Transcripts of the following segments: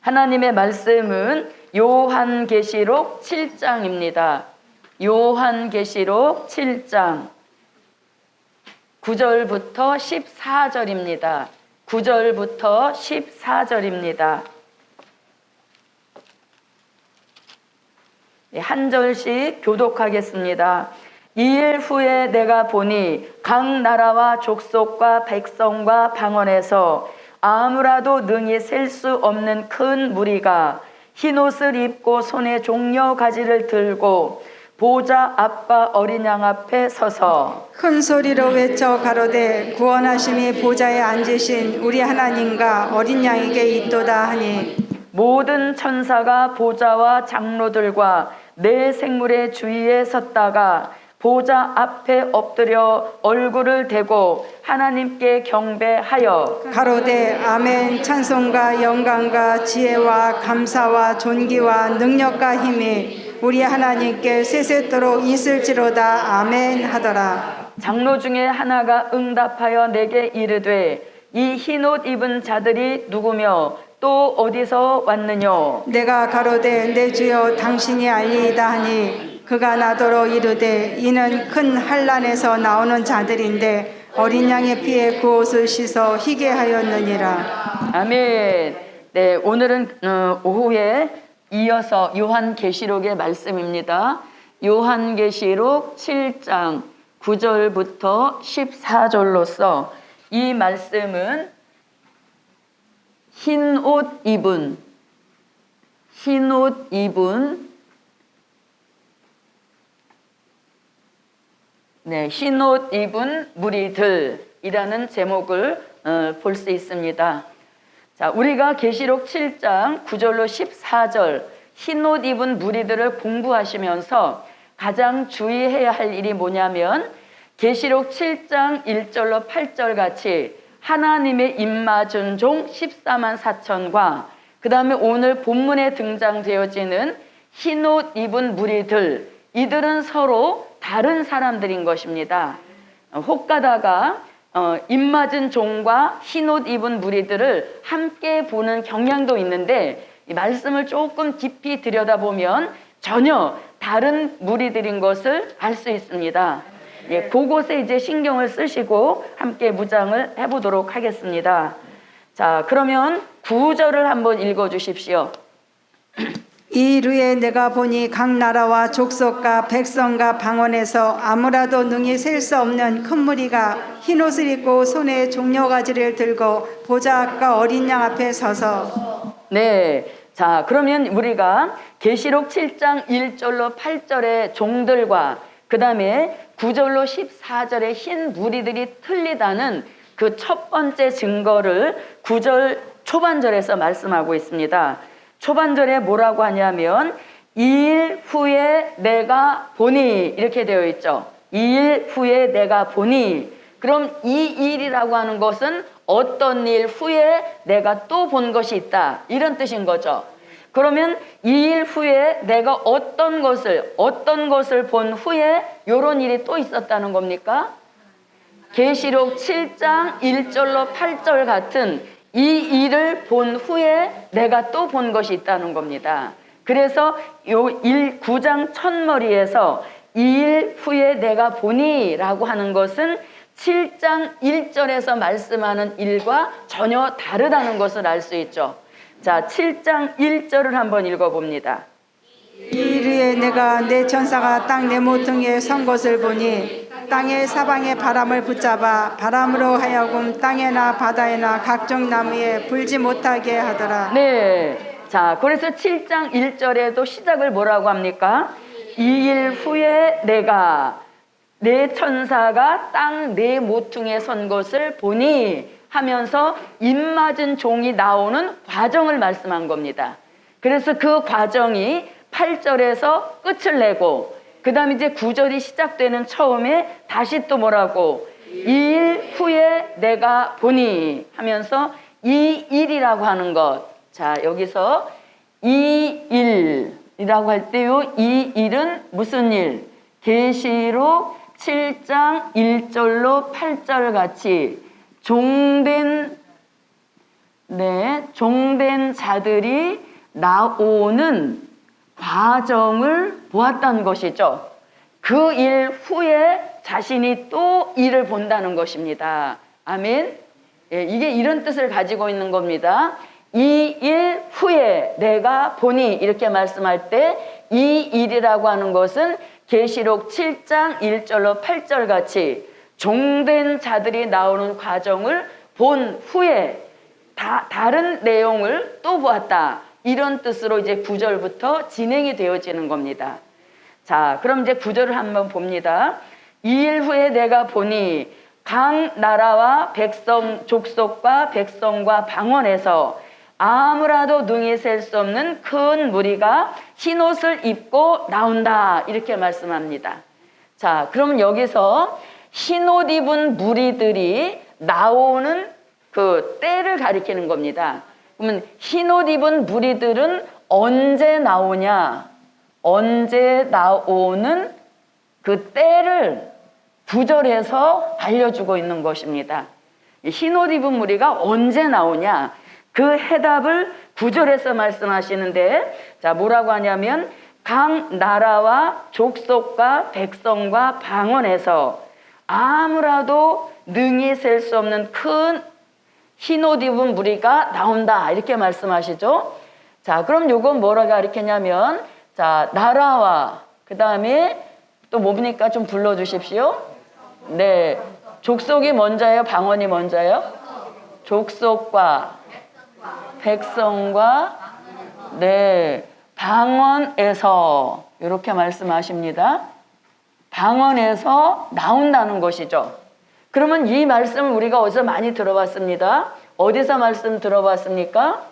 하나님의 말씀은 요한계시록 7장입니다. 요한계시록 7장 9절부터 14절입니다. 9절부터 14절입니다. 한 절씩 교독하겠습니다. 2일 후에 내가 보니 각 나라와 족속과 백성과 방언에서 아무라도 능히 셀 수 없는 큰 무리가 흰옷을 입고 손에 종려 가지를 들고 보좌 앞과 어린 양 앞에 서서 큰 소리로 외쳐 가로되 구원하심이 보좌에 앉으신 우리 하나님과 어린 양에게 있도다 하니 모든 천사가 보좌와 장로들과 네 생물의 주위에 섰다가 보좌 앞에 엎드려 얼굴을 대고 하나님께 경배하여 가로되 아멘. 찬송과 영광과 지혜와 감사와 존귀와 능력과 힘이 우리 하나님께 세세토록 있을지로다. 아멘 하더라. 장로 중에 하나가 응답하여 내게 이르되 이 흰옷 입은 자들이 누구며 또 어디서 왔느뇨? 내가 가로되 내 주여 당신이 알리이다 하니 그가 나더러 이르되 이는 큰 환난에서 나오는 자들인데 어린 양의 피에 그 옷을 씻어 희게 하였느니라. 아멘. 네, 오늘은 오후에 이어서 요한계시록의 말씀입니다. 요한계시록 7장 9절부터 14절로서 이 말씀은 흰옷 입은 흰옷 입은 무리들이라는 제목을 볼 수 있습니다. 자, 우리가 계시록 7장 9절로 14절 흰옷 입은 무리들을 공부하시면서 가장 주의해야 할 일이 뭐냐면 계시록 7장 1절로 8절 같이 하나님의 입맞은 종 14만 4천과 그 다음에 오늘 본문에 등장되어지는 흰옷 입은 무리들, 이들은 서로 다른 사람들인 것입니다. 혹가다가 입맞은 종과 흰옷 입은 무리들을 함께 보는 경향도 있는데 이 말씀을 조금 깊이 들여다보면 전혀 다른 무리들인 것을 알 수 있습니다. 예, 그곳에 이제 신경을 쓰시고 함께 묵상을 해보도록 하겠습니다. 자, 그러면 9절을 한번 읽어주십시오. 이일 후에 내가 보니 각 나라와 족속과 백성과 방언에서 아무라도 능히 셀 수 없는 큰 무리가 흰옷을 입고 손에 종려가지를 들고 보좌 앞과 어린 양 앞에 서서 네, 자, 그러면 우리가 계시록 7장 1절로 8절의 종들과 그 다음에 9절로 14절의 흰 무리들이 틀리다는 그 첫 번째 증거를 9절 초반절에서 말씀하고 있습니다. 초반절에 뭐라고 하냐면 2일 후에 내가 보니 이렇게 되어 있죠. 2일 후에 내가 보니, 그럼 이 일이라고 하는 것은 어떤 일 후에 내가 또 본 것이 있다, 이런 뜻인 거죠. 그러면 2일 후에 내가 어떤 것을 본 후에 이런 일이 또 있었다는 겁니까? 계시록 7장 1절로 8절 같은 이 일을 본 후에 내가 또 본 것이 있다는 겁니다. 그래서 요 9장 첫머리에서 2일 후에 내가 보니 라고 하는 것은 7장 1절에서 말씀하는 일과 전혀 다르다는 것을 알 수 있죠. 자, 7장 1절을 한번 읽어봅니다. 이일 후에 내가 내 천사가 땅 내 모퉁이에 선 것을 보니 땅의 사방에 바람을 붙잡아 바람으로 하여금 땅에나 바다에나 각종 나무에 불지 못하게 하더라. 네, 자, 그래서 7장 1절에도 시작을 뭐라고 합니까? 2일 후에 내가 내 천사가 땅 내 모퉁이에 선 것을 보니 하면서 입맞은 종이 나오는 과정을 말씀한 겁니다. 그래서 그 과정이 8절에서 끝을 내고 그 다음에 이제 9절이 시작되는 처음에 다시 또 뭐라고 2일 후에 내가 보니 하면서 이 일이라고 하는 것. 자, 여기서 이 일이라고 할 때요, 이 일은 무슨 일? 계시록 7장 1절로 8절 같이 종된 네, 종된 자들이 나오는 과정을 보았다는 것이죠. 그 일 후에 자신이 또 일을 본다는 것입니다. 아멘. 예, 이게 이런 뜻을 가지고 있는 겁니다. 이 일 후에 내가 보니 이렇게 말씀할 때 이 일이라고 하는 것은 계시록 7장 1절로 8절 같이 종된 자들이 나오는 과정을 본 후에 다른 내용을 또 보았다. 이런 뜻으로 이제 9절부터 진행이 되어지는 겁니다. 자, 그럼 이제 9절을 한번 봅니다. 이 일 후에 내가 보니 각 나라와 백성, 족속과 백성과 방언에서 아무라도 능히 셀 수 없는 큰 무리가 흰옷을 입고 나온다. 이렇게 말씀합니다. 자, 그럼 여기서 흰옷 입은 무리들이 나오는 그 때를 가리키는 겁니다. 그러면 흰옷 입은 무리들은 언제 나오냐? 언제 나오는 그 때를 9절에서 알려주고 있는 것입니다. 흰옷 입은 무리가 언제 나오냐? 그 해답을 9절에서 말씀하시는데, 자, 뭐라고 하냐면 각 나라와 족속과 백성과 방언에서 아무라도 능히 셀 수 없는 큰 흰옷 입은 무리가 나온다. 이렇게 말씀하시죠. 자, 그럼 요건 뭐라고 가르치냐면, 자, 나라와 그 다음에 또 뭡니까? 좀 불러주십시오. 네, 족속이 먼저예요? 방언이 먼저예요? 족속과 백성과 네, 방언에서 이렇게 말씀하십니다. 방언에서 나온다는 것이죠. 그러면 이 말씀을 우리가 어디서 많이 들어봤습니다. 어디서 말씀 들어봤습니까?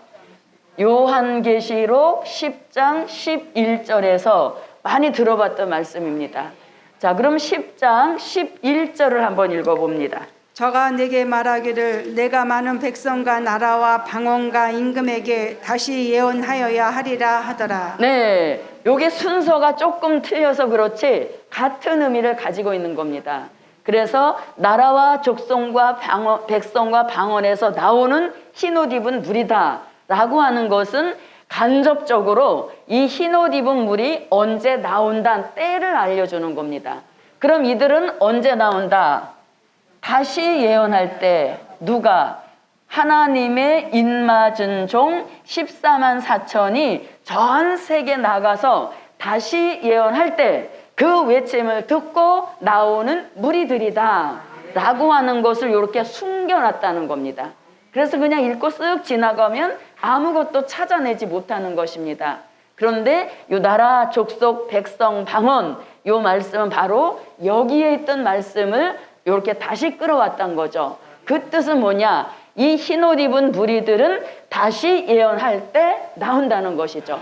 요한계시록 10장 11절에서 많이 들어봤던 말씀입니다. 자, 그럼 10장 11절을 한번 읽어봅니다. 저가 내게 말하기를 내가 많은 백성과 나라와 방언과 임금에게 다시 예언하여야 하리라 하더라. 네, 요게 순서가 조금 틀려서 그렇지 같은 의미를 가지고 있는 겁니다. 그래서 나라와 족속과 백성과 방언에서 나오는 흰옷 입은 무리다 라고 하는 것은 간접적으로 이 흰옷 입은 무리 언제 나온다는 때를 알려주는 겁니다. 그럼 이들은 언제 나온다? 다시 예언할 때 누가? 하나님의 인맞은 종 14만 4천이 전 세계 나가서 다시 예언할 때 그 외침을 듣고 나오는 무리들이다 라고 하는 것을 이렇게 숨겨놨다는 겁니다. 그래서 그냥 읽고 쓱 지나가면 아무것도 찾아내지 못하는 것입니다. 그런데 이 나라, 족속, 백성, 방언 이 말씀은 바로 여기에 있던 말씀을 이렇게 다시 끌어왔던 거죠. 그 뜻은 뭐냐? 이 흰옷 입은 무리들은 다시 예언할 때 나온다는 것이죠.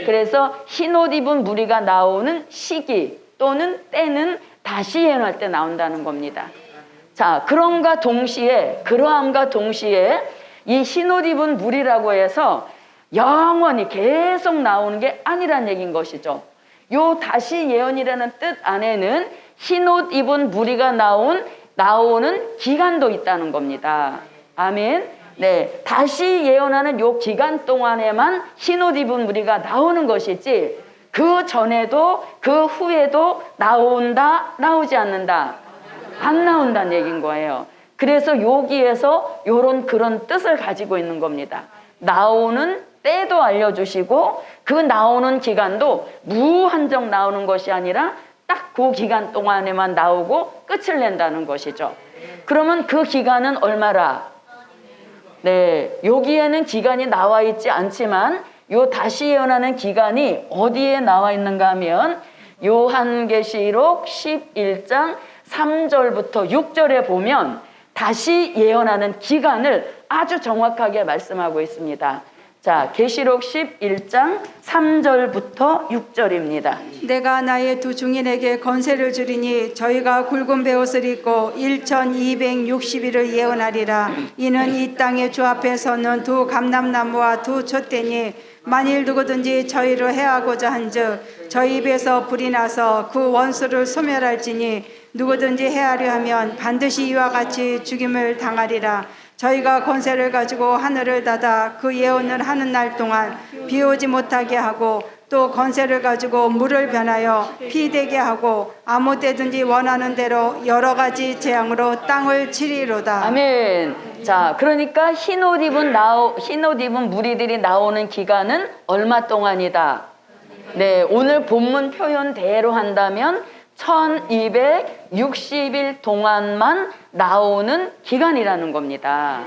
그래서 흰옷 입은 무리가 나오는 시기 또는 때는 다시 예언할 때 나온다는 겁니다. 자, 그러함과 동시에 이 흰옷 입은 무리라고 해서 영원히 계속 나오는 게 아니란 얘기인 것이죠. 요 다시 예언이라는 뜻 안에는 흰옷 입은 무리가 나오는 기간도 있다는 겁니다. 아멘. 네, 다시 예언하는 요 기간 동안에만 흰옷 입은 무리가 나오는 것이지 그 전에도 그 후에도 나온다, 나오지 않는다, 안 나온다는 얘기인 거예요. 그래서 여기에서 요런 그런 뜻을 가지고 있는 겁니다. 나오는 때도 알려주시고 그 나오는 기간도 무한정 나오는 것이 아니라 딱 그 기간 동안에만 나오고 끝을 낸다는 것이죠. 그러면 그 기간은 얼마라? 네, 여기에는 기간이 나와 있지 않지만 요 다시 예언하는 기간이 어디에 나와 있는가 하면 요한계시록 11장 3절부터 6절에 보면 다시 예언하는 기간을 아주 정확하게 말씀하고 있습니다. 자, 계시록 11장 3절부터 6절입니다. 내가 나의 두 중인에게 권세를 주리니 저희가 굵은 베옷을 입고 1260일을 예언하리라. 이는 이 땅의 주 앞에 서는 두 감람나무와 두 촛대니 만일 누구든지 저희를 해하고자 한즉 저희 입에서 불이 나서 그 원수를 소멸할지니 누구든지 해하려 하면 반드시 이와 같이 죽임을 당하리라. 저희가 권세를 가지고 하늘을 닫아 그 예언을 하는 날 동안 비 오지 못하게 하고 또 권세를 가지고 물을 변하여 피 되게 하고 아무 때든지 원하는 대로 여러 가지 재앙으로 땅을 치리로다. 아멘. 자, 그러니까 흰 옷 입은 무리들이 나오는 기간은 얼마 동안이다? 네, 오늘 본문 표현대로 한다면 1260일 동안만 나오는 기간이라는 겁니다.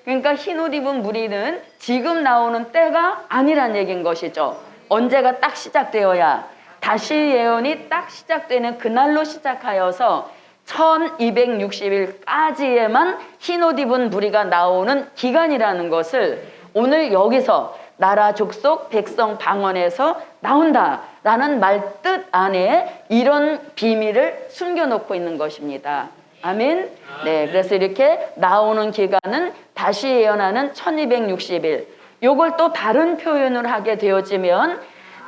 그러니까 흰 옷 입은 무리는 지금 나오는 때가 아니란 얘기인 것이죠. 언제가 딱 시작되어야 다시 예언이 딱 시작되는 그날로 시작하여서 1260일까지에만 흰 옷 입은 무리가 나오는 기간이라는 것을 오늘 여기서 나라 족속 백성 방언에서 나온다라는 말 뜻 안에 이런 비밀을 숨겨놓고 있는 것입니다. 아멘. 네, 그래서 이렇게 나오는 기간은 다시 예언하는 1260일. 요걸 또 다른 표현을 하게 되어지면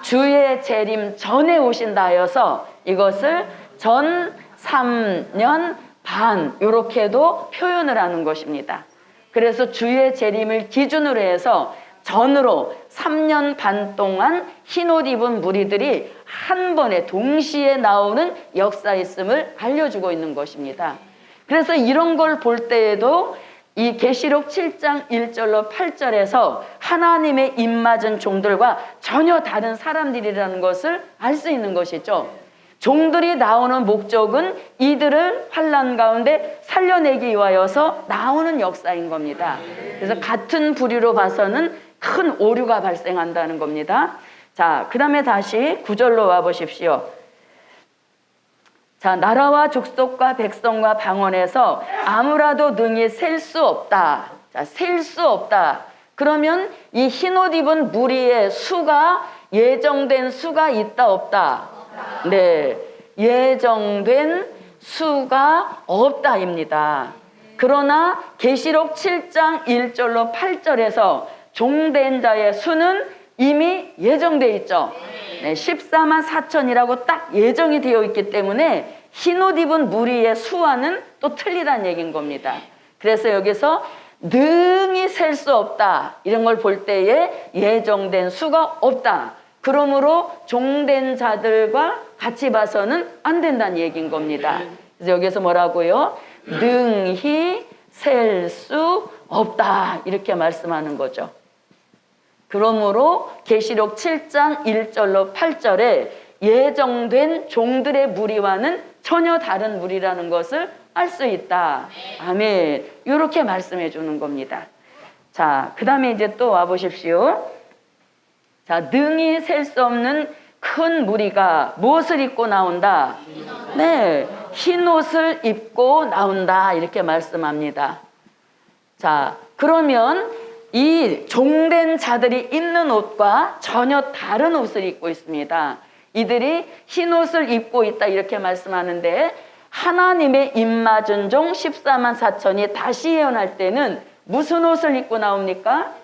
주의 재림 전에 오신다 하여서 이것을 전 3년 반 이렇게도 표현을 하는 것입니다. 그래서 주의 재림을 기준으로 해서 전으로 3년 반 동안 흰옷 입은 무리들이 한 번에 동시에 나오는 역사 있음을 알려주고 있는 것입니다. 그래서 이런 걸 볼 때에도 이 계시록 7장 1절로 8절에서 하나님의 입맞은 종들과 전혀 다른 사람들이라는 것을 알 수 있는 것이죠. 종들이 나오는 목적은 이들을 환난 가운데 살려내기 위하여서 나오는 역사인 겁니다. 그래서 같은 부류로 봐서는 큰 오류가 발생한다는 겁니다. 자, 그 다음에 다시 9절로 와보십시오. 자, 나라와 족속과 백성과 방언에서 아무라도 능히 셀 수 없다. 자, 셀 수 없다. 그러면 이 흰옷 입은 무리의 수가 예정된 수가 있다 없다? 네, 예정된 수가 없다입니다. 그러나 계시록 7장 1절로 8절에서 종된 자의 수는 이미 예정돼 있죠. 네, 14만 4천이라고 딱 예정이 되어 있기 때문에 흰옷 입은 무리의 수와는 또 틀리다는 얘기인 겁니다. 그래서 여기서 능히 셀 수 없다 이런 걸 볼 때에 예정된 수가 없다. 그러므로 종된 자들과 같이 봐서는 안 된다는 얘기인 겁니다. 그래서 여기서 뭐라고요? 능히 셀 수 없다 이렇게 말씀하는 거죠. 그러므로 계시록 7장 1절로 8절에 예정된 종들의 무리와는 전혀 다른 무리라는 것을 알 수 있다. 아멘. 이렇게 말씀해 주는 겁니다. 자, 그 다음에 이제 또 와보십시오. 자, 능히 셀 수 없는 큰 무리가 무엇을 입고 나온다? 네, 흰 옷을 입고 나온다. 이렇게 말씀합니다. 자, 그러면 이 종된 자들이 입는 옷과 전혀 다른 옷을 입고 있습니다. 이들이 흰 옷을 입고 있다 이렇게 말씀하는데 하나님의 입맞은 종 14만 4천이 다시 예언할 때는 무슨 옷을 입고 나옵니까?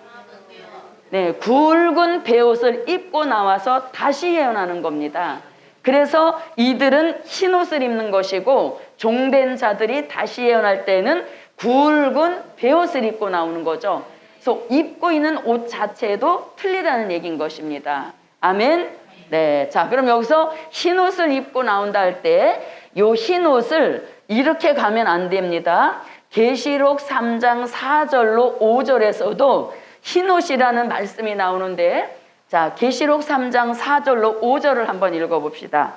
네, 굵은 베옷을 입고 나와서 다시 예언하는 겁니다. 그래서 이들은 흰 옷을 입는 것이고 종된 자들이 다시 예언할 때는 굵은 베옷을 입고 나오는 거죠. 그래서 입고 있는 옷 자체도 틀리다는 얘기인 것입니다. 아멘. 네, 자, 그럼 여기서 흰 옷을 입고 나온다 할 때 요 흰 옷을 이렇게 가면 안 됩니다. 계시록 3장 4절로 5절에서도 흰 옷이라는 말씀이 나오는데, 자, 계시록 3장 4절로 5절을 한번 읽어봅시다.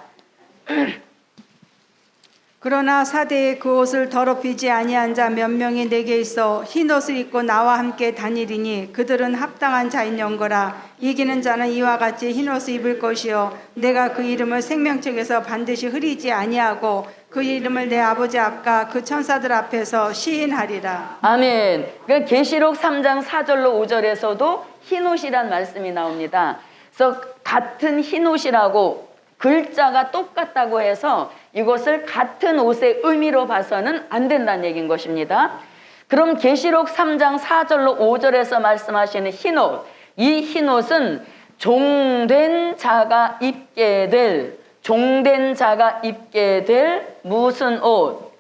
그러나 사대에 그 옷을 더럽히지 아니한 자 몇 명이 내게 있어 흰 옷을 입고 나와 함께 다니리니 그들은 합당한 자인 영거라. 이기는 자는 이와 같이 흰 옷을 입을 것이요 내가 그 이름을 생명책에서 반드시 흐리지 아니하고 그 이름을 내 아버지 앞과 그 천사들 앞에서 시인하리라. 아멘. 그러니까 계시록 3장 4절로 5절에서도 흰 옷이란 말씀이 나옵니다. 그래서 같은 흰 옷이라고 글자가 똑같다고 해서 이것을 같은 옷의 의미로 봐서는 안 된다는 얘기인 것입니다. 그럼 계시록 3장 4절로 5절에서 말씀하시는 흰옷, 이 흰옷은 종된 자가 입게 될 무슨 옷?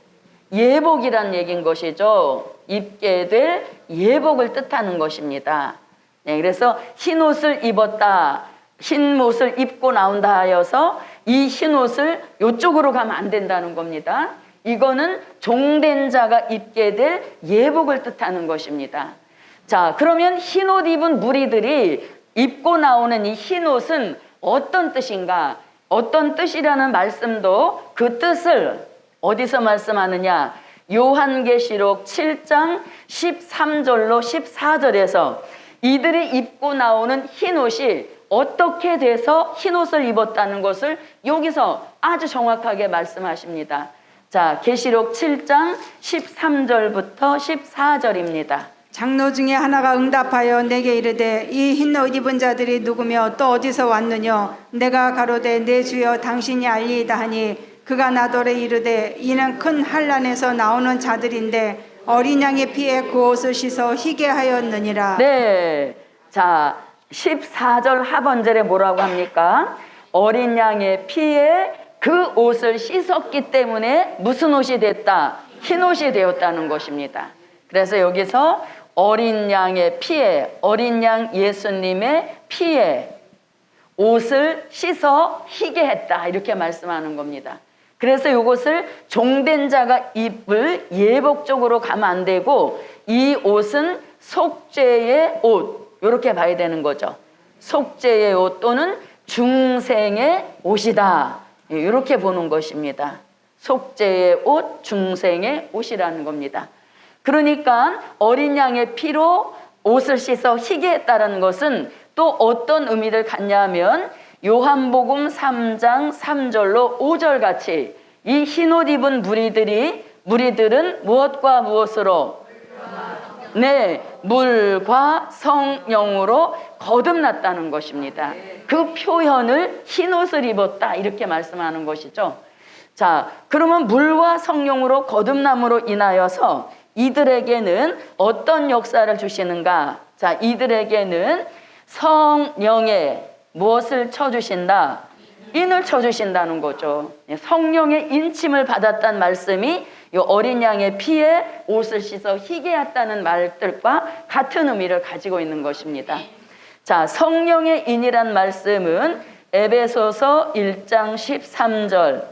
예복이란 얘기인 것이죠. 입게 될 예복을 뜻하는 것입니다. 네, 그래서 흰 옷을 입었다, 흰 옷을 입고 나온다 하여서 이 흰 옷을 이쪽으로 가면 안 된다는 겁니다. 이거는 종된 자가 입게 될 예복을 뜻하는 것입니다. 자, 그러면 흰 옷 입은 무리들이 입고 나오는 이 흰 옷은 어떤 뜻인가? 어떤 뜻이라는 말씀도 그 뜻을 어디서 말씀하느냐? 요한계시록 7장 13절로 14절에서 이들이 입고 나오는 흰 옷이 어떻게 돼서 흰 옷을 입었다는 것을 여기서 아주 정확하게 말씀하십니다. 자, 계시록 7장 13절부터 14절입니다. 장로 중에 하나가 응답하여 내게 이르되 이 흰 옷 입은 자들이 누구며 또 어디서 왔느냐? 내가 가로되 내 주여 당신이 알리이다 하니 그가 나더러 이르되 이는 큰 환난에서 나오는 자들인데 어린 양의 피에 그 옷을 씻어 희게 하였느니라. 네, 자 14절 하반절에 뭐라고 합니까? 어린 양의 피에 그 옷을 씻었기 때문에 무슨 옷이 됐다? 흰 옷이 되었다는 것입니다. 그래서 여기서 어린 양의 피에, 어린 양 예수님의 피에 옷을 씻어 희게 했다, 이렇게 말씀하는 겁니다. 그래서 이것을 종된 자가 입을 예복적으로 가면 안 되고 이 옷은 속죄의 옷, 이렇게 봐야 되는 거죠. 속죄의 옷 또는 중생의 옷이다, 이렇게 보는 것입니다. 속죄의 옷, 중생의 옷이라는 겁니다. 그러니까 어린 양의 피로 옷을 씻어 희게 했다는 것은 또 어떤 의미를 갖냐면 요한복음 3장 3절로 5절 같이 이 흰옷 입은 무리들은 무엇과 무엇으로? 네, 물과 성령으로 거듭났다는 것입니다. 그 표현을 흰옷을 입었다, 이렇게 말씀하는 것이죠. 자, 그러면 물과 성령으로 거듭남으로 인하여서 이들에게는 어떤 역사를 주시는가? 자, 이들에게는 성령의 무엇을 쳐주신다? 인을 쳐주신다는 거죠. 성령의 인침을 받았다는 말씀이 이 어린 양의 피에 옷을 씻어 희게 했다는 말들과 같은 의미를 가지고 있는 것입니다. 자, 성령의 인이란 말씀은 에베소서 1장 13절,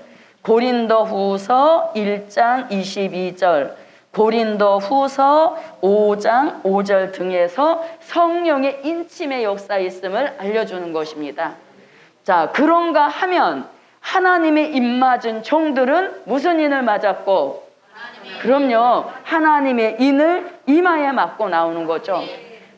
고린도후서 1장 22절, 고린도후서 5장 5절 등에서 성령의 인침의 역사에 있음을 알려주는 것입니다. 자, 그런가 하면 하나님의 입맞은 종들은 무슨 인을 맞았고? 그럼요, 하나님의 인을 이마에 맞고 나오는 거죠.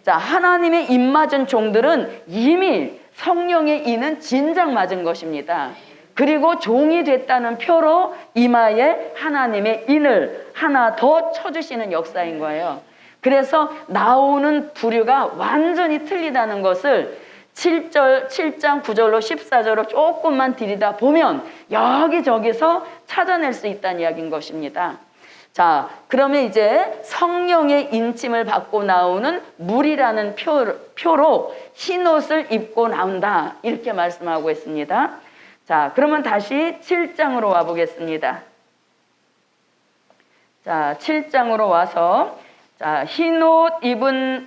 자, 하나님의 입맞은 종들은 이미 성령의 인은 진작 맞은 것입니다. 그리고 종이 됐다는 표로 이마에 하나님의 인을 하나 더 쳐주시는 역사인 거예요. 그래서 나오는 부류가 완전히 틀리다는 것을 7장 9절로 14절로 조금만 들이다 보면 여기저기서 찾아낼 수 있다는 이야기인 것입니다. 자, 그러면 이제 성령의 인침을 받고 나오는 물이라는 표로 흰옷을 입고 나온다, 이렇게 말씀하고 있습니다. 자, 그러면 다시 7장으로 와 보겠습니다. 자, 7장으로 와서 자, 흰옷을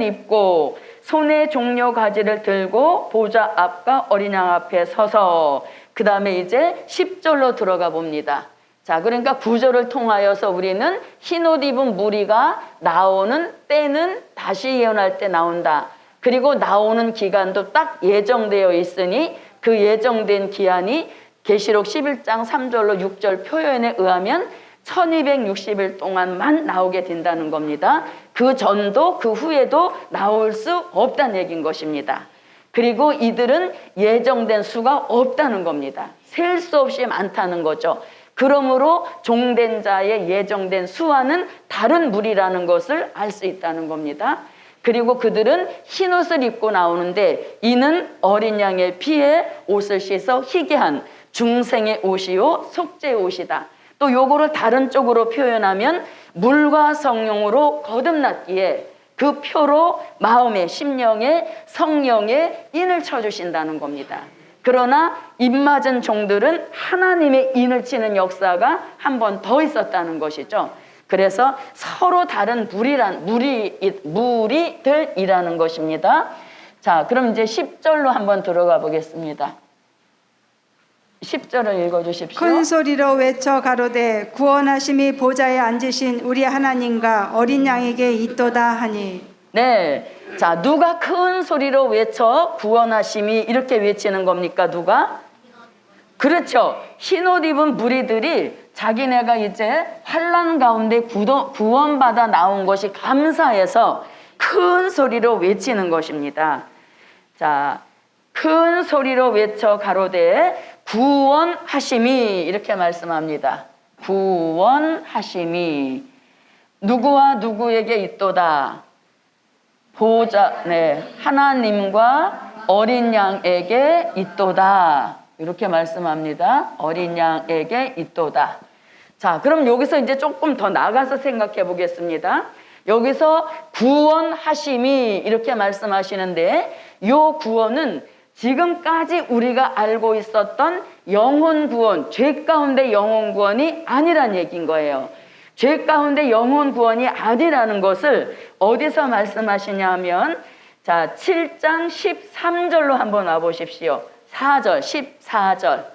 입고 손에 종려 가지를 들고 보좌 앞과 어린 양 앞에 서서 그 다음에 이제 10절로 들어가 봅니다. 자, 그러니까 9절을 통하여서 우리는 흰옷 입은 무리가 나오는 때는 다시 예언할 때 나온다. 그리고 나오는 기간도 딱 예정되어 있으니 그 예정된 기한이 계시록 11장 3절로 6절 표현에 의하면 1260일 동안만 나오게 된다는 겁니다. 그 전도 그 후에도 나올 수 없다는 얘기인 것입니다. 그리고 이들은 예정된 수가 없다는 겁니다. 셀 수 없이 많다는 거죠. 그러므로 종된 자의 예정된 수와는 다른 무리라는 것을 알 수 있다는 겁니다. 그리고 그들은 흰옷을 입고 나오는데 이는 어린 양의 피에 옷을 씻어 희게 한 중생의 옷이요 속죄의 옷이다. 또 요거를 다른 쪽으로 표현하면 물과 성령으로 거듭났기에 그 표로 마음의 심령에 성령의 인을 쳐주신다는 겁니다. 그러나 입맞은 종들은 하나님의 인을 치는 역사가 한 번 더 있었다는 것이죠. 그래서 서로 다른 무리들이라는 것입니다. 자, 그럼 이제 10절로 한번 들어가 보겠습니다. 10절을 읽어주십시오. 큰 소리로 외쳐 가로되 구원하심이 보좌에 앉으신 우리 하나님과 어린 양에게 있도다 하니. 네. 자, 누가 큰 소리로 외쳐 구원하심이 이렇게 외치는 겁니까? 누가? 그렇죠. 흰옷 입은 무리들이 자기네가 이제 환난 가운데 구원받아 나온 것이 감사해서 큰 소리로 외치는 것입니다. 자, 큰 소리로 외쳐 가로되 구원하심이 이렇게 말씀합니다. 구원하심이 누구와 누구에게 있도다? 하나님과 어린 양에게 있도다. 이렇게 말씀합니다. 어린 양에게 있도다. 자, 그럼 여기서 이제 조금 더 나가서 생각해 보겠습니다. 여기서 구원하심이 이렇게 말씀하시는데 요 구원은 지금까지 우리가 알고 있었던 영혼 구원, 죄 가운데 영혼 구원이 아니란 얘기인 거예요. 죄 가운데 영혼 구원이 아니라는 것을 어디서 말씀하시냐면 자, 7장 13절로 한번 와보십시오. 4절, 14절.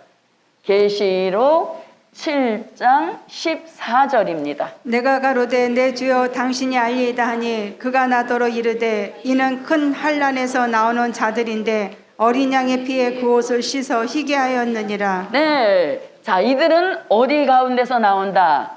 계시록 7장 14절입니다. 내가 가로되 내 주여 당신이 알리이다 하니 그가 나더러 이르되 이는 큰 환난에서 나오는 자들인데 어린 양의 피에 그 옷을 씻어 희게 하였느니라. 네. 자, 이들은 어디 가운데서 나온다?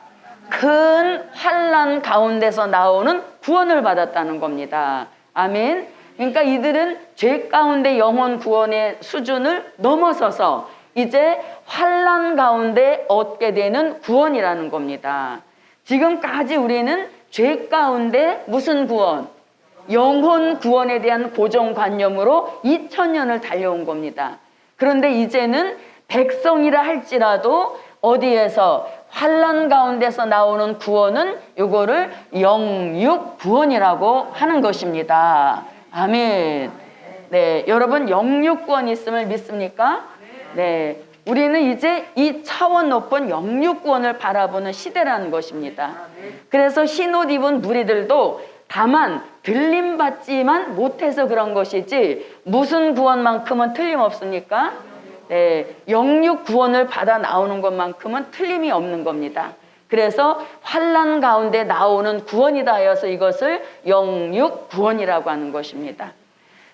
큰 환난 가운데서 나오는 구원을 받았다는 겁니다. 아멘. 그러니까 이들은 죄 가운데 영혼 구원의 수준을 넘어서서 이제 환난 가운데 얻게 되는 구원이라는 겁니다. 지금까지 우리는 죄 가운데 무슨 구원? 영혼 구원에 대한 고정관념으로 2000년을 달려온 겁니다. 그런데 이제는 백성이라 할지라도 어디에서 환난 가운데서 나오는 구원은 요거를 영육 구원이라고 하는 것입니다. 아멘. 네, 여러분 영육 구원이 있음을 믿습니까? 네, 우리는 이제 이 차원 높은 영육 구원을 바라보는 시대라는 것입니다. 그래서 흰옷 입은 무리들도 다만 들림받지만 못해서 그런 것이지 무슨 구원만큼은 틀림없습니까? 네, 영육 구원을 받아 나오는 것만큼은 틀림이 없는 겁니다. 그래서 환난 가운데 나오는 구원이다 하여서 이것을 영육 구원이라고 하는 것입니다.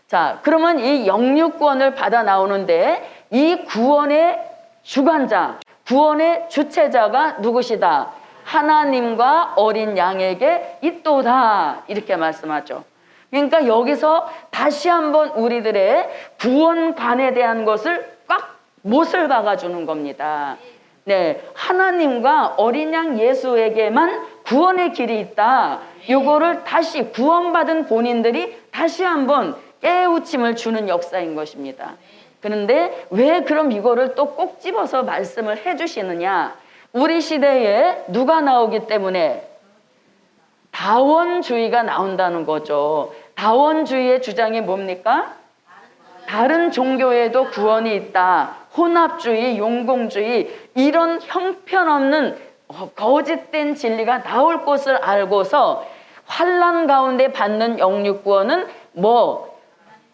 자, 그러면 이 영육 구원을 받아 나오는데 이 구원의 주관자, 구원의 주체자가 누구시다? 하나님과 어린 양에게 있도다. 이렇게 말씀하죠. 그러니까 여기서 다시 한번 우리들의 구원관에 대한 것을 꽉 못을 박아주는 겁니다. 네, 하나님과 어린 양 예수에게만 구원의 길이 있다. 요거를 다시 구원받은 본인들이 다시 한번 깨우침을 주는 역사인 것입니다. 그런데 왜 그럼 이거를 또 꼭 집어서 말씀을 해주시느냐? 우리 시대에 누가 나오기 때문에 다원주의가 나온다는 거죠. 다원주의의 주장이 뭡니까? 다른 종교에도 구원이 있다. 혼합주의, 용공주의 이런 형편없는 거짓된 진리가 나올 것을 알고서 환난 가운데 받는 영육 구원은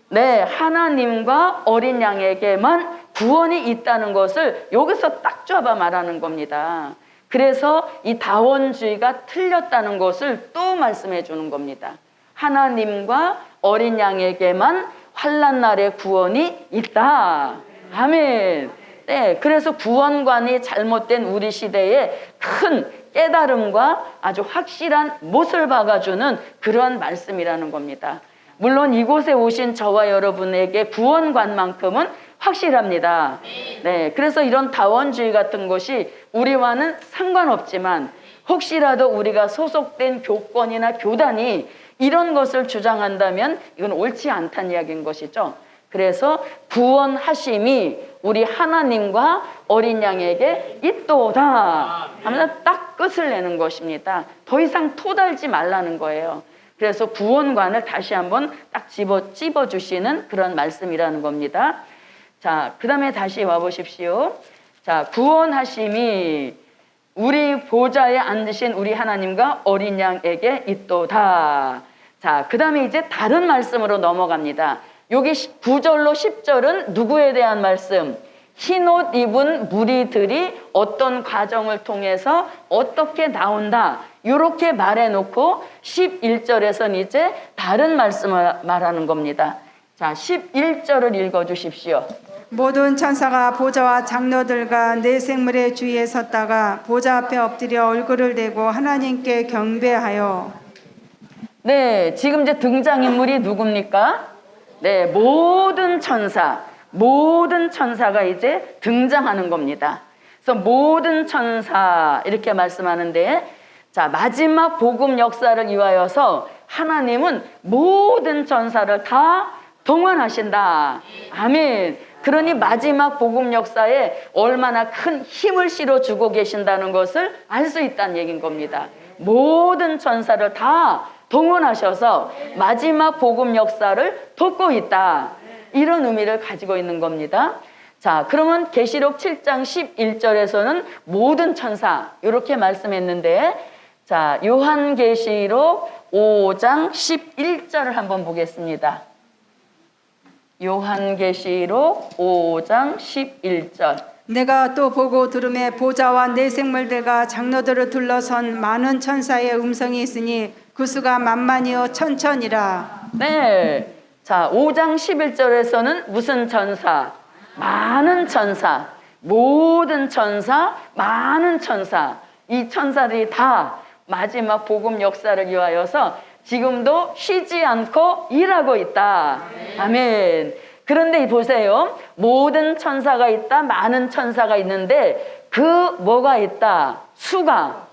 네, 하나님과 어린 양에게만 구원이 있다는 것을 여기서 딱 잡아 말하는 겁니다. 그래서 이 다원주의가 틀렸다는 것을 또 말씀해 주는 겁니다. 하나님과 어린 양에게만 환난 날에 구원이 있다. 아멘. 네, 그래서 구원관이 잘못된 우리 시대에 큰 깨달음과 아주 확실한 못을 박아주는 그런 말씀이라는 겁니다. 물론 이곳에 오신 저와 여러분에게 구원관만큼은 확실합니다. 네, 그래서 이런 다원주의 같은 것이 우리와는 상관없지만 혹시라도 우리가 소속된 교권이나 교단이 이런 것을 주장한다면 이건 옳지 않다는 이야기인 것이죠. 그래서 구원하심이 우리 하나님과 어린 양에게 있도다 하면서 딱 끝을 내는 것입니다. 더 이상 토달지 말라는 거예요. 그래서 구원관을 다시 한번 딱 찝어주시는 그런 말씀이라는 겁니다. 자, 그 다음에 다시 와보십시오. 자, 구원하심이 우리 보좌에 앉으신 우리 하나님과 어린 양에게 있도다. 자, 그 다음에 이제 다른 말씀으로 넘어갑니다. 여기 9절로 10절은 누구에 대한 말씀? 흰옷 입은 무리들이 어떤 과정을 통해서 어떻게 나온다. 이렇게 말해놓고 11절에서는 이제 다른 말씀을 말하는 겁니다. 자, 11절을 읽어주십시오. 모든 천사가 보좌와 장로들과 네 생물의 주위에 섰다가 보좌 앞에 엎드려 얼굴을 대고 하나님께 경배하여. 네, 지금 이제 등장인물이 누굽니까? 네, 모든 천사가 이제 등장하는 겁니다. 그래서 모든 천사 이렇게 말씀하는데, 자, 마지막 복음 역사를 위하여서 하나님은 모든 천사를 다 동원하신다. 아멘. 그러니 마지막 복음 역사에 얼마나 큰 힘을 실어주고 계신다는 것을 알 수 있다는 얘기인 겁니다. 모든 천사를 다 동원하셔서 마지막 복음 역사를 돕고 있다. 이런 의미를 가지고 있는 겁니다. 자, 그러면 계시록 7장 11절에서는 모든 천사 이렇게 말씀했는데, 자, 요한계시록 5장 11절을 한번 보겠습니다. 요한계시록 5장 11절. 내가 또 보고 들음에 보좌와 네 생물들과 장로들을 둘러선 많은 천사의 음성이 있으니 그 수가 만만이요 천천이라. 네. 자, 5장 11절에서는 무슨 천사? 많은 천사. 모든 천사, 많은 천사. 이 천사들이 다 마지막 복음 역사를 위하여서 지금도 쉬지 않고 일하고 있다. 아멘. 그런데 보세요. 모든 천사가 있다. 많은 천사가 있는데 그 뭐가 있다? 수가.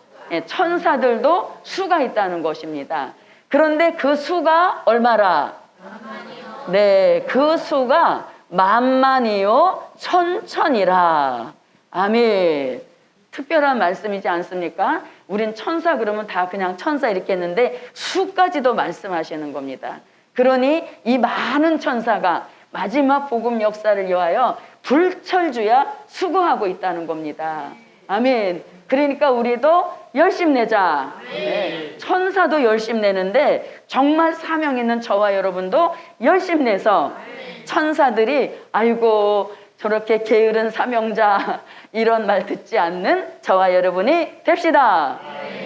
천사들도 수가 있다는 것입니다. 그런데 그 수가 얼마라? 네, 그 수가 만만이요 천천이라. 아멘. 특별한 말씀이지 않습니까? 우린 천사 그러면 다 그냥 천사 이렇게 했는데 수까지도 말씀하시는 겁니다. 그러니 이 많은 천사가 마지막 복음 역사를 위하여 불철주야 수고하고 있다는 겁니다. 아멘. 그러니까 우리도 열심 내자. 네. 천사도 열심 내는데 정말 사명 있는 저와 여러분도 열심 내서 천사들이 아이고 저렇게 게으른 사명자 이런 말 듣지 않는 저와 여러분이 됩시다.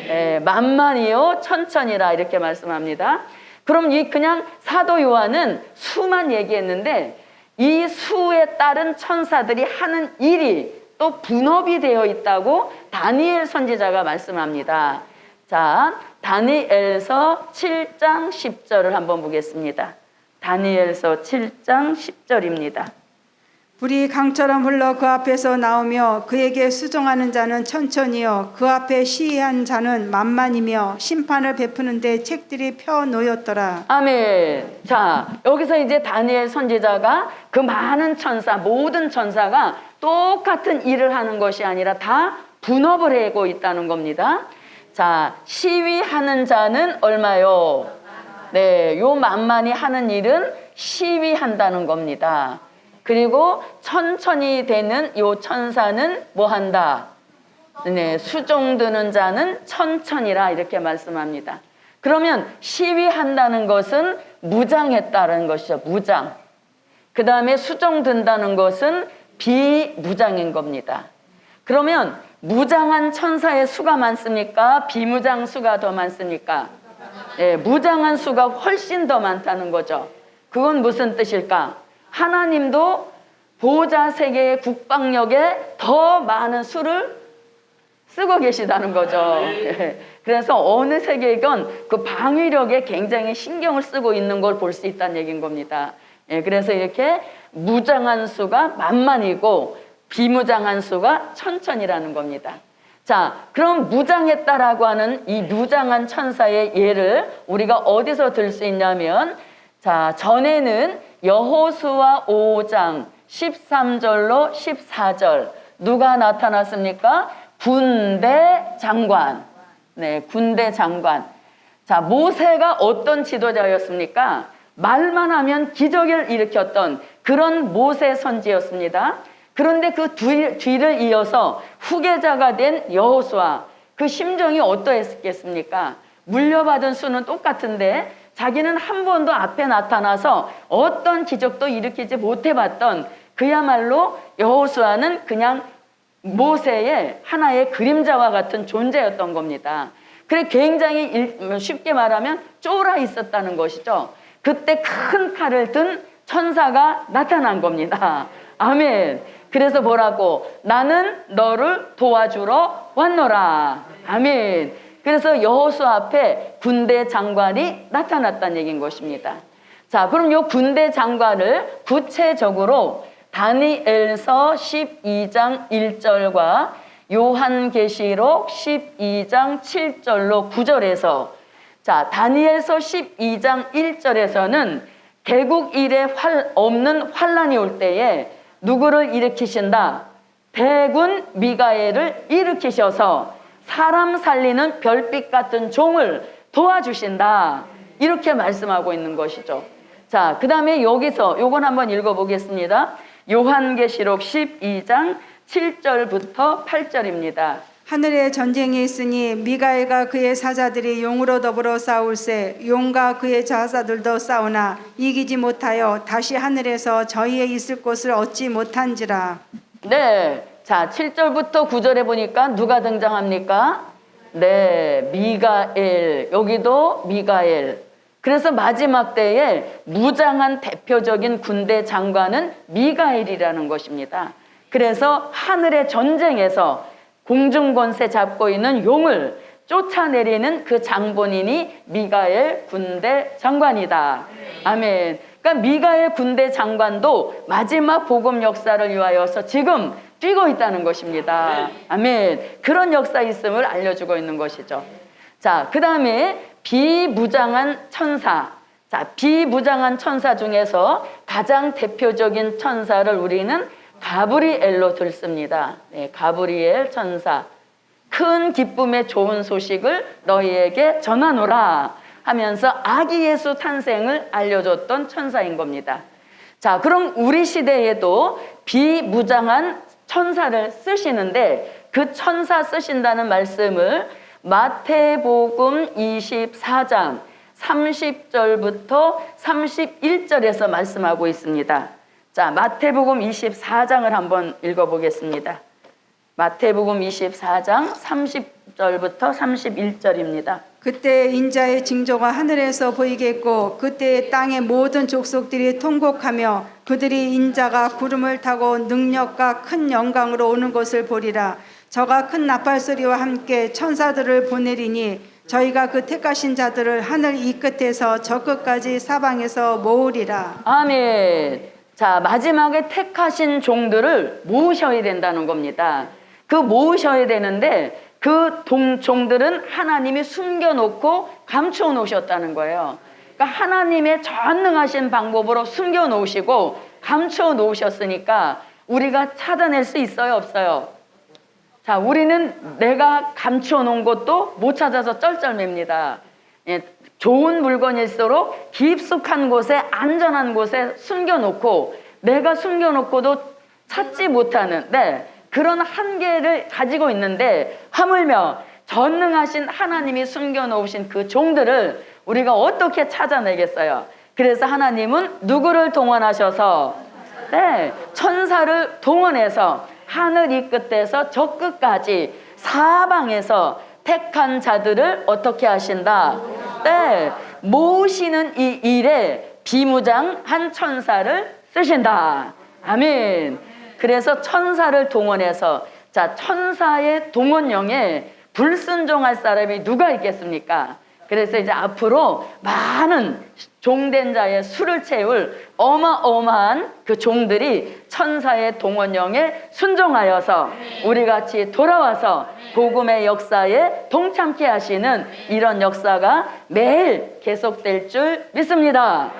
네, 만만이요 천천이라 이렇게 말씀합니다. 그럼 이 그냥 사도 요한은 수만 얘기했는데 이 수에 따른 천사들이 하는 일이 또 분업이 되어 있다고 다니엘 선지자가 말씀합니다. 자, 다니엘서 7장 10절을 한번 보겠습니다. 다니엘서 7장 10절입니다. 불이 강처럼 흘러 그 앞에서 나오며 그에게 수종하는 자는 천천히요 그 앞에 시위한 자는 만만이며 심판을 베푸는데 책들이 펴 놓였더라. 아멘. 자, 여기서 이제 다니엘 선지자가 그 많은 천사, 모든 천사가 똑같은 일을 하는 것이 아니라 다 분업을 하고 있다는 겁니다. 자, 시위하는 자는 얼마요? 네, 요 만만히 하는 일은 시위한다는 겁니다. 그리고 천천히 되는 요 천사는 뭐 한다? 네, 수종드는 자는 천천히라 이렇게 말씀합니다. 그러면 시위한다는 것은 무장했다는 것이죠. 무장. 그 다음에 수종든다는 것은 비무장인 겁니다. 그러면 무장한 천사의 수가 많습니까? 비무장 수가 더 많습니까? 네, 무장한 수가 훨씬 더 많다는 거죠. 그건 무슨 뜻일까? 하나님도 보좌 세계의 국방력에 더 많은 수를 쓰고 계시다는 거죠. 그래서 어느 세계건 그 방위력에 굉장히 신경을 쓰고 있는 걸 볼 수 있다는 얘기인 겁니다. 그래서 이렇게 무장한 수가 만만이고 비무장한 수가 천천이라는 겁니다. 자, 그럼 무장했다라고 하는 이 무장한 천사의 예를 우리가 어디서 들 수 있냐면, 자, 전에는 여호수아 5장 13절로 14절 누가 나타났습니까? 군대 장관. 네, 군대 장관. 자, 모세가 어떤 지도자였습니까? 말만 하면 기적을 일으켰던 그런 모세 선지였습니다. 그런데 그 뒤를 이어서 후계자가 된 여호수아, 그 심정이 어떠했겠습니까? 물려받은 수는 똑같은데 자기는 한 번도 앞에 나타나서 어떤 기적도 일으키지 못해봤던 그야말로 여호수아는 그냥 모세의 하나의 그림자와 같은 존재였던 겁니다. 그래 굉장히 쉽게 말하면 쫄아 있었다는 것이죠. 그때 큰 칼을 든 천사가 나타난 겁니다. 아멘. 그래서 뭐라고? 나는 너를 도와주러 왔노라. 아멘. 그래서 여호수아 앞에 군대 장관이 나타났다는 얘기인 것입니다. 자, 그럼 이 군대 장관을 구체적으로 다니엘서 12장 1절과 요한계시록 12장 7절로 9절에서, 자, 다니엘서 12장 1절에서는 개국 이래 없는 환란이 올 때에 누구를 일으키신다? 대군 미가엘을 일으키셔서 사람 살리는 별빛 같은 종을 도와주신다. 이렇게 말씀하고 있는 것이죠. 자, 그 다음에 여기서 요건 한번 읽어보겠습니다. 요한계시록 12장 7절부터 8절입니다. 하늘에 전쟁이 있으니 미가엘과 그의 사자들이 용으로 더불어 싸울세 용과 그의 자사들도 싸우나 이기지 못하여 다시 하늘에서 저희의 있을 곳을 얻지 못한지라. 네, 자 7절부터 9절에 보니까 누가 등장합니까? 네, 미가엘. 여기도 미가엘. 그래서 마지막 때에 무장한 대표적인 군대 장관은 미가엘이라는 것입니다. 그래서 하늘의 전쟁에서 공중권세 잡고 있는 용을 쫓아내리는 그 장본인이 미가엘 군대 장관이다. 아멘. 그러니까 미가엘 군대 장관도 마지막 복음 역사를 위하여서 지금 뛰고 있다는 것입니다. 아멘. 그런 역사 있음을 알려주고 있는 것이죠. 자, 그 다음에 비무장한 천사. 자, 비무장한 천사 중에서 가장 대표적인 천사를 우리는 가브리엘로 들습니다. 네, 가브리엘 천사. 큰 기쁨의 좋은 소식을 너희에게 전하노라 하면서 아기 예수 탄생을 알려줬던 천사인 겁니다. 자, 그럼 우리 시대에도 비무장한 천사를 쓰시는데 그 천사 쓰신다는 말씀을 마태복음 24장 30절부터 31절에서 말씀하고 있습니다. 자, 마태복음 24장을 한번 읽어보겠습니다. 마태복음 24장 30절부터 31절입니다. 그때 인자의 징조가 하늘에서 보이겠고 그때 땅의 모든 족속들이 통곡하며 그들이 인자가 구름을 타고 능력과 큰 영광으로 오는 것을 보리라. 저가 큰 나팔 소리와 함께 천사들을 보내리니 저희가 그 택하신 자들을 하늘 이 끝에서 저 끝까지 사방에서 모으리라. 아멘. 자, 마지막에 택하신 종들을 모으셔야 된다는 겁니다. 그 모으셔야 되는데 그 종들은 하나님이 숨겨놓고 감춰 놓으셨다는 거예요. 그러니까 하나님의 전능하신 방법으로 숨겨 놓으시고 감춰 놓으셨으니까 우리가 찾아낼 수 있어요, 없어요? 자, 우리는 내가 감춰 놓은 것도 못 찾아서 쩔쩔맵니다. 예, 좋은 물건일수록 깊숙한 곳에 안전한 곳에 숨겨놓고 내가 숨겨놓고도 찾지 못하는 그런 한계를 가지고 있는데 하물며 전능하신 하나님이 숨겨놓으신 그 종들을 우리가 어떻게 찾아내겠어요? 그래서 하나님은 누구를 동원하셔서 천사를 동원해서 하늘 이 끝에서 저 끝까지 사방에서 택한 자들을 어떻게 하신다? 모으시는 이 일에 비무장한 천사를 쓰신다. 아멘. 그래서 천사를 동원해서, 자, 천사의 동원령에 불순종할 사람이 누가 있겠습니까? 그래서 이제 앞으로 많은 종된 자의 수를 채울 어마어마한 그 종들이 천사의 동원령에 순종하여서 우리 같이 돌아와서 복음의 역사에 동참케 하시는 이런 역사가 매일 계속될 줄 믿습니다.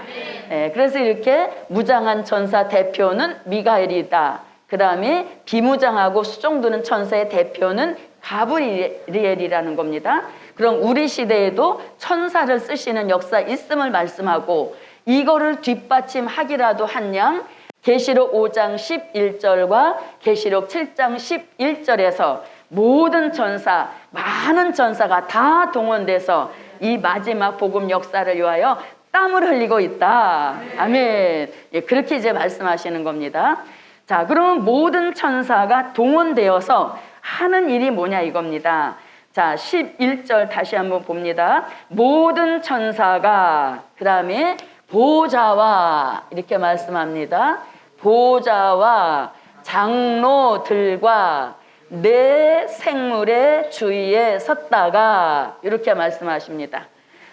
네, 그래서 이렇게 무장한 천사 대표는 미가엘이다. 그 다음에 비무장하고 수종드는 천사의 대표는 가브리엘이라는 겁니다. 그럼 우리 시대에도 천사를 쓰시는 역사 있음을 말씀하고 이거를 뒷받침하기라도 한 양 계시록 5장 11절과 계시록 7장 11절에서 모든 천사, 많은 천사가 다 동원돼서 이 마지막 복음 역사를 위하여 땀을 흘리고 있다. 아멘. 예, 그렇게 이제 말씀하시는 겁니다. 자, 그러면 모든 천사가 동원되어서 하는 일이 뭐냐 이겁니다. 자, 11절 다시 한번 봅니다. 모든 천사가, 그 다음에 보좌와, 이렇게 말씀합니다. 보좌와 장로들과 내 생물의 주위에 섰다가, 이렇게 말씀하십니다.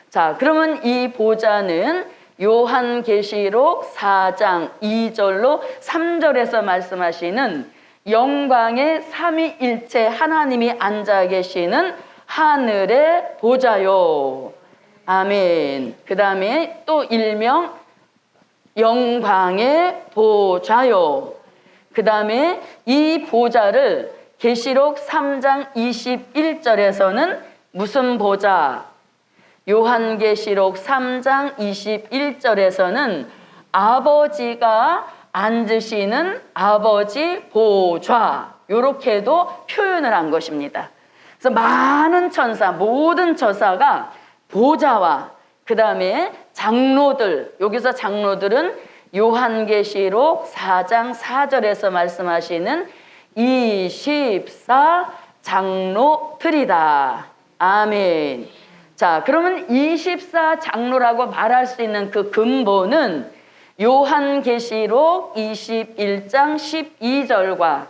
자, 그러면 이 보좌는 요한계시록 4장 2절로 3절에서 말씀하시는 영광의 삼위일체 하나님이 앉아 계시는 하늘의 보좌요. 아멘. 그 다음에 또 일명 영광의 보좌요. 그 다음에 이 보좌를 계시록 3장 21절에서는 무슨 보좌? 요한계시록 3장 21절에서는 아버지가 앉으시는 아버지 보좌, 이렇게도 표현을 한 것입니다. 그래서 많은 천사, 모든 천사가 보좌와 그 다음에 장로들, 여기서 장로들은 요한계시록 4장 4절에서 말씀하시는 24 장로들이다. 아멘. 자, 그러면 24 장로라고 말할 수 있는 그 근본은 요한계시록 21장 12절과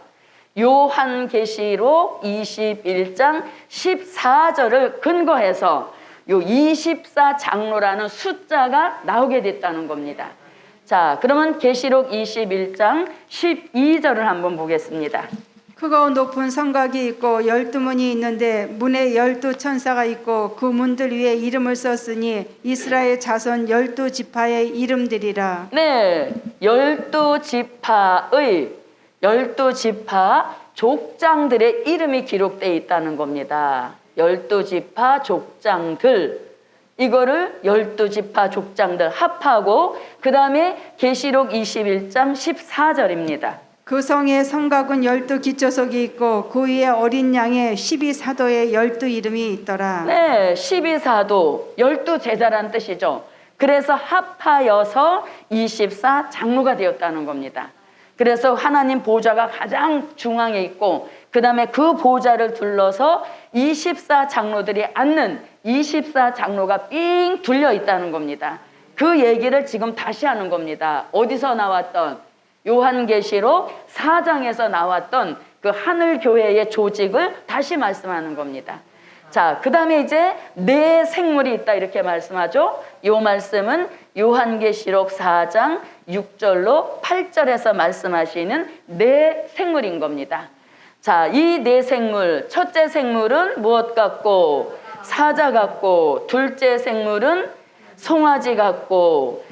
요한계시록 21장 14절을 근거해서 요 24 장로라는 숫자가 나오게 됐다는 겁니다. 자, 그러면 계시록 21장 12절을 한번 보겠습니다. 크고 높은 성곽이 있고 12문이 있는데 문에 12천사가 있고 그 문들 위에 이름을 썼으니 이스라엘 자손 12지파의 이름들이라. 네, 12지파의 12지파 족장들의 이름이 기록되어 있다는 겁니다. 12지파 족장들, 이거를 12지파 족장들 합하고 그 다음에 계시록 21장 14절입니다. 그 성에 성곽은 12기초석이 있고 그 위에 어린 양의 12사도의 12이름이 있더라. 네, 12사도 12제자란 뜻이죠. 그래서 합하여서 24 장로가 되었다는 겁니다. 그래서 하나님 보좌가 가장 중앙에 있고 그 다음에 그 보좌를 둘러서 24 장로들이 앉는 24 장로가 삥 둘려 있다는 겁니다. 그 얘기를 지금 다시 하는 겁니다. 어디서 나왔던 요한계시록 4장에서 나왔던 그 하늘교회의 조직을 다시 말씀하는 겁니다. 자, 그 다음에 이제 네 생물이 있다 이렇게 말씀하죠. 이 말씀은 요한계시록 4장 6절로 8절에서 말씀하시는 네 생물인 겁니다. 자, 이 네 생물, 첫째 생물은 무엇 같고? 사자 같고, 둘째 생물은 송아지 같고,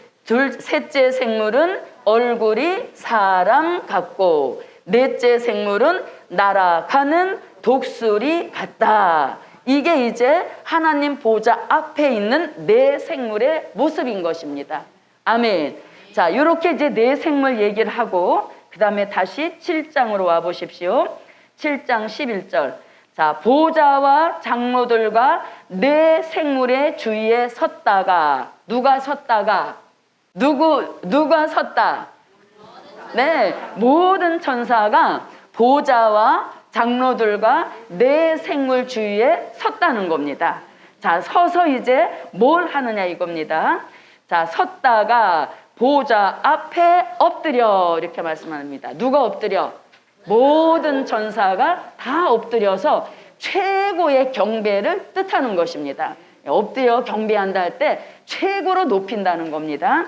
셋째 생물은 얼굴이 사람 같고, 넷째 생물은 날아가는 독수리 같다. 이게 이제 하나님 보좌 앞에 있는 네 생물의 모습인 것입니다. 아멘. 자, 이렇게 이제 네 생물 얘기를 하고 그 다음에 다시 7장으로 와 보십시오. 7장 11절. 자, 보좌와 장로들과 네 생물의 주위에 섰다가, 누가 섰다가? 누가 섰다? 네, 모든 천사가 보좌와 장로들과 네 생물 주위에 섰다는 겁니다. 자, 서서 이제 뭘 하느냐 이겁니다. 자, 섰다가 보좌 앞에 엎드려 이렇게 말씀합니다. 누가 엎드려? 모든 천사가 다 엎드려서 최고의 경배를 뜻하는 것입니다. 엎드려 경배한다 할 때 최고로 높인다는 겁니다.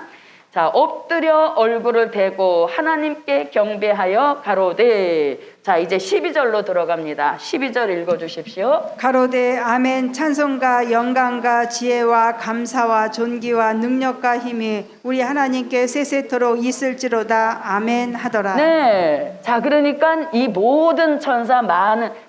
자, 엎드려 얼굴을 대고 하나님께 경배하여 가로되. 자, 이제 12절로 들어갑니다. 12절 읽어주십시오. 가로되 아멘. 찬송과 영광과 지혜와 감사와 존귀와 능력과 힘이 우리 하나님께 세세토록 있을지로다. 아멘 하더라. 네. 자, 그러니까 이 모든 천사,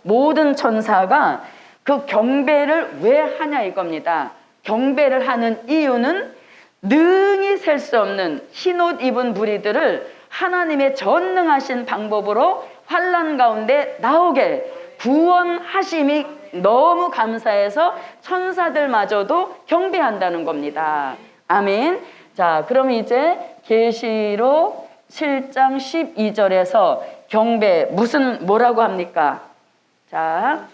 모든 천사가 그 경배를 왜 하냐 이겁니다. 경배를 하는 이유는 능히 셀 수 없는 흰옷 입은 무리들을 하나님의 전능하신 방법으로 환난 가운데 나오게 구원하심이 너무 감사해서 천사들마저도 경배한다는 겁니다. 아멘. 자, 그럼 이제 계시록 7장 12절에서 경배 뭐라고 합니까? 자,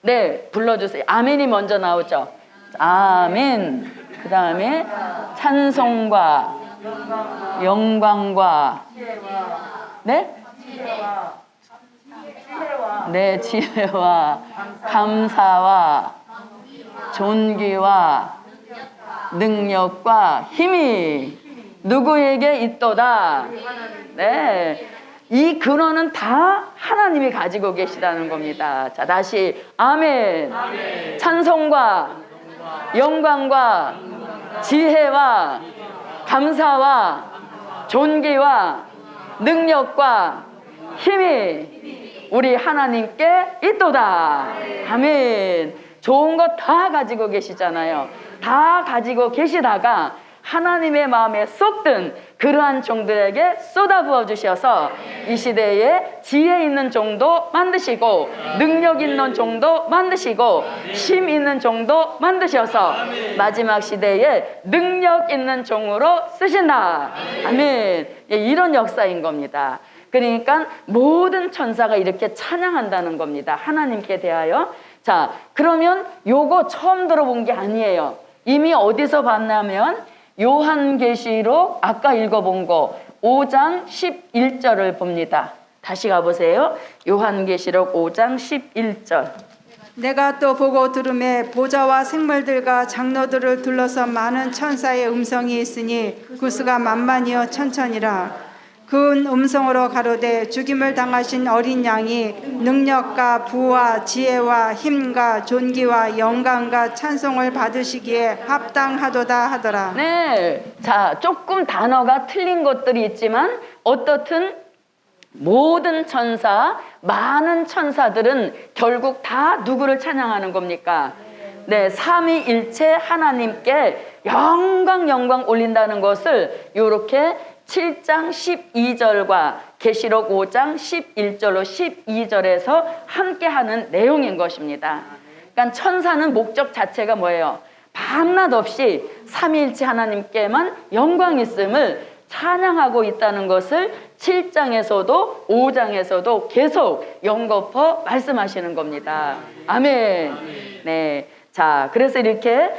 네, 불러주세요. 아멘이 먼저 나오죠. 아멘. 그 다음에 찬송과 영광과 네? 네, 지혜와 감사와 존귀와 능력과 힘이 누구에게 있도다. 네, 이 근원은 다 하나님이 가지고 계시다는 겁니다. 자, 다시 아멘. 찬송과 영광과 지혜와 감사와 존귀와 능력과 힘이 우리 하나님께 있도다. 아멘. 좋은 거 다 가지고 계시잖아요. 다 가지고 계시다가 하나님의 마음에 쏙 든 그러한 종들에게 쏟아부어 주셔서 이 시대에 지혜 있는 종도 만드시고 능력 있는 종도 만드시고 힘 있는 종도 만드셔서 마지막 시대에 능력 있는 종으로 쓰신다. 아멘. 이런 역사인 겁니다. 그러니까 모든 천사가 이렇게 찬양한다는 겁니다. 하나님께 대하여. 자, 그러면 요거 처음 들어본 게 아니에요. 이미 어디서 봤냐면 요한계시록 아까 읽어본 거 5장 11절을 봅니다. 다시 가보세요. 요한계시록 5장 11절. 내가 또 보고 들음에 보좌와 생물들과 장로들을 둘러서 많은 천사의 음성이 있으니 그 수가 만만이요 천천이라. 그 음성으로 가로되 죽임을 당하신 어린 양이 능력과 부와 지혜와 힘과 존귀와 영광과 찬송을 받으시기에 합당하도다 하더라. 네, 자, 조금 단어가 틀린 것들이 있지만 어떻든 모든 천사, 많은 천사들은 결국 다 누구를 찬양하는 겁니까? 네, 삼위일체 하나님께 영광 올린다는 것을 이렇게 7장 12절과 계시록 5장 11절로 12절에서 함께하는 내용인 것입니다. 그러니까 천사는 목적 자체가 뭐예요? 밤낮 없이 삼위일체 하나님께만 영광 있음을 찬양하고 있다는 것을 7장에서도 5장에서도 계속 연거푸 말씀하시는 겁니다. 아멘. 네, 자, 그래서 이렇게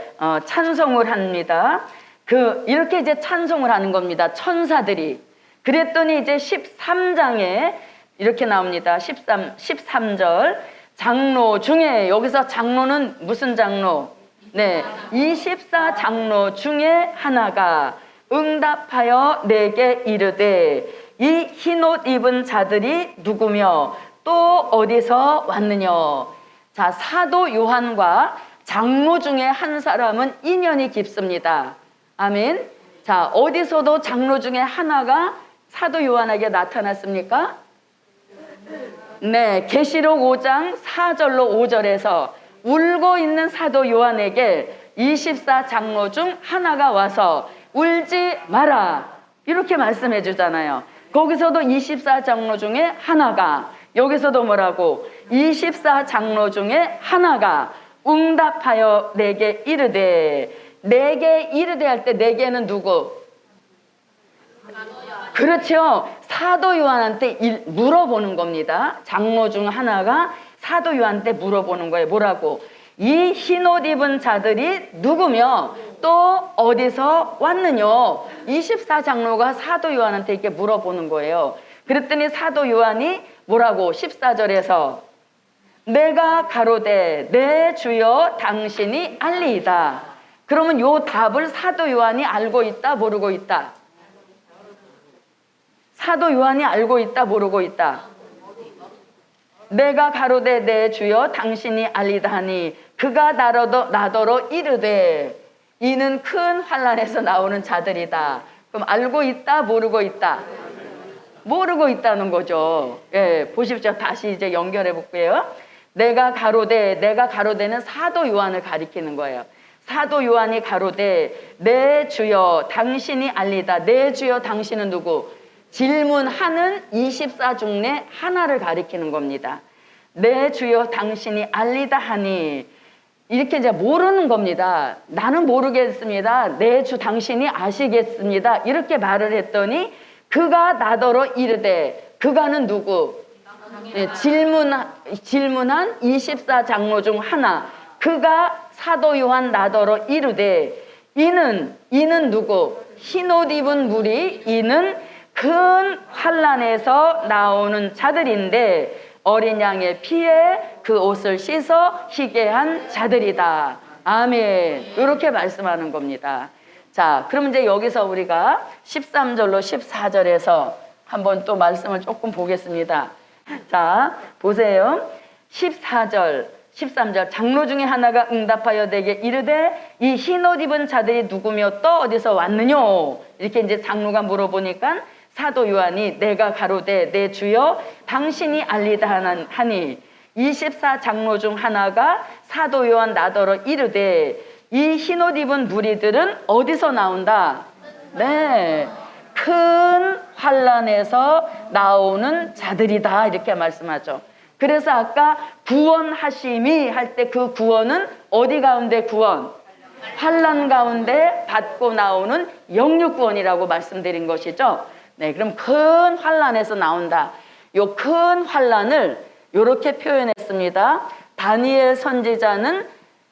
찬송을 합니다. 이렇게 이제 찬송을 하는 겁니다. 천사들이. 그랬더니 이제 13장에 이렇게 나옵니다. 13절. 장로 중에, 여기서 장로는 무슨 장로? 네, 24장로 중에 하나가 응답하여 내게 이르되 이 흰옷 입은 자들이 누구며 또 어디서 왔느냐. 자, 사도 요한과 장로 중에 한 사람은 인연이 깊습니다. 아멘. 자, 어디서도 장로 중에 하나가 사도 요한에게 나타났습니까? 네, 계시록 5장 4절로 5절에서 울고 있는 사도 요한에게 24장로 중 하나가 와서 울지 마라 이렇게 말씀해 주잖아요. 거기서도 24장로 중에 하나가, 여기서도 뭐라고? 24장로 중에 하나가 응답하여 내게 이르되. 내게 이르되 할 때 내게는 누구? 그렇죠. 사도 요한한테 물어보는 겁니다. 장로 중 하나가 사도 요한한테 물어보는 거예요. 뭐라고? 이 흰옷 입은 자들이 누구며 또 어디서 왔느냐. 24장로가 사도 요한한테 이렇게 물어보는 거예요. 그랬더니 사도 요한이 뭐라고? 14절에서 내가 가로되 내 주여 당신이 알리이다. 그러면 요 답을 사도 요한이 알고 있다, 모르고 있다? 사도 요한이 알고 있다, 모르고 있다? 내가 가로되 내 주여 당신이 알리다 하니 그가 나더러 이르되 이는 큰 환난에서 나오는 자들이다. 그럼 알고 있다, 모르고 있다? 모르고 있다는 거죠. 예, 보십시오. 다시 이제 연결해 볼게요. 내가 가로되는 사도 요한을 가리키는 거예요. 사도 요한이 가로되 내 주여 당신이 알리다. 내 주여 당신은 누구? 질문하는 24 중에 하나를 가리키는 겁니다. 내 주여 당신이 알리다 하니, 이렇게 이제 모르는 겁니다. 나는 모르겠습니다. 내 주 당신이 아시겠습니다. 이렇게 말을 했더니 그가 나더러 이르되, 그가는 누구? 네, 질문한 24 장로 중 하나, 그가 사도 요한 나더러 이르되, 이는 누구? 흰옷 입은 무리, 이는 큰 환난에서 나오는 자들인데 어린 양의 피에 그 옷을 씻어 희게 한 자들이다. 아멘. 이렇게 말씀하는 겁니다. 자, 그럼 이제 여기서 우리가 13절로 14절에서 한번 또 말씀을 조금 보겠습니다. 자, 보세요. 13절 장로 중에 하나가 응답하여 내게 이르되, 이 흰옷 입은 자들이 누구며 또 어디서 왔느뇨? 이렇게 이제 장로가 물어보니까 사도 요한이 내가 가로되 내 주여 당신이 알리다 하니, 24 장로 중 하나가 사도 요한 나더러 이르되, 이 흰옷 입은 무리들은 어디서 나온다? 네, 큰 환난에서 나오는 자들이다, 이렇게 말씀하죠. 그래서 아까 구원하심이 할 때 그 구원은 어디 가운데 구원? 환난 가운데 받고 나오는 영육 구원이라고 말씀드린 것이죠. 네, 그럼 큰 환난에서 나온다. 요 큰 환난을 이렇게 표현했습니다. 다니엘 선지자는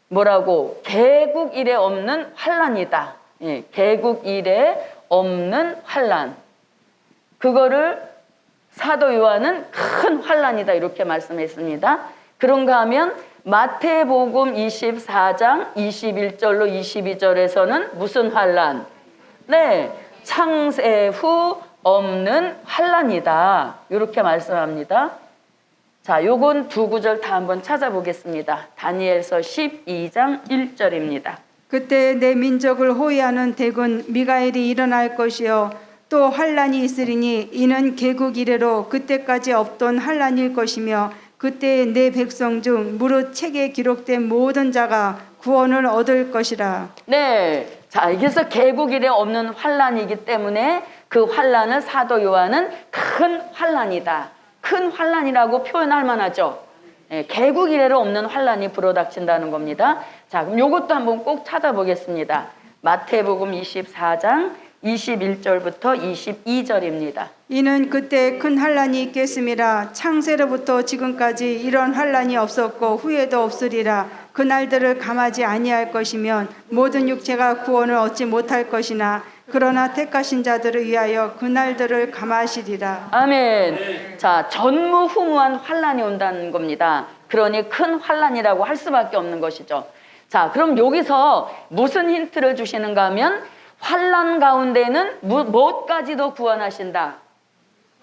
뭐라고? 개국 이래 없는 환난이다. 예, 개국 이래 없는 환난. 그거를 사도 요한은 큰 환난이다, 이렇게 말씀했습니다. 그런가 하면 마태복음 24장 21절로 22절에서는 무슨 환난? 네, 창세 후 없는 환난이다, 이렇게 말씀합니다. 자, 요건 두 구절 다 한번 찾아보겠습니다. 다니엘서 12장 1절입니다. 그때 내 민족을 호위하는 대군 미가엘이 일어날 것이요 또 환난이 있으리니 이는 개국 이래로 그때까지 없던 환난일 것이며 그때 내 백성 중 무릇 책에 기록된 모든 자가 구원을 얻을 것이라. 네, 자, 여기서 개국 이래 없는 환난이기 때문에 그 환난을 사도 요한은 큰 환난이다, 큰 환난이라고 표현할 만하죠. 네, 개국 이래로 없는 환난이 불어닥친다는 겁니다. 자, 그럼 요것도 한번 꼭 찾아보겠습니다. 마태복음 24장 21절부터 22절입니다. 이는 그때 큰 환난이 있겠음이라. 창세로부터 지금까지 이런 환난이 없었고 후에도 없으리라. 그날들을 감하지 아니할 것이면 모든 육체가 구원을 얻지 못할 것이나 그러나 택하신 자들을 위하여 그날들을 감하시리라. 아멘. 자, 전무후무한 환난이 온다는 겁니다. 그러니 큰 환난이라고 할 수밖에 없는 것이죠. 자, 그럼 여기서 무슨 힌트를 주시는가 하면 환난 가운데는 무엇까지도 구원하신다.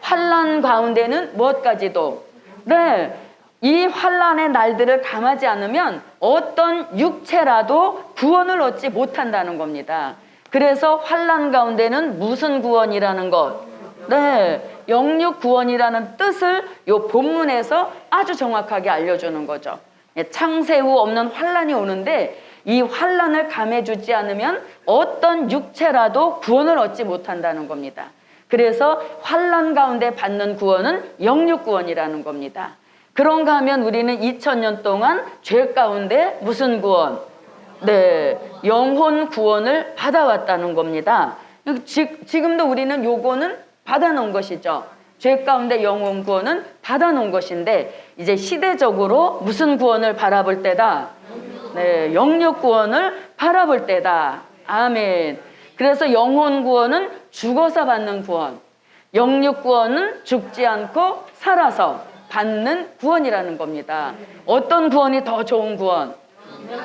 환난 가운데는 무엇까지도. 네, 이 환난의 날들을 감하지 않으면 어떤 육체라도 구원을 얻지 못한다는 겁니다. 그래서 환난 가운데는 무슨 구원이라는 것? 네, 영육 구원이라는 뜻을 요 본문에서 아주 정확하게 알려주는 거죠. 창세 후 없는 환난이 오는데 이 환난을 감해주지 않으면 어떤 육체라도 구원을 얻지 못한다는 겁니다. 그래서 환난 가운데 받는 구원은 영육 구원이라는 겁니다. 그런가 하면 우리는 2000년 동안 죄 가운데 무슨 구원? 네, 영혼 구원을 받아왔다는 겁니다. 지금도 우리는 요거는 받아놓은 것이죠. 죄 가운데 영혼 구원은 받아놓은 것인데 이제 시대적으로 무슨 구원을 바라볼 때다? 네, 영육 구원을 바라볼 때다. 아멘. 그래서 영혼 구원은 죽어서 받는 구원, 영육 구원은 죽지 않고 살아서 받는 구원이라는 겁니다. 어떤 구원이 더 좋은 구원?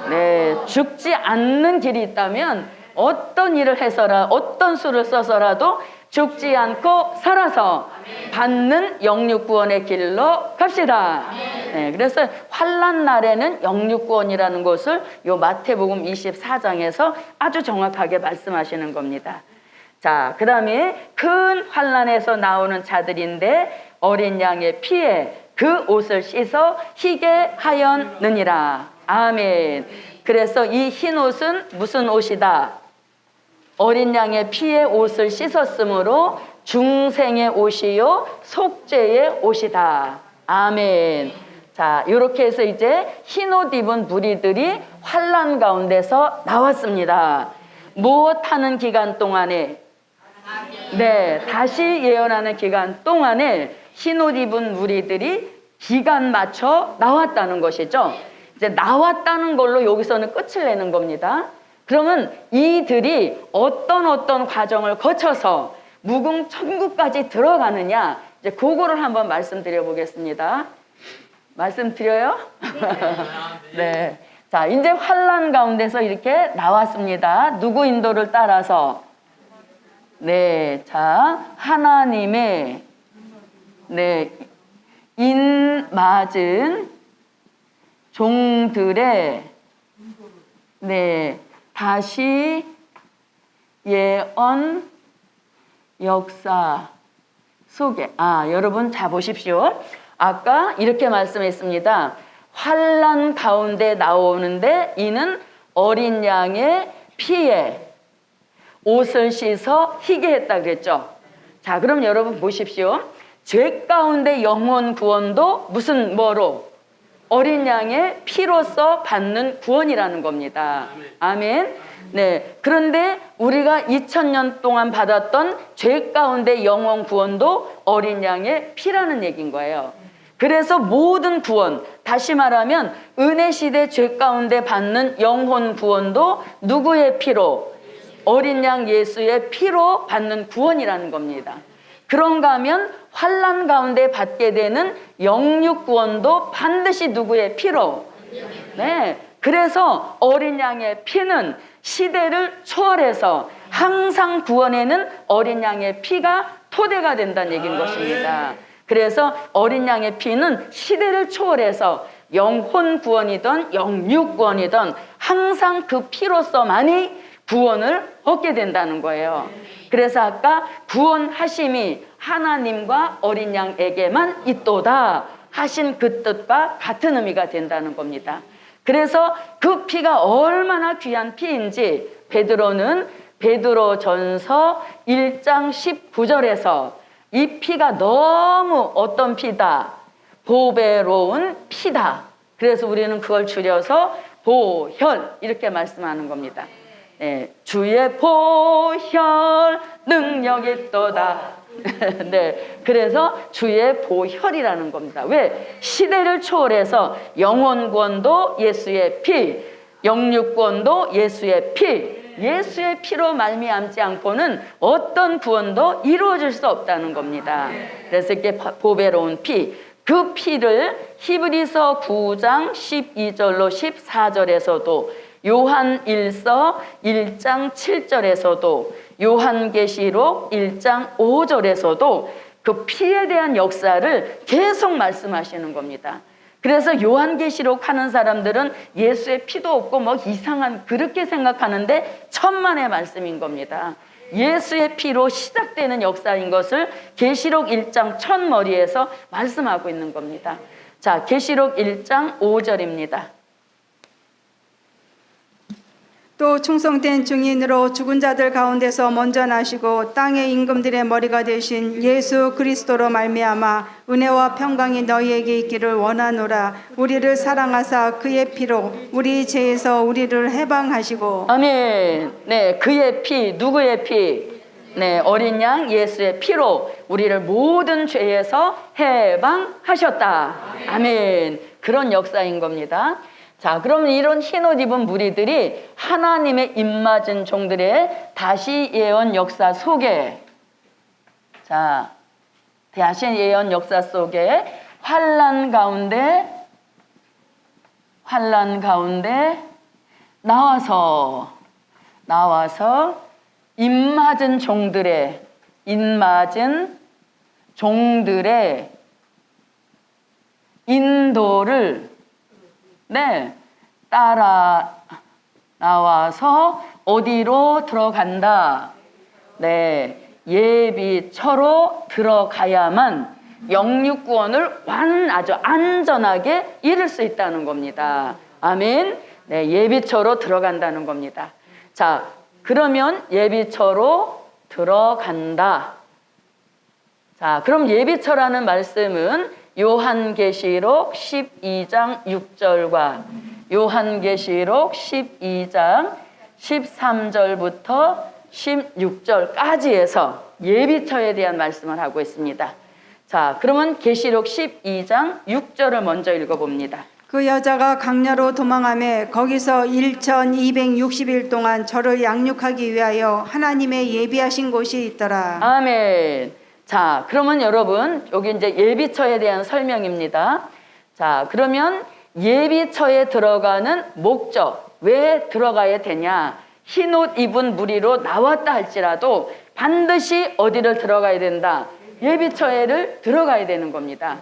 네, 죽지 않는 길이 있다면 어떤 일을 해서라, 어떤 수를 써서라도 죽지 않고 살아서 받는 영육구원의 길로 갑시다. 네, 그래서 환난 날에는 영육구원이라는 것을 요 마태복음 24장에서 아주 정확하게 말씀하시는 겁니다. 자, 그 다음에 큰 환난에서 나오는 자들인데 어린 양의 피에 그 옷을 씻어 희게 하였느니라. 아멘. 그래서 이 흰 옷은 무슨 옷이다? 어린 양의 피에 옷을 씻었으므로 중생의 옷이요 속죄의 옷이다. 아멘. 자, 이렇게 해서 이제 흰옷 입은 무리들이 환난 가운데서 나왔습니다. 무엇하는 기간 동안에? 네, 다시 예언하는 기간 동안에 흰옷 입은 무리들이 기간 맞춰 나왔다는 것이죠. 이제 나왔다는 걸로 여기서는 끝을 내는 겁니다. 그러면 이들이 어떤 과정을 거쳐서 무궁천국까지 들어가느냐, 이제 그거를 한번 말씀드려 보겠습니다. 말씀드려요? 네. 자, 이제 환난 가운데서 이렇게 나왔습니다. 누구 인도를 따라서? 네. 자, 하나님의 인맞은 종들의 다시 예언 역사 속에, 여러분 자 보십시오. 아까 이렇게 말씀했습니다. 환난 가운데 나오는데 이는 어린 양의 피에 옷을 씻어 희게 했다 그랬죠. 자, 그럼 여러분 보십시오. 죄 가운데 영혼 구원도 무슨 뭐로? 어린 양의 피로써 받는 구원이라는 겁니다. 아멘. 네. 그런데 우리가 2000년 동안 받았던 죄 가운데 영혼 구원도 어린 양의 피라는 얘기인 거예요. 그래서 모든 구원, 다시 말하면 은혜 시대 죄 가운데 받는 영혼 구원도 누구의 피로? 어린 양 예수의 피로 받는 구원이라는 겁니다. 그런가 하면 환난 가운데 받게 되는 영육 구원도 반드시 누구의 피로? 네. 그래서 어린 양의 피는 시대를 초월해서 항상 구원에는 어린 양의 피가 토대가 된다는 얘기인 것입니다. 그래서 어린 양의 피는 시대를 초월해서 영혼 구원이든 영육 구원이든 항상 그 피로서만이 구원을 얻게 된다는 거예요. 그래서 아까 구원하심이 하나님과 어린 양에게만 있도다 하신 그 뜻과 같은 의미가 된다는 겁니다. 그래서 그 피가 얼마나 귀한 피인지 베드로는 베드로전서 1장 19절에서 이 피가 너무 어떤 피다? 보배로운 피다. 그래서 우리는 그걸 줄여서 보혈 이렇게 말씀하는 겁니다. 네, 주의 보혈 능력이 있도다. 네, 그래서 주의 보혈이라는 겁니다. 왜? 시대를 초월해서 영혼 구원도 예수의 피, 영육 구원도 예수의 피, 예수의 피로 말미암지 않고는 어떤 구원도 이루어질 수 없다는 겁니다. 그래서 이렇게 보배로운 피, 그 피를 히브리서 9장 12절로 14절에서도 요한 1서 1장 7절에서도 요한계시록 1장 5절에서도 그 피에 대한 역사를 계속 말씀하시는 겁니다. 그래서 요한계시록 하는 사람들은 예수의 피도 없고 뭐 이상한 그렇게 생각하는데 천만의 말씀인 겁니다. 예수의 피로 시작되는 역사인 것을 계시록 1장 첫머리에서 말씀하고 있는 겁니다. 자, 계시록 1장 5절입니다. 또 충성된 증인으로 죽은 자들 가운데서 먼저 나시고 땅의 임금들의 머리가 되신 예수 그리스도로 말미암아 은혜와 평강이 너희에게 있기를 원하노라. 우리를 사랑하사 그의 피로 우리 죄에서 우리를 해방하시고. 아멘. 네, 그의 피, 누구의 피? 네, 어린 양 예수의 피로 우리를 모든 죄에서 해방하셨다. 아멘. 그런 역사인 겁니다. 자, 그러면 이런 흰옷 입은 무리들이 하나님의 입맞은 종들의 다시 예언 역사 속에, 자, 다시 예언 역사 속에 환난 가운데 나와서 입맞은 종들의 인도를 따라 나와서 어디로 들어간다? 네, 예비처로 들어가야만 영육구원을 아주 안전하게 이룰 수 있다는 겁니다. 아멘. 네, 예비처로 들어간다는 겁니다. 자, 그러면 예비처로 들어간다. 자, 그럼 예비처라는 말씀은 요한계시록 12장 6절과 요한계시록 12장 13절부터 16절까지 해서 예비처에 대한 말씀을 하고 있습니다. 자, 그러면 계시록 12장 6절을 먼저 읽어봅니다. 그 여자가 강야로 도망하며 거기서 1260일 동안 저를 양육하기 위하여 하나님의 예비하신 곳이 있더라. 아멘. 자, 그러면 여러분 여기 이제 예비처에 대한 설명입니다. 자, 그러면 예비처에 들어가는 목적, 왜 들어가야 되냐? 흰옷 입은 무리로 나왔다 할지라도 반드시 어디를 들어가야 된다? 예비처에를 들어가야 되는 겁니다.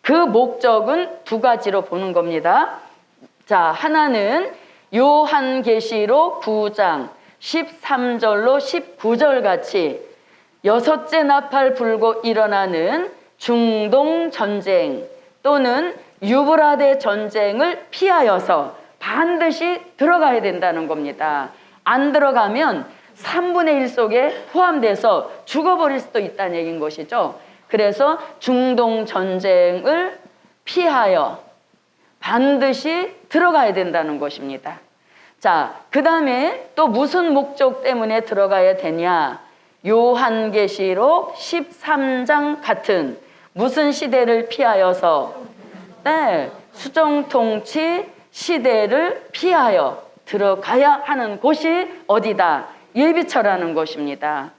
그 목적은 두 가지로 보는 겁니다. 자, 하나는 요한계시록 9장 13절로 19절 같이 여섯째 나팔 불고 일어나는 중동 전쟁 또는 유브라데 전쟁을 피하여서 반드시 들어가야 된다는 겁니다. 안 들어가면 3분의 1 속에 포함돼서 죽어버릴 수도 있다는 얘기인 것이죠. 그래서 중동 전쟁을 피하여 반드시 들어가야 된다는 것입니다. 자, 그 다음에 또 무슨 목적 때문에 들어가야 되냐? 요한계시록 13장 같은 무슨 시대를 피하여서 수정통치 시대를 피하여 들어가야 하는 곳이 어디다? 예비처라는 것입니다.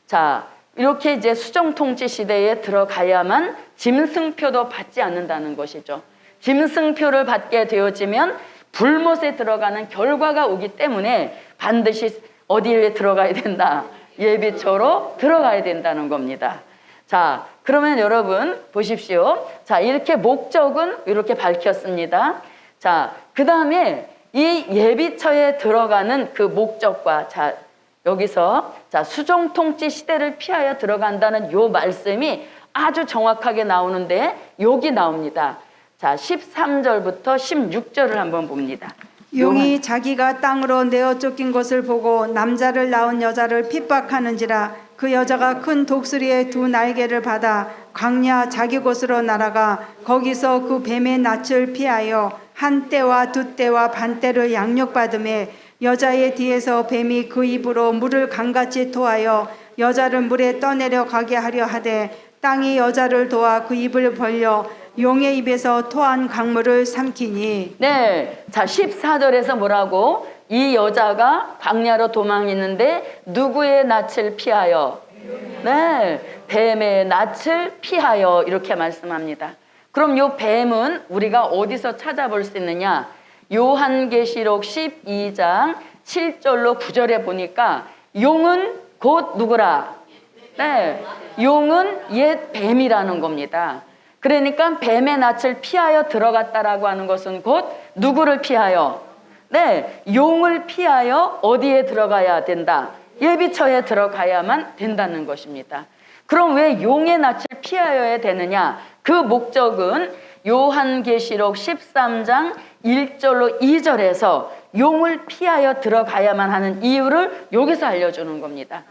자, 이렇게 이제 수정통치 시대에 들어가야만 짐승표도 받지 않는다는 것이죠. 짐승표를 받게 되어지면 불못에 들어가는 결과가 오기 때문에 반드시 어디에 들어가야 된다? 예비처로 들어가야 된다는 겁니다. 자, 그러면 여러분 보십시오. 자, 이렇게 목적은 이렇게 밝혔습니다. 자, 그 다음에 이 예비처에 들어가는 그 목적과 자, 여기서 자, 수정통치 시대를 피하여 들어간다는 요 말씀이 아주 정확하게 나오는데 여기 나옵니다. 자, 13절부터 16절을 한번 봅니다. 용이 자기가 땅으로 내어 쫓긴 것을 보고 남자를 낳은 여자를 핍박하는지라 그 여자가 큰 독수리의 두 날개를 받아 광야 자기 곳으로 날아가 거기서 그 뱀의 낯을 피하여 한 때와 두 때와 반 때를 양육받음에 여자의 뒤에서 뱀이 그 입으로 물을 강같이 토하여 여자를 물에 떠내려 가게 하려 하되 땅이 여자를 도와 그 입을 벌려 용의 입에서 토한 강물을 삼키니. 네, 자 14절에서 뭐라고? 이 여자가 광야로 도망했는데 누구의 낯을 피하여? 네, 뱀의 낯을 피하여 이렇게 말씀합니다. 그럼 요 뱀은 우리가 어디서 찾아볼 수 있느냐? 요한계시록 12장 7절로 9절에 보니까 용은 곧 누구라? 네, 용은 옛 뱀이라는 겁니다. 그러니까 뱀의 낯을 피하여 들어갔다라고 하는 것은 곧 누구를 피하여? 네, 용을 피하여 어디에 들어가야 된다? 예비처에 들어가야만 된다는 것입니다. 그럼 왜 용의 낯을 피하여야 되느냐? 그 목적은 요한계시록 13장 1절로 2절에서 용을 피하여 들어가야만 하는 이유를 여기서 알려주는 겁니다.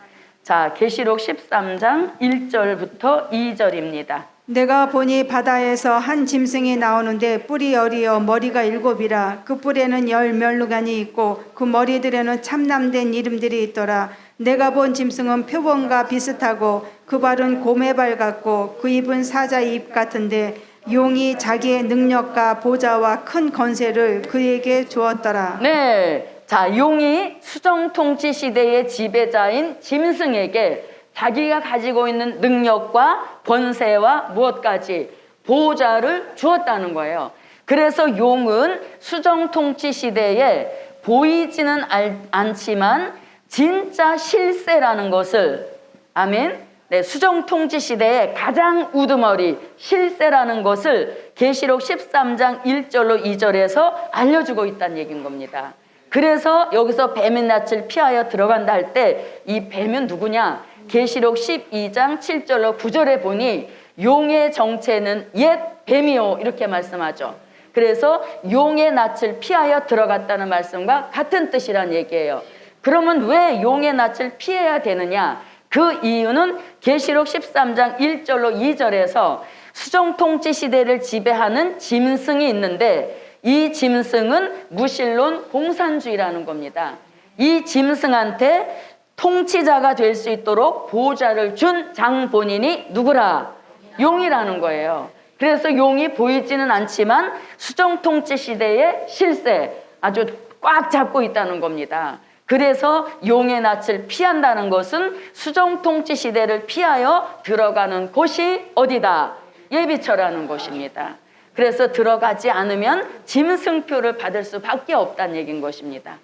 자, 계시록 13장 1절부터 2절입니다. 내가 보니 바다에서 한 짐승이 나오는데 뿔이 여리어 머리가 7이라 그 뿔에는 10면류관이 있고 그 머리들에는 참남된 이름들이 있더라. 내가 본 짐승은 표범과 비슷하고 그 발은 곰의 발 같고 그 입은 사자의 입 같은데 용이 자기의 능력과 보좌와 큰 권세를 그에게 주었더라. 네, 자, 용이 수정통치 시대의 지배자인 짐승에게 자기가 가지고 있는 능력과 권세와 무엇까지 보호자를 주었다는 거예요. 그래서 용은 수정통치 시대에 보이지는 않지만 진짜 실세라는 것을, 아멘. 네, 수정통치 시대의 가장 우두머리 실세라는 것을 계시록 13장 1절로 2절에서 알려주고 있다는 얘기인 겁니다. 그래서 여기서 뱀의 낯을 피하여 들어간다 할 때 이 뱀은 누구냐? 계시록 12장 7절로 9절에 보니 용의 정체는 옛 뱀이요 이렇게 말씀하죠. 그래서 용의 낯을 피하여 들어갔다는 말씀과 같은 뜻이란 얘기예요. 그러면 왜 용의 낯을 피해야 되느냐? 그 그 이유는 계시록 13장 1절로 2절에서 수정통치 시대를 지배하는 짐승이 있는데 이 짐승은 무신론 공산주의라는 겁니다. 이 짐승한테 통치자가 될 수 있도록 보좌를 준 장본인이 누구라? 용이라는 거예요. 그래서 용이 보이지는 않지만 수정통치 시대의 실세 아주 꽉 잡고 있다는 겁니다. 그래서 용의 낯을 피한다는 것은 수정통치 시대를 피하여 들어가는 곳이 어디다? 예비처라는 곳입니다. 그래서 들어가지 않으면 짐승표를 받을 수밖에 없다는 얘기인 것입니다.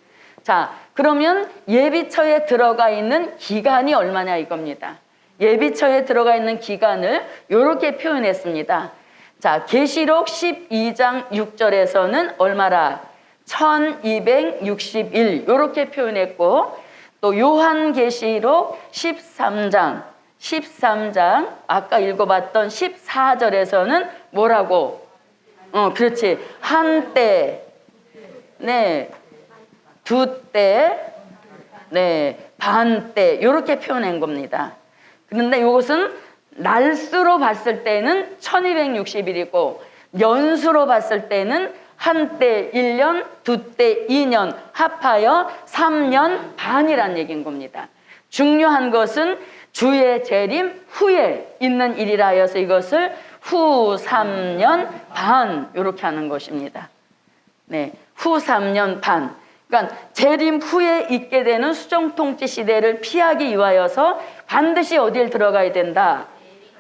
자, 그러면 예비처에 들어가 있는 기간이 얼마냐 이겁니다. 예비처에 들어가 있는 기간을 이렇게 표현했습니다. 자, 계시록 12장 6절에서는 얼마라? 1260일 이렇게 표현했고 또 요한계시록 13장 아까 읽어봤던 14절에서는 뭐라고? 그렇지. 한때, 네, 두때, 네, 반때 이렇게 표현한 겁니다. 그런데 이것은 날수로 봤을 때는 1260일이고 년수로 봤을 때는 한때 1년, 두때 2년 합하여 3년 반이란 얘기인 겁니다. 중요한 것은 주의 재림 후에 있는 일이라 하여서 이것을 후 3년 반 이렇게 하는 것입니다. 네, 후 3년 반. 그러니까 재림 후에 있게 되는 수정통치 시대를 피하기 위하여서 반드시 어딜 들어가야 된다?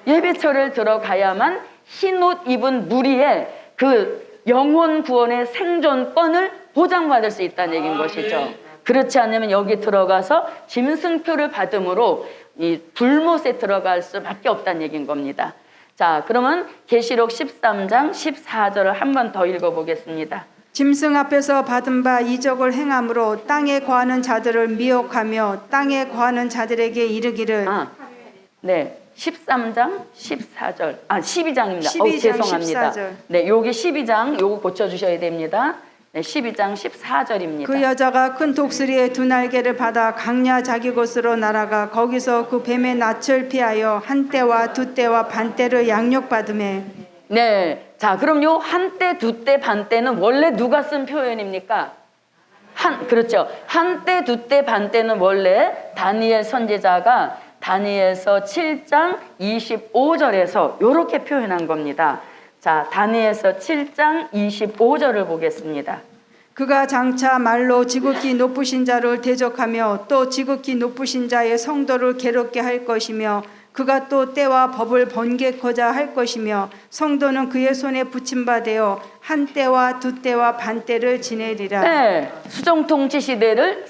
예배처를 들어가야만 흰옷 입은 무리의 그 영혼 구원의 생존권을 보장받을 수 있다는 얘기인 것이죠. 그렇지 않으면 여기 들어가서 짐승표를 받음으로 이 불못에 들어갈 수밖에 없다는 얘기인 겁니다. 자, 그러면 계시록 13장 14절을 한 번 더 읽어보겠습니다. 짐승 앞에서 받은 바 이적을 행함으로 땅에 거하는 자들을 미혹하며 땅에 거하는 자들에게 이르기를 네, 13장 14절 12장입니다. 12장 죄송합니다. 14절. 네, 여기 12장 요거 고쳐주셔야 됩니다. 네, 12장 14절입니다. 그 여자가 큰 독수리의 두 날개를 받아 강야 자기 곳으로 날아가 거기서 그 뱀의 낯을 피하여 한때와 두때와 반때를 양육받으매. 네, 자 그럼 요 한때, 두때, 반때는 원래 누가 쓴 표현입니까? 그렇죠. 한때, 두때, 반때는 원래 다니엘 선지자가 다니엘서 7장 25절에서 이렇게 표현한 겁니다. 자, 다니엘서 7장 25절을 보겠습니다. 그가 장차 말로 지극히 높으신 자를 대적하며 또 지극히 높으신 자의 성도를 괴롭게 할 것이며 그가 또 때와 법을 번개코자 할 것이며 성도는 그의 손에 붙임바되어 한때와 두때와 반때를 지내리라. 네, 수정통치 시대를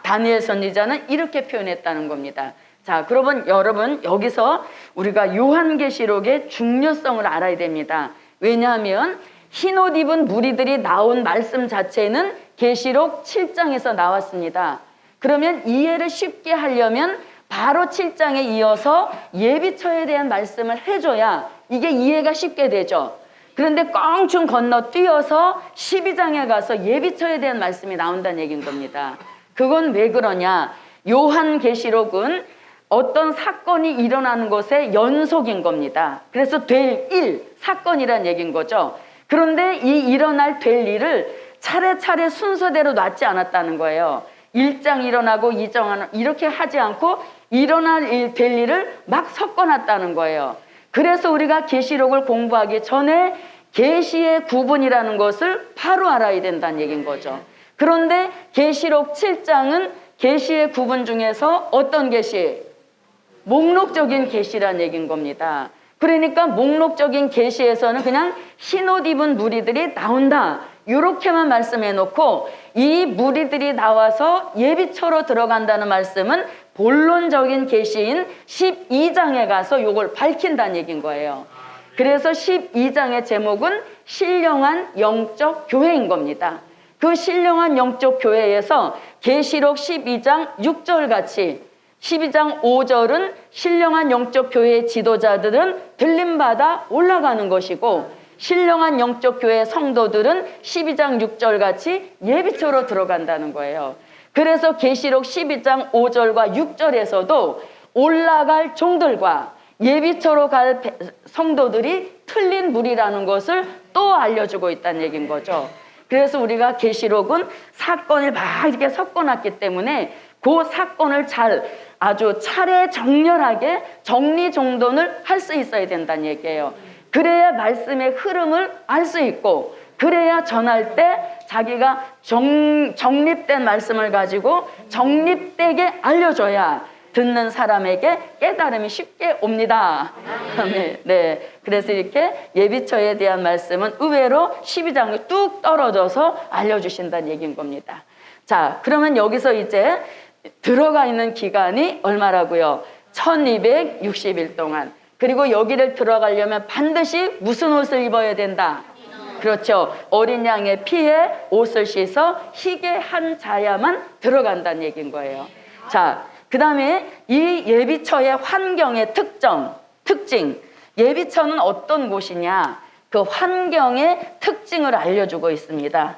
다니엘 선지자는 이렇게 표현했다는 겁니다. 자, 그러면 여러분 여기서 우리가 요한계시록의 중요성을 알아야 됩니다. 왜냐하면 흰옷 입은 무리들이 나온 말씀 자체는 계시록 7장에서 나왔습니다. 그러면 이해를 쉽게 하려면 바로 7장에 이어서 예비처에 대한 말씀을 해줘야 이게 이해가 쉽게 되죠. 그런데 껑충 건너뛰어서 12장에 가서 예비처에 대한 말씀이 나온다는 얘기인 겁니다. 그건 왜 그러냐? 요한계시록은 어떤 사건이 일어나는 것의 연속인 겁니다. 그래서 될 일, 사건이란 얘기인 거죠. 그런데 이 일어날 될 일을 차례차례 순서대로 놨지 않았다는 거예요. 1장 일어나고 2장 이렇게 하지 않고 일어날 될 일을 막 섞어놨다는 거예요. 그래서 우리가 계시록을 공부하기 전에 계시의 구분이라는 것을 바로 알아야 된다는 얘기인 거죠. 그런데 계시록 7장은 계시의 구분 중에서 어떤 계시? 목록적인 계시란 얘기인 겁니다. 그러니까 목록적인 계시에서는 그냥 흰옷 입은 무리들이 나온다 이렇게만 말씀해 놓고 이 무리들이 나와서 예비처로 들어간다는 말씀은 본론적인 계시인 12장에 가서 이걸 밝힌다는 얘기인 거예요. 그래서 12장의 제목은 신령한 영적 교회인 겁니다. 그 신령한 영적 교회에서 계시록 12장 6절 같이 12장 5절은 신령한 영적 교회의 지도자들은 들림받아 올라가는 것이고 신령한 영적 교회의 성도들은 12장 6절 같이 예비처로 들어간다는 거예요. 그래서 계시록 12장 5절과 6절에서도 올라갈 종들과 예비처로 갈 성도들이 틀린 무리라는 것을 또 알려주고 있다는 얘기인 거죠. 그래서 우리가 계시록은 사건을 막 이렇게 섞어놨기 때문에 그 사건을 아주 차례 정렬하게 정리정돈을 할 수 있어야 된다는 얘기예요. 그래야 말씀의 흐름을 알 수 있고, 그래야 전할 때 자기가 정립된 말씀을 가지고 정립되게 알려줘야 듣는 사람에게 깨달음이 쉽게 옵니다. 네. 그래서 이렇게 예비처에 대한 말씀은 의외로 12장에 뚝 떨어져서 알려주신다는 얘기인 겁니다. 자, 그러면 여기서 이제 들어가 있는 기간이 얼마라고요? 1260일 동안. 그리고 여기를 들어가려면 반드시 무슨 옷을 입어야 된다? 그렇죠. 어린 양의 피에 옷을 씻어 희게 한 자야만 들어간다는 얘기인 거예요. 자, 그 다음에 이 예비처의 환경의 특징. 예비처는 어떤 곳이냐? 그 환경의 특징을 알려주고 있습니다.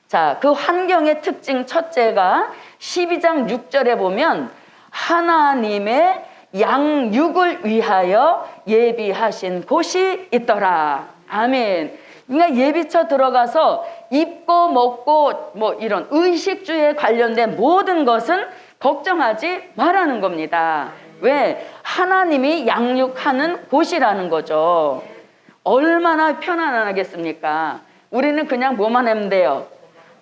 자, 그 환경의 특징 첫째가 12장 6절에 보면 하나님의 양육을 위하여 예비하신 곳이 있더라. 아멘. 그러니까 예비처 들어가서 입고 먹고 뭐 이런 의식주에 관련된 모든 것은 걱정하지 말라는 겁니다. 왜? 하나님이 양육하는 곳이라는 거죠. 얼마나 편안하겠습니까? 우리는 그냥 뭐만 하면 돼요?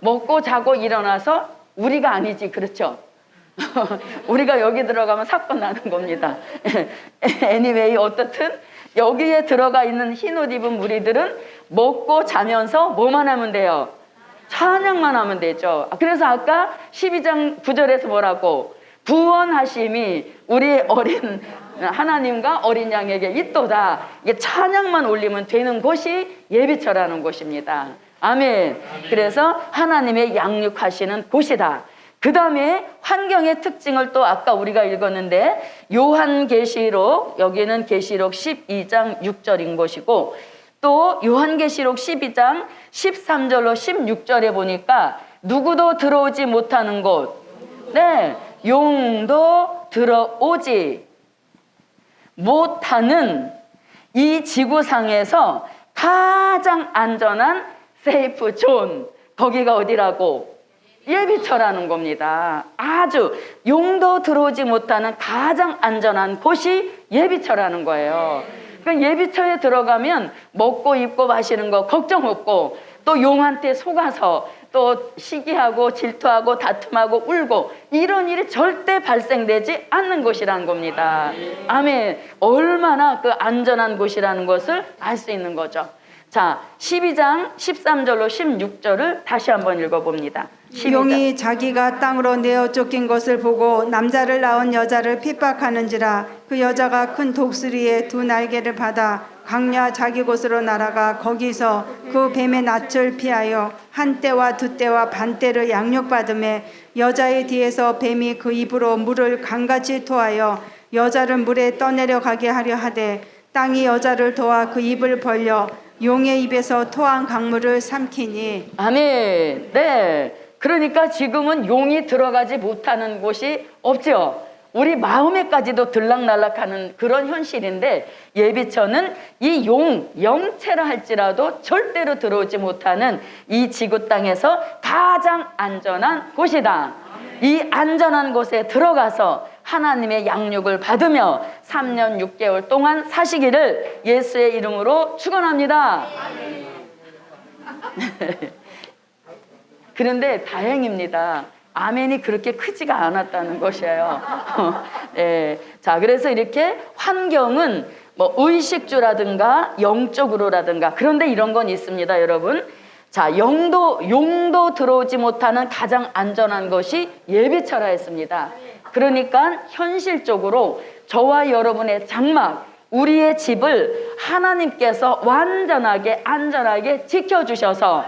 먹고 자고 일어나서 우리가 아니지, 그렇죠? 우리가 여기 들어가면 사건 나는 겁니다. anyway, 어떻든 여기에 들어가 있는 흰옷 입은 무리들은 먹고 자면서 뭐만 하면 돼요? 찬양만 하면 되죠. 그래서 아까 12장 9절에서 뭐라고? 구원하심이 우리 어린 하나님과 어린 양에게 있도다. 이게 찬양만 올리면 되는 곳이 예비처라는 곳입니다. 아멘. 그래서 하나님의 양육하시는 곳이다. 그 다음에 환경의 특징을 또 아까 우리가 읽었는데 요한계시록, 여기는 계시록 12장 6절인 것이고, 또 요한계시록 12장 13절로 16절에 보니까 누구도 들어오지 못하는 곳, 네, 용도 들어오지 못하는 이 지구상에서 가장 안전한 세이프 존, 거기가 어디라고? 예비처라는 겁니다. 아주 용도 들어오지 못하는 가장 안전한 곳이 예비처라는 거예요. 그러니까 예비처에 들어가면 먹고 입고 마시는 거 걱정 없고, 또 용한테 속아서 또 시기하고 질투하고 다툼하고 울고 이런 일이 절대 발생되지 않는 곳이라는 겁니다. 아멘. 얼마나 그 안전한 곳이라는 것을 알 수 있는 거죠. 자, 12장 13절로 16절을 다시 한번 읽어봅니다. 12장. 용이 자기가 땅으로 내어 쫓긴 것을 보고 남자를 낳은 여자를 핍박하는지라. 그 여자가 큰 독수리의 두 날개를 받아 광야 자기 곳으로 날아가 거기서 그 뱀의 낯을 피하여 한 때와 두 때와 반 때를 양육받음에 여자의 뒤에서 뱀이 그 입으로 물을 강같이 토하여 여자를 물에 떠내려가게 하려 하되 땅이 여자를 도와 그 입을 벌려 용의 입에서 토한 강물을 삼키니. 아멘. 네. 그러니까 지금은 용이 들어가지 못하는 곳이 없죠. 우리 마음에까지도 들락날락하는 그런 현실인데, 예비처는 이 영체라 할지라도 절대로 들어오지 못하는 이 지구 땅에서 가장 안전한 곳이다. 이 안전한 곳에 들어가서 하나님의 양육을 받으며 3년 6개월 동안 사시기를 예수의 이름으로 축원합니다. 그런데 다행입니다. 아멘이 그렇게 크지가 않았다는 것이에요. 네. 자, 그래서 이렇게 환경은 뭐 의식주라든가 영적으로라든가, 그런데 이런 건 있습니다, 여러분. 자, 용도 들어오지 못하는 가장 안전한 것이 예비처라 했습니다. 그러니까 현실적으로 저와 여러분의 장막, 우리의 집을 하나님께서 완전하게 안전하게 지켜주셔서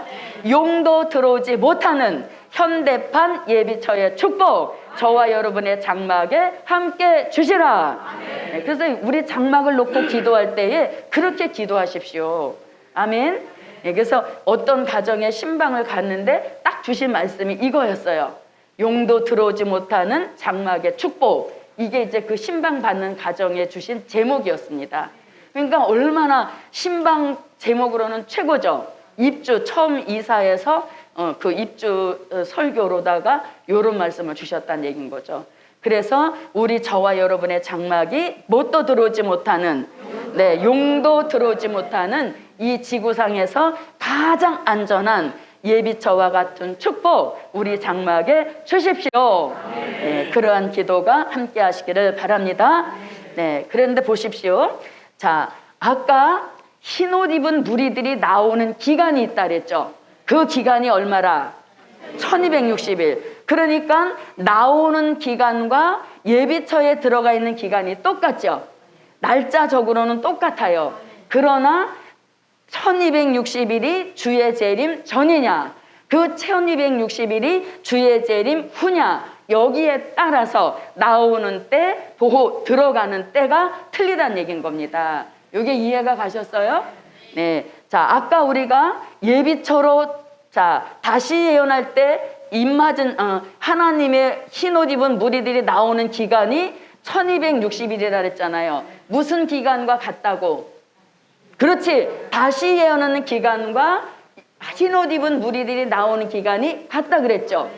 용도 들어오지 못하는 현대판 예비처의 축복, 저와 여러분의 장막에 함께 주시라. 네, 그래서 우리 장막을 놓고 기도할 때에 그렇게 기도하십시오. 아멘. 네, 그래서 어떤 가정에 신방을 갔는데 딱 주신 말씀이 이거였어요. 용도 들어오지 못하는 장막의 축복. 이게 이제 그 신방 받는 가정에 주신 제목이었습니다. 그러니까 얼마나 신방 제목으로는 최고죠. 입주 처음 이사해서 그 입주 설교로다가 이런 말씀을 주셨다는 얘기인 거죠. 그래서 우리 저와 여러분의 장막이 뭣도 들어오지 못하는, 네, 용도 들어오지 못하는 이 지구상에서 가장 안전한 예비처와 같은 축복 우리 장막에 주십시오. 네, 그러한 기도가 함께 하시기를 바랍니다. 네, 그런데 보십시오. 자, 아까 흰옷 입은 무리들이 나오는 기간이 있다 그랬죠. 그 기간이 얼마라? 1260일. 그러니까 나오는 기간과 예비처에 들어가 있는 기간이 똑같죠. 날짜적으로는 똑같아요. 그러나 1260일이 주의 재림 전이냐, 그 1260일이 주의 재림 후냐, 여기에 따라서 나오는 때, 보호 들어가는 때가 틀리다는 얘기인 겁니다. 이게 이해가 가셨어요? 네. 자, 아까 우리가 예비처로 다시 예언할 때 입맞은 하나님의 흰옷 입은 무리들이 나오는 기간이 1260일이라 그랬잖아요. 무슨 기간과 같다고? 그렇지. 다시 예언하는 기간과 흰옷 입은 무리들이 나오는 기간이 같다 그랬죠.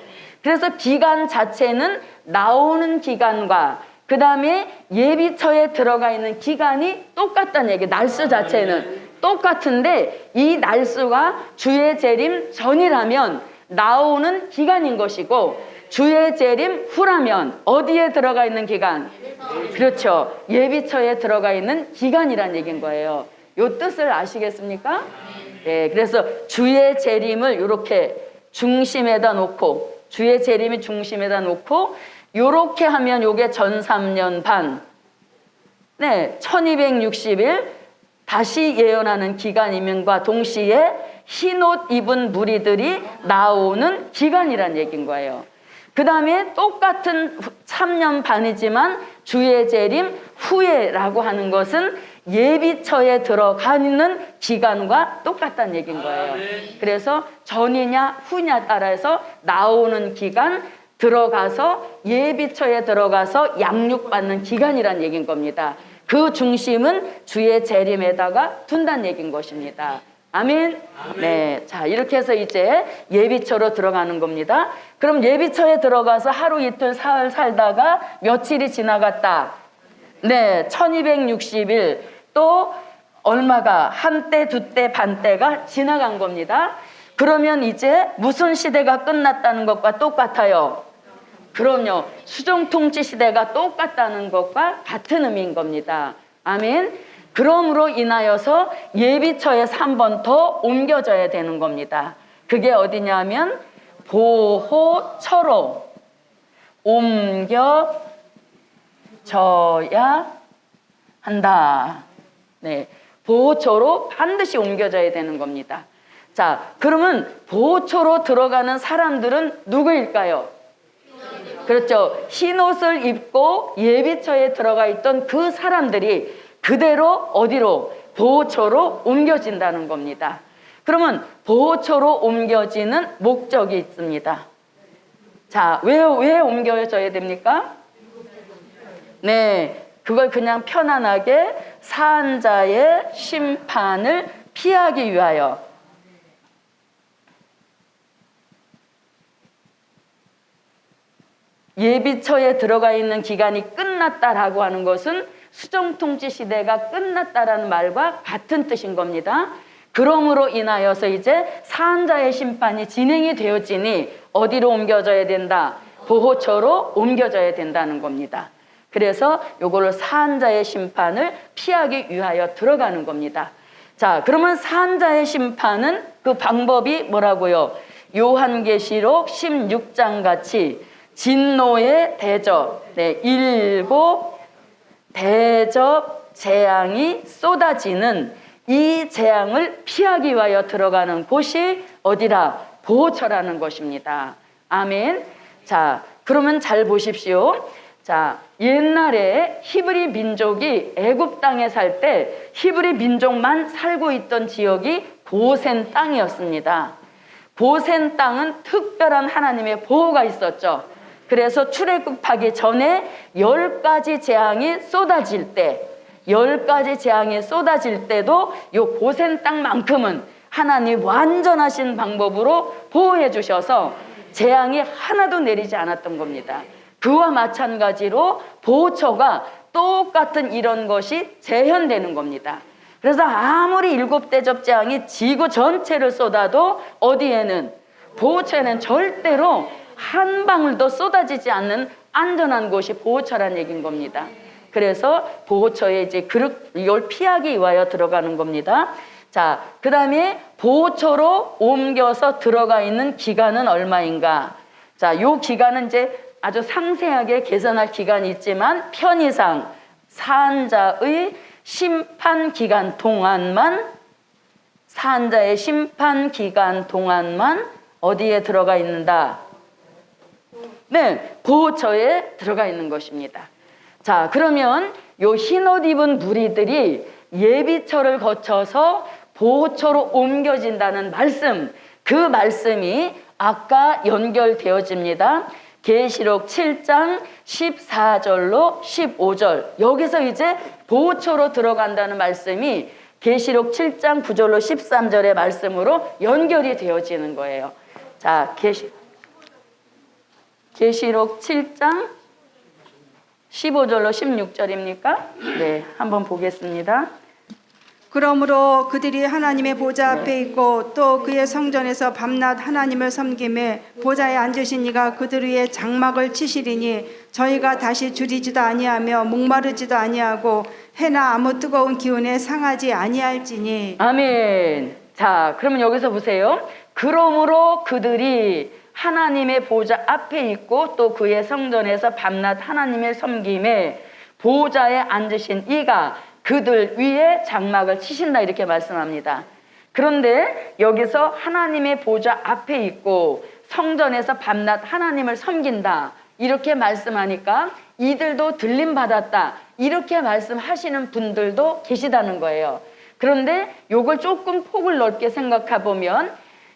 그래서 기간 자체는 나오는 기간과 그 다음에 예비처에 들어가 있는 기간이 똑같다는 얘기예요. 날수 자체는 똑같은데 이 날수가 주의 재림 전이라면 나오는 기간인 것이고, 주의 재림 후라면 어디에 들어가 있는 기간? 그렇죠. 예비처에 들어가 있는 기간이란 얘기인 거예요. 요 뜻을 아시겠습니까? 네, 그래서 주의 재림을 이렇게 중심에다 놓고, 주의 재림이 중심에다 놓고 요렇게 하면 요게 전 3년 반, 네, 1260일 다시 예언하는 기간이면과 동시에 흰옷 입은 무리들이 나오는 기간이란 얘기인 거예요. 그 다음에 똑같은 3년 반이지만 주의 재림 후에라고 하는 것은 예비처에 들어가는 기간과 똑같다는 얘기인 거예요. 그래서 전이냐 후냐 따라서 나오는 기간, 들어가서 예비처에 들어가서 양육받는 기간이란 얘기인 겁니다. 그 중심은 주의 재림에다가 둔다는 얘기인 것입니다. 아멘. 네, 자, 이렇게 해서 이제 예비처로 들어가는 겁니다. 그럼 예비처에 들어가서 하루 이틀 사흘 살다가 며칠이 지나갔다. 네, 1260일, 또 얼마가 한때 두때 반때가 지나간 겁니다. 그러면 이제 무슨 시대가 끝났다는 것과 똑같아요? 그럼요. 수정통치 시대가 똑같다는 것과 같은 의미인 겁니다. 아멘. 그러므로 인하여서 예비처에서 한 번 더 옮겨져야 되는 겁니다. 그게 어디냐면 보호처로 옮겨져야 한다. 네, 보호처로 반드시 옮겨져야 되는 겁니다. 자, 그러면 보호처로 들어가는 사람들은 누구일까요? 그렇죠. 흰옷을 입고 예비처에 들어가 있던 그 사람들이 그대로 어디로? 보호처로 옮겨진다는 겁니다. 그러면 보호처로 옮겨지는 목적이 있습니다. 자, 왜 옮겨져야 됩니까? 네, 그걸 그냥 편안하게 사한자의 심판을 피하기 위하여. 예비처에 들어가 있는 기간이 끝났다라고 하는 것은 수정통치 시대가 끝났다라는 말과 같은 뜻인 겁니다. 그러므로 인하여서 이제 사한자의 심판이 진행이 되어지니 어디로 옮겨져야 된다? 보호처로 옮겨져야 된다는 겁니다. 그래서 요거를 사한자의 심판을 피하기 위하여 들어가는 겁니다. 자, 그러면 사한자의 심판은 그 방법이 뭐라고요? 요한계시록 16장 같이 진노의 대접, 네, 일곱 대접 재앙이 쏟아지는 이 재앙을 피하기 위하여 들어가는 곳이 어디라? 보호처라는 것입니다. 아멘. 자, 그러면 잘 보십시오. 자, 옛날에 히브리 민족이 애굽 땅에 살 때 히브리 민족만 살고 있던 지역이 고센 땅이었습니다. 고센 땅은 특별한 하나님의 보호가 있었죠. 그래서 출애굽하기 전에 10가지 재앙이 쏟아질 때, 10가지 재앙이 쏟아질 때도 이 고센 땅만큼은 하나님 완전하신 방법으로 보호해 주셔서 재앙이 하나도 내리지 않았던 겁니다. 그와 마찬가지로 보호처가 똑같은 이런 것이 재현되는 겁니다. 그래서 아무리 7대접 재앙이 지구 전체를 쏟아도 어디에는, 보호처에는 절대로 한 방울도 쏟아지지 않는 안전한 곳이 보호처란 얘기인 겁니다. 그래서 보호처에 이제 이걸 피하기 위하여 들어가는 겁니다. 자, 그 다음에 보호처로 옮겨서 들어가 있는 기간은 얼마인가? 자, 요 기간은 이제 아주 상세하게 계산할 기간이 있지만 편의상 사한자의 심판 기간 동안만, 사한자의 심판 기간 동안만 어디에 들어가 있는다? 네, 보호처에 들어가 있는 것입니다. 자, 그러면 요 흰옷 입은 무리들이 예비처를 거쳐서 보호처로 옮겨진다는 말씀, 그 말씀이 아까 연결되어집니다. 계시록 7장 14절로 15절, 여기서 이제 보호처로 들어간다는 말씀이 계시록 7장 9절로 13절의 말씀으로 연결이 되어지는 거예요. 자, 계시록 7장 15절로 16절입니까? 네, 한번 보겠습니다. 그러므로 그들이 하나님의 보좌 앞에 있고 또 그의 성전에서 밤낮 하나님을 섬기매 보좌에 앉으신 이가 그들 위에 장막을 치시리니 저희가 다시 줄이지도 아니하며 목마르지도 아니하고 해나 아무 뜨거운 기운에 상하지 아니할지니. 아멘. 자, 그러면 여기서 보세요. 그러므로 그들이 하나님의 보좌 앞에 있고 또 그의 성전에서 밤낮 하나님을 섬김에 보좌에 앉으신 이가 그들 위에 장막을 치신다, 이렇게 말씀합니다. 그런데 여기서 하나님의 보좌 앞에 있고 성전에서 밤낮 하나님을 섬긴다, 이렇게 말씀하니까 이들도 들림받았다, 이렇게 말씀하시는 분들도 계시다는 거예요. 그런데 요걸 조금 폭을 넓게 생각해 보면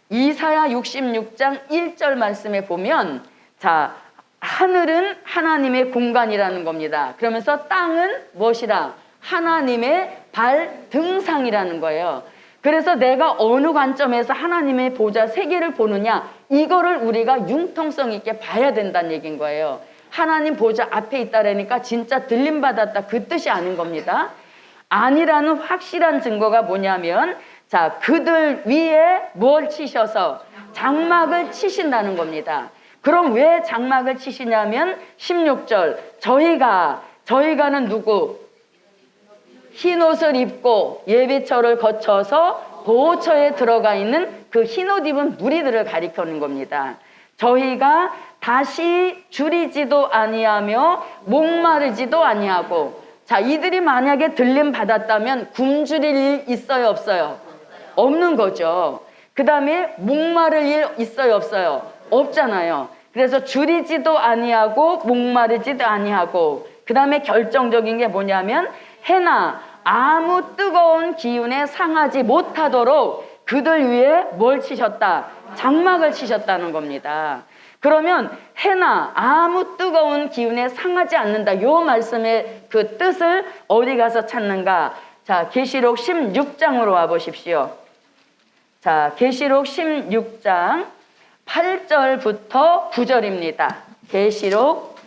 이사야 66장 1절 말씀에 보면, 자, 하늘은 하나님의 공간이라는 겁니다. 그러면서 땅은 무엇이라? 하나님의 발등상이라는 거예요. 그래서 내가 어느 관점에서 하나님의 보좌 세계를 보느냐, 이거를 우리가 융통성 있게 봐야 된다는 얘기인 거예요. 하나님 보좌 앞에 있다라니까 진짜 들림받았다, 그 뜻이 아닌 겁니다. 아니라는 확실한 증거가 뭐냐면, 자, 그들 위에 뭘 치셔서? 장막을 치신다는 겁니다. 그럼 왜 장막을 치시냐면 16절, 저희가는 누구? 흰옷을 입고 예비처를 거쳐서 보호처에 들어가 있는 그 흰옷 입은 무리들을 가리키는 겁니다. 저희가 다시 줄이지도 아니하며 목마르지도 아니하고. 자, 이들이 만약에 들림 받았다면 굶주릴 일 있어요, 없어요? 없는 거죠. 그 다음에 목마를 일 있어요, 없어요? 없잖아요. 그래서 줄이지도 아니하고 목마르지도 아니하고, 그 다음에 결정적인 게 뭐냐면 해나 아무 뜨거운 기운에 상하지 못하도록 그들 위에 뭘 치셨다? 장막을 치셨다는 겁니다. 그러면 해나 아무 뜨거운 기운에 상하지 않는다, 요 말씀의 그 뜻을 어디 가서 찾는가? 자, 계시록 16장으로 와 보십시오. 자, 계시록 16장 8절부터 9절입니다. 계시록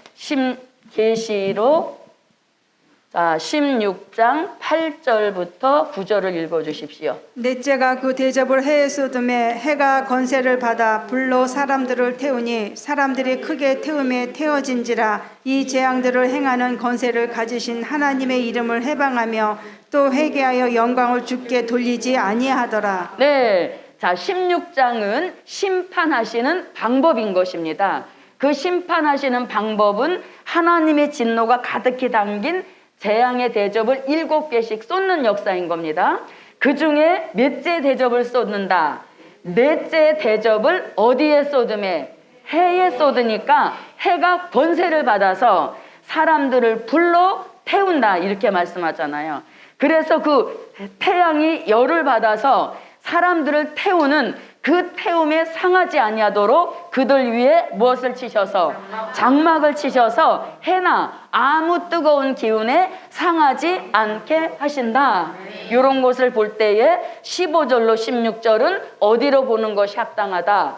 16장 8절부터 9절을 읽어주십시오. 넷째가 그 대접을 해에 쏟음에 해가 건세를 받아 불로 사람들을 태우니 사람들이 크게 태움에 태워진지라. 이 재앙들을 행하는 건세를 가지신 하나님의 이름을 해방하며 또 회개하여 영광을 주께 돌리지 아니하더라. 네, 자, 16장은 심판하시는 방법인 것입니다. 그 심판하시는 방법은 하나님의 진노가 가득히 담긴 재앙의 대접을 7개씩 쏟는 역사인 겁니다. 그 중에 몇째 대접을 쏟는다? 넷째 대접을 어디에 쏟음에? 해에 쏟으니까 해가 권세를 받아서 사람들을 불로 태운다, 이렇게 말씀하잖아요. 그래서 그 태양이 열을 받아서 사람들을 태우는 그 태움에 상하지 아니하도록 그들 위에 무엇을 치셔서 장막을 치셔서 해나 아무 뜨거운 기운에 상하지 않게 하신다. 이런 것을 볼 때에 15절로 16절은 어디로 보는 것이 합당하다?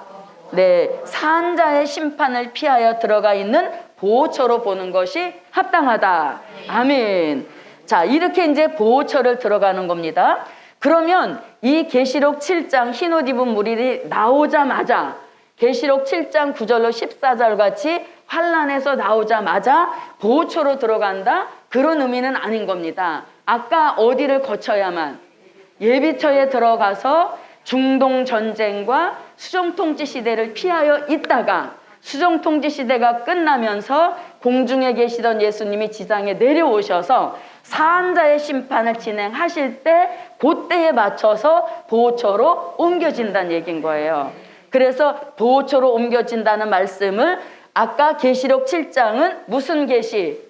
네, 산자의 심판을 피하여 들어가 있는 보호처로 보는 것이 합당하다. 아멘. 자, 이렇게 이제 보호처를 들어가는 겁니다. 그러면 이 계시록 7장 흰옷 입은 무리들이 나오자마자 계시록 7장 9절로 14절 같이 환란에서 나오자마자 보호처로 들어간다? 그런 의미는 아닌 겁니다. 아까 어디를 거쳐야만? 예비처에 들어가서 중동 전쟁과 수정통치 시대를 피하여 있다가 수정통치 시대가 끝나면서 공중에 계시던 예수님이 지상에 내려오셔서 사한자의 심판을 진행하실 때 그때에 맞춰서 보호처로 옮겨진다는 얘기인 거예요. 그래서 보호처로 옮겨진다는 말씀을 아까 계시록 7장은 무슨 계시?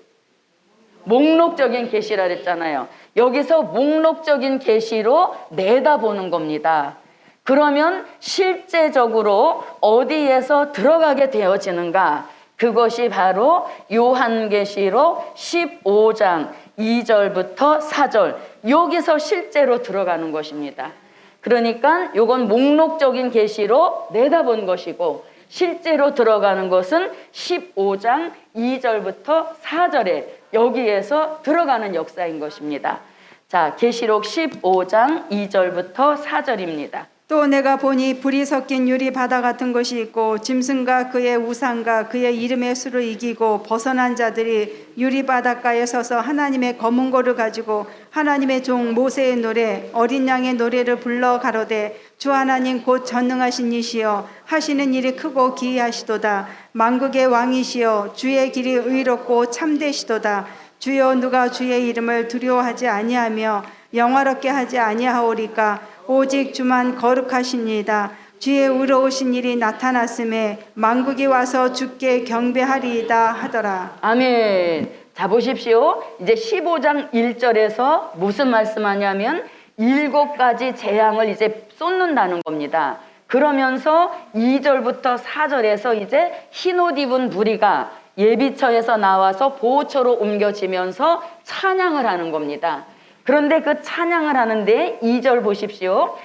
목록적인 계시라 그랬잖아요. 여기서 목록적인 계시로 내다보는 겁니다. 그러면 실제적으로 어디에서 들어가게 되어지는가? 그것이 바로 요한계시록 15장 2절부터 4절 여기서 실제로 들어가는 것입니다. 그러니까 이건 목록적인 계시로 내다본 것이고 실제로 들어가는 것은 15장 2절부터 4절에 여기에서 들어가는 역사인 것입니다. 자, 계시록 15장 2절부터 4절입니다. 또 내가 보니 불이 섞인 유리 바다 같은 것이 있고 짐승과 그의 우상과 그의 이름의 수를 이기고 벗어난 자들이 유리 바닷가에 서서 하나님의 검은 고를 가지고 하나님의 종 모세의 노래 어린 양의 노래를 불러 가로되 주 하나님 곧 전능하신 이시여 하시는 일이 크고 기이하시도다. 만국의 왕이시여 주의 길이 의롭고 참되시도다. 주여 누가 주의 이름을 두려워하지 아니하며 영화롭게 하지 아니하오리까. 오직 주만 거룩하시니이다. 주의 의로우신 일이 나타났음에 만국이 와서 주께 경배하리이다 하더라. 아멘. 자, 보십시오. 이제 15장 1절에서 무슨 말씀하냐면 7가지 재앙을 이제 쏟는다는 겁니다. 그러면서 2절부터 4절에서 이제 흰옷 입은 무리가 예비처에서 나와서 보호처로 옮겨지면서 찬양을 하는 겁니다. 그런데 그 찬양을 하는데 2절 보십시오.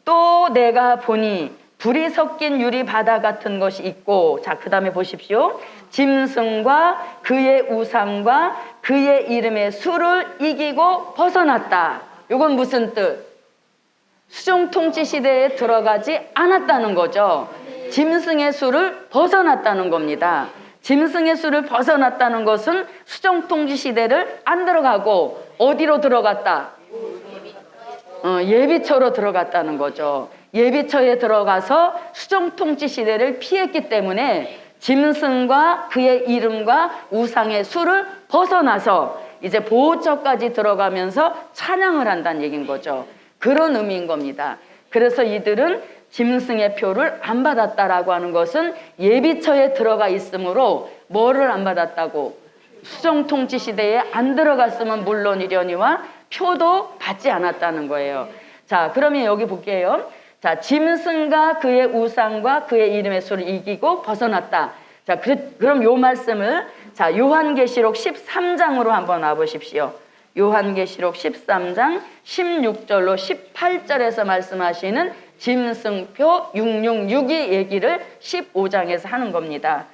또 내가 보니 불이 섞인 유리 바다 같은 것이 있고, 자, 그 다음에 보십시오. 짐승과 그의 우상과 그의 이름의 수를 이기고 벗어났다. 이건 무슨 뜻? 수정통치 시대에 들어가지 않았다는 거죠. 짐승의 수를 벗어났다는 겁니다. 짐승의 수를 벗어났다는 것은 수정통치 시대를 안 들어가고 어디로 들어갔다? 예비처로 들어갔다는 거죠. 예비처에 들어가서 수정통치 시대를 피했기 때문에 짐승과 그의 이름과 우상의 수를 벗어나서 이제 보호처까지 들어가면서 찬양을 한다는 얘기인 거죠. 그런 의미인 겁니다. 그래서 이들은 짐승의 표를 안 받았다라고 하는 것은 예비처에 들어가 있으므로 뭐를 안 받았다고? 수정통치 시대에 안 들어갔으면 물론이려니와 표도 받지 않았다는 거예요. 자, 그러면 여기 볼게요. 자, 짐승과 그의 우상과 그의 이름의 수를 이기고 벗어났다. 자, 그럼 요 말씀을 자, 요한계시록 13장으로 한번 와보십시오. 요한계시록 13장 16절로 18절에서 말씀하시는 짐승표 666이 얘기를 15장에서 하는 겁니다.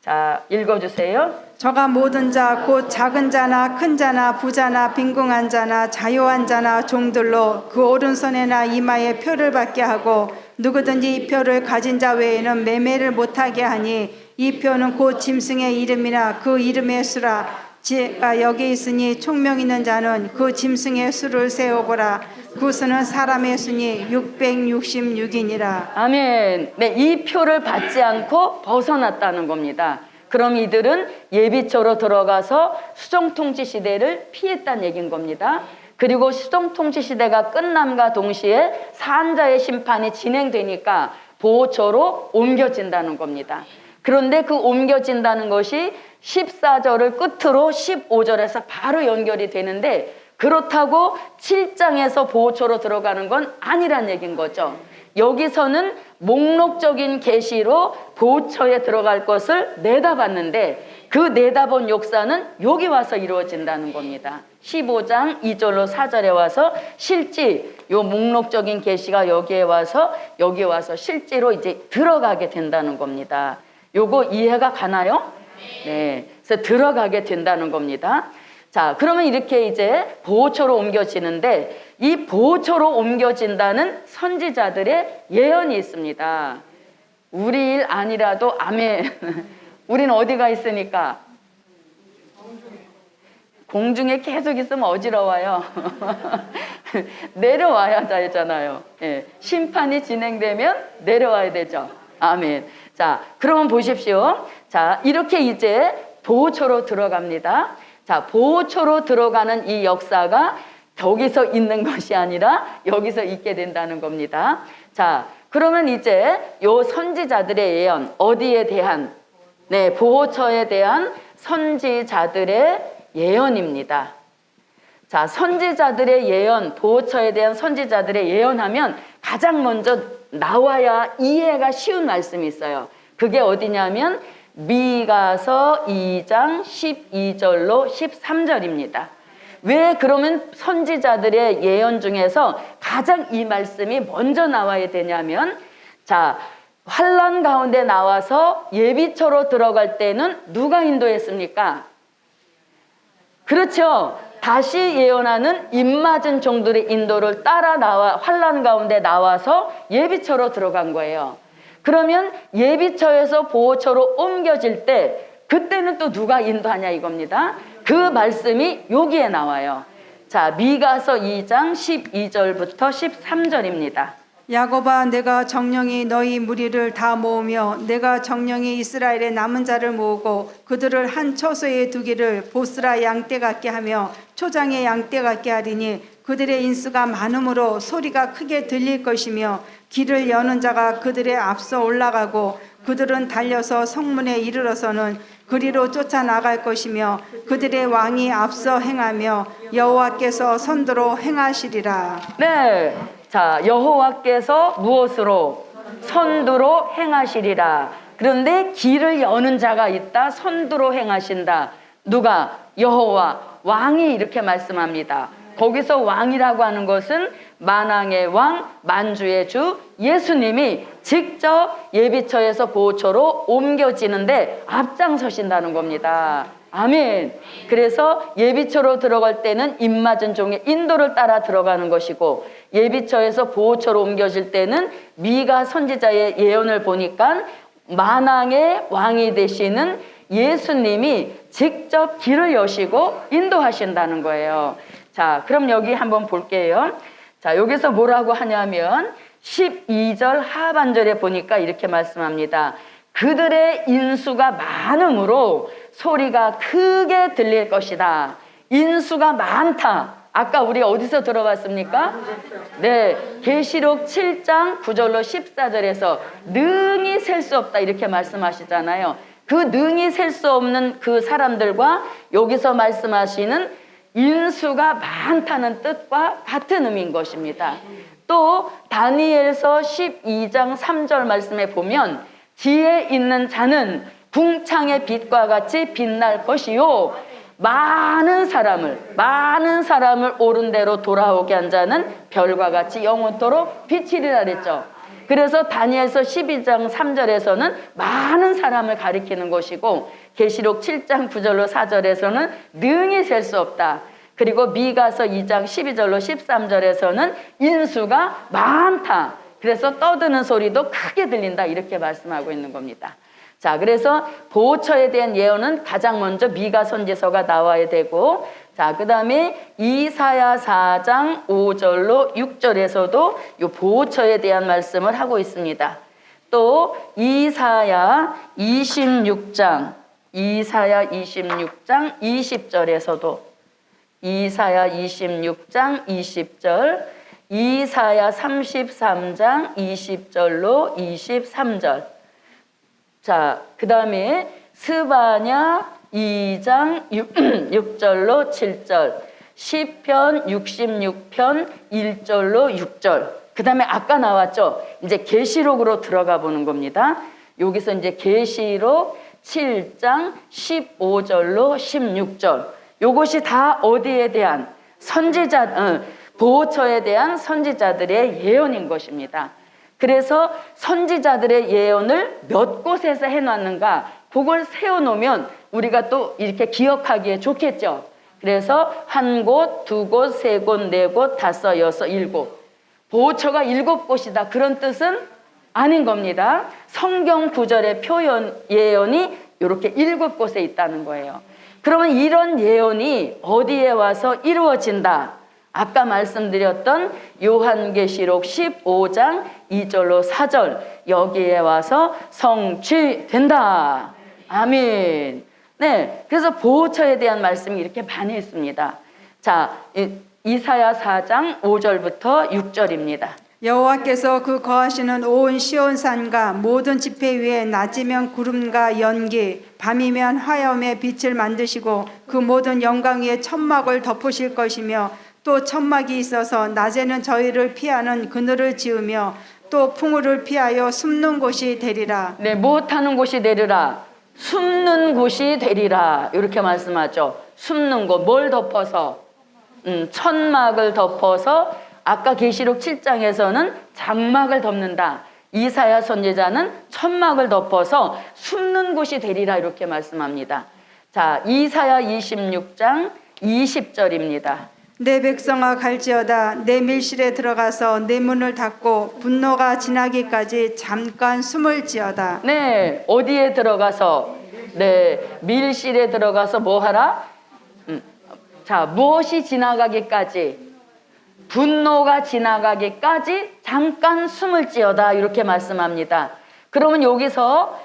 자, 읽어주세요. 저가 모든 자 곧 작은 자나 큰 자나 부자나 빈궁한 자나 자요한 자나 종들로 그 오른손에나 이마에 표를 받게 하고 누구든지 이 표를 가진 자 외에는 매매를 못하게 하니 이 표는 곧 짐승의 이름이나 그 이름의 수라. 지가 여기 있으니 총명 있는 자는 그 짐승의 수를 세어보라. 그 수는 사람의 수니 666이니라. 아멘. 네, 이 표를 받지 않고 벗어났다는 겁니다. 그럼 이들은 예비처로 들어가서 수정통치 시대를 피했다는 얘기인 겁니다. 그리고 수정통치 시대가 끝남과 동시에 산자의 심판이 진행되니까 보호처로 옮겨진다는 겁니다. 그런데 그 옮겨진다는 것이 14절을 끝으로 15절에서 바로 연결이 되는데 그렇다고 7장에서 보호처로 들어가는 건 아니란 얘기인 거죠. 여기서는 목록적인 계시로 보초에 들어갈 것을 내다봤는데 그 내다본 역사는 여기 와서 이루어진다는 겁니다. 15장 2절로 4절에 와서 실제 요 목록적인 계시가 여기 와서 실제로 이제 들어가게 된다는 겁니다. 요거 이해가 가나요? 네. 그래서 들어가게 된다는 겁니다. 자, 그러면 이렇게 이제 보호처로 옮겨지는데 이 보호처로 옮겨진다는 선지자들의 예언이 있습니다. 우리 일 아니라도 아멘. 우리는 어디가 있으니까? 공중에 계속 있으면 어지러워요. 내려와야 되잖아요. 예. 심판이 진행되면 내려와야 되죠. 아멘. 자, 그러면 보십시오. 자, 이렇게 이제 보호처로 들어갑니다. 자, 보호처로 들어가는 이 역사가 저기서 있는 것이 아니라 여기서 있게 된다는 겁니다. 자, 그러면 이제 요 선지자들의 예언, 어디에 대한, 네, 보호처에 대한 선지자들의 예언입니다. 자, 선지자들의 예언, 보호처에 대한 선지자들의 예언하면 가장 먼저 나와야 이해가 쉬운 말씀이 있어요. 그게 어디냐면 미가서 2장 12절로 13절입니다. 왜 그러면 선지자들의 예언 중에서 가장 이 말씀이 먼저 나와야 되냐면, 자, 환난 가운데 나와서 예비처로 들어갈 때는 누가 인도했습니까? 그렇죠. 다시 예언하는 입맞은 종들의 인도를 따라 나와 환난 가운데 나와서 예비처로 들어간 거예요. 그러면 예비처에서 보호처로 옮겨질 때 그때는 또 누가 인도하냐 이겁니다. 그 말씀이 여기에 나와요. 자, 미가서 2장 12절부터 13절입니다. 야곱아, 내가 정령이 너희 무리를 다 모으며 내가 정령이 이스라엘의 남은 자를 모으고 그들을 한 처소에 두기를 보스라 양떼 같게 하며 초장의 양떼 같게 하리니 그들의 인수가 많음으로 소리가 크게 들릴 것이며 길을 여는 자가 그들의 앞서 올라가고 그들은 달려서 성문에 이르러서는 그리로 쫓아나갈 것이며 그들의 왕이 앞서 행하며 여호와께서 선두로 행하시리라. 네. 자, 여호와께서 무엇으로? 선두로 행하시리라. 그런데 길을 여는 자가 있다. 선두로 행하신다. 누가? 여호와, 왕이 이렇게 말씀합니다. 거기서 왕이라고 하는 것은 만왕의 왕, 만주의 주 예수님이 직접 예비처에서 보호처로 옮겨지는데 앞장서신다는 겁니다. 아멘. 그래서 예비처로 들어갈 때는 입맞은 종의 인도를 따라 들어가는 것이고 예비처에서 보호처로 옮겨질 때는 미가 선지자의 예언을 보니까 만왕의 왕이 되시는 예수님이 직접 길을 여시고 인도하신다는 거예요. 자, 그럼 여기 한번 볼게요. 자, 여기서 뭐라고 하냐면 12절 하반절에 보니까 이렇게 말씀합니다. 그들의 인수가 많음으로 소리가 크게 들릴 것이다. 인수가 많다. 아까 우리 어디서 들어봤습니까? 네, 계시록 7장 9절로 14절에서 능히 셀 수 없다 이렇게 말씀하시잖아요. 그 능히 셀 수 없는 그 사람들과 여기서 말씀하시는 인수가 많다는 뜻과 같은 의미인 것입니다. 또 다니엘서 12장 3절 말씀에 보면 지혜 있는 자는 궁창의 빛과 같이 빛날 것이요 많은 사람을 옳은 대로 돌아오게 한 자는 별과 같이 영원토록 비치리라 그랬죠. 그래서 다니엘서 12장 3절에서는 많은 사람을 가리키는 것이고 계시록 7장 9절로 4절에서는 능히 셀 수 없다. 그리고 미가서 2장 12절로 13절에서는 인수가 많다. 그래서 떠드는 소리도 크게 들린다. 이렇게 말씀하고 있는 겁니다. 자, 그래서 보호처에 대한 예언은 가장 먼저 미가 선지서가 나와야 되고, 자, 그 다음에 이사야 4장 5절로 6절에서도 이 보호처에 대한 말씀을 하고 있습니다. 또 이사야 26장 20절에서도 이사야 26장 20절, 이사야 33장 20절로 23절. 자, 그 다음에 스바냐 2장 6절로 7절, 시편 66편 1절로 6절. 그다음에 아까 나왔죠. 이제 계시록으로 들어가 보는 겁니다. 여기서 이제 계시록 7장 15절로 16절. 요것이 다 어디에 대한 보호처에 대한 선지자들의 예언인 것입니다. 그래서 선지자들의 예언을 몇 곳에서 해놨는가, 그걸 세워놓으면 우리가 또 이렇게 기억하기에 좋겠죠. 그래서 한 곳, 두 곳, 세 곳, 네 곳, 다섯, 여섯, 일곱. 보호처가 7곳이다. 그런 뜻은 아닌 겁니다. 성경 구절의 표현, 예언이 이렇게 7곳에 있다는 거예요. 그러면 이런 예언이 어디에 와서 이루어진다? 아까 말씀드렸던 요한계시록 15장 2절로 4절, 여기에 와서 성취된다. 아멘. 네, 그래서 보호처에 대한 말씀이 이렇게 많이 있습니다. 자, 이사야 4장 5절부터 6절입니다. 여호와께서 그 거하시는 온 시온산과 모든 지폐 위에 낮이면 구름과 연기, 밤이면 화염의 빛을 만드시고 그 모든 영광 위에 천막을 덮으실 것이며, 또 천막이 있어서 낮에는 저희를 피하는 그늘을 지으며 또 풍우를 피하여 숨는 곳이 되리라. 네, 무엇하는 곳이 되리라? 숨는 곳이 되리라. 이렇게 말씀하죠. 숨는 곳, 뭘 덮어서? 천막을 덮어서. 아까 계시록 7장에서는 장막을 덮는다. 이사야 선지자는 천막을 덮어서 숨는 곳이 되리라 이렇게 말씀합니다. 자, 이사야 26장 20절입니다. 내 백성아 갈지어다. 내 밀실에 들어가서 내 문을 닫고 분노가 지나기까지 잠깐 숨을 지어다. 네, 어디에 들어가서? 네, 밀실에 들어가서 뭐 하라? 자, 무엇이 지나가기까지? 분노가 지나가기까지 잠깐 숨을 지어다 이렇게 말씀합니다. 그러면 여기서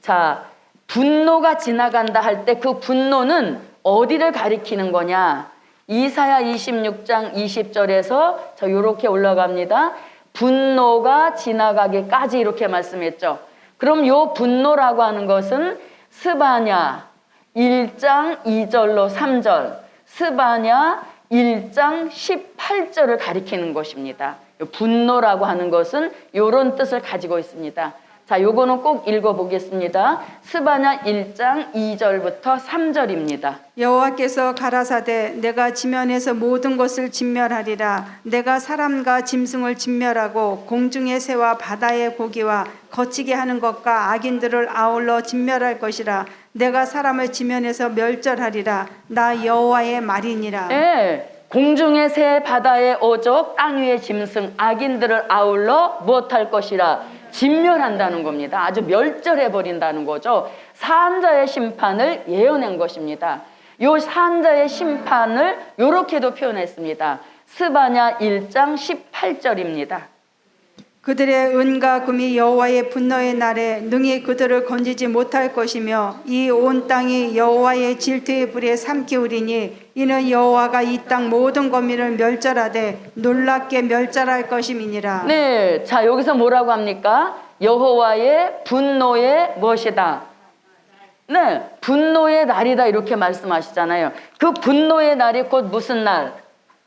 자, 분노가 지나간다 할 때 그 분노는 어디를 가리키는 거냐? 이사야 26장 20절에서 저 이렇게 올라갑니다. 분노가 지나가기까지 이렇게 말씀했죠. 그럼 요 분노라고 하는 것은 스바냐 1장 2절로 3절, 스바냐 1장 18절을 가리키는 것입니다. 분노라고 하는 것은 이런 뜻을 가지고 있습니다. 자, 요거는 꼭 읽어보겠습니다. 스바냐 1장 2절부터 3절입니다. 여호와께서 가라사대 내가 지면에서 모든 것을 진멸하리라. 내가 사람과 짐승을 진멸하고 공중의 새와 바다의 고기와 거치게 하는 것과 악인들을 아울러 진멸할 것이라. 내가 사람을 지면에서 멸절하리라. 나 여호와의 말이니라. 네, 공중의 새, 바다의 어족, 땅 위의 짐승, 악인들을 아울러 무엇할 것이라? 진멸한다는 겁니다. 아주 멸절해버린다는 거죠. 사한자의 심판을 예언한 것입니다. 요 사한자의 심판을 요렇게도 표현했습니다. 스바냐 1장 18절입니다. 그들의 은과 금이 여호와의 분노의 날에 능히 그들을 건지지 못할 것이며 이 온 땅이 여호와의 질투의 불에 삼키우리니 이는 여호와가 이 땅 모든 거민을 멸절하되 놀랍게 멸절할 것임이니라. 네, 자 여기서 뭐라고 합니까? 여호와의 분노의 무엇이다? 네, 분노의 날이다 이렇게 말씀하시잖아요. 그 분노의 날이 곧 무슨 날?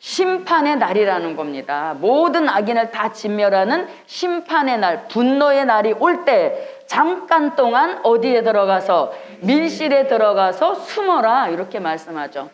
심판의 날이라는 겁니다. 모든 악인을 다 진멸하는 심판의 날, 분노의 날이 올 때 잠깐 동안 어디에 들어가서? 밀실에 들어가서 숨어라 이렇게 말씀하죠.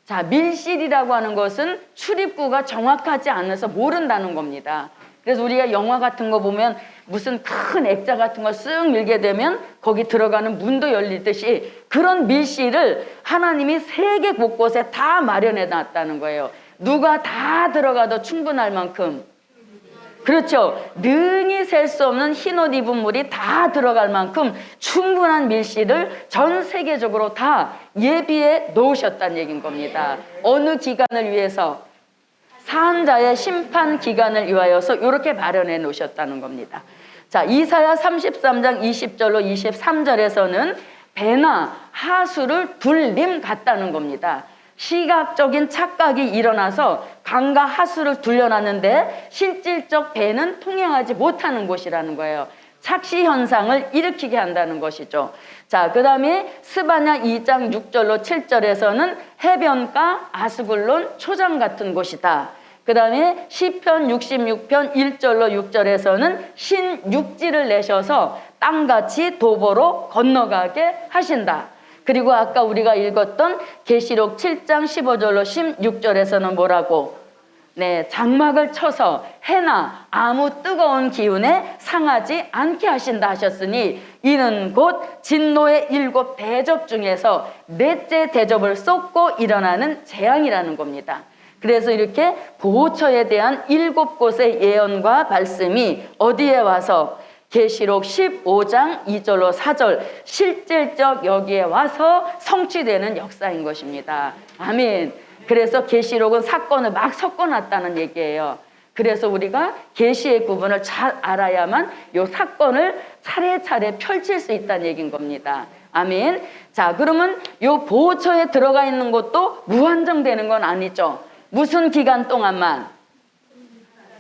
자, 밀실이라고 하는 것은 출입구가 정확하지 않아서 모른다는 겁니다. 그래서 우리가 영화 같은 거 보면 무슨 큰 액자 같은 거 쓱 밀게 되면 거기 들어가는 문도 열리듯이 그런 밀실을 하나님이 세계 곳곳에 다 마련해 놨다는 거예요. 누가 다 들어가도 충분할 만큼. 그렇죠. 능히 셀 수 없는 흰옷 입은 물이 다 들어갈 만큼 충분한 밀실을 전 세계적으로 다 예비해 놓으셨다는 얘기인 겁니다. 어느 기간을 위해서? 사한자의 심판 기간을 위하여서 이렇게 마련해 놓으셨다는 겁니다. 자, 이사야 33장 20절로 23절에서는 배나 하수를 둘림 같다는 겁니다. 시각적인 착각이 일어나서 강과 하수를 둘려놨는데 실질적 배는 통행하지 못하는 곳이라는 거예요. 착시 현상을 일으키게 한다는 것이죠. 자, 그 다음에 스바냐 2장 6절로 7절에서는 해변가 아스글론 초장 같은 곳이다. 그 다음에 시편 66편 1절로 6절에서는 신육지를 내셔서 땅같이 도보로 건너가게 하신다. 그리고 아까 우리가 읽었던 계시록 7장 15절로 16절에서는 뭐라고? 네, 장막을 쳐서 해나 아무 뜨거운 기운에 상하지 않게 하신다 하셨으니 이는 곧 진노의 7 대접 중에서 넷째 대접을 쏟고 일어나는 재앙이라는 겁니다. 그래서 이렇게 보호처에 대한 7곳의 예언과 말씀이 어디에 와서 계시록 15장 2절로 4절 실질적 여기에 와서 성취되는 역사인 것입니다. 아멘. 그래서 계시록은 사건을 막 섞어놨다는 얘기예요. 그래서 우리가 계시의 구분을 잘 알아야만 이 사건을 차례차례 펼칠 수 있다는 얘기인 겁니다. 아멘. 자, 그러면 이 보호처에 들어가 있는 것도 무한정되는 건 아니죠. 무슨 기간 동안만?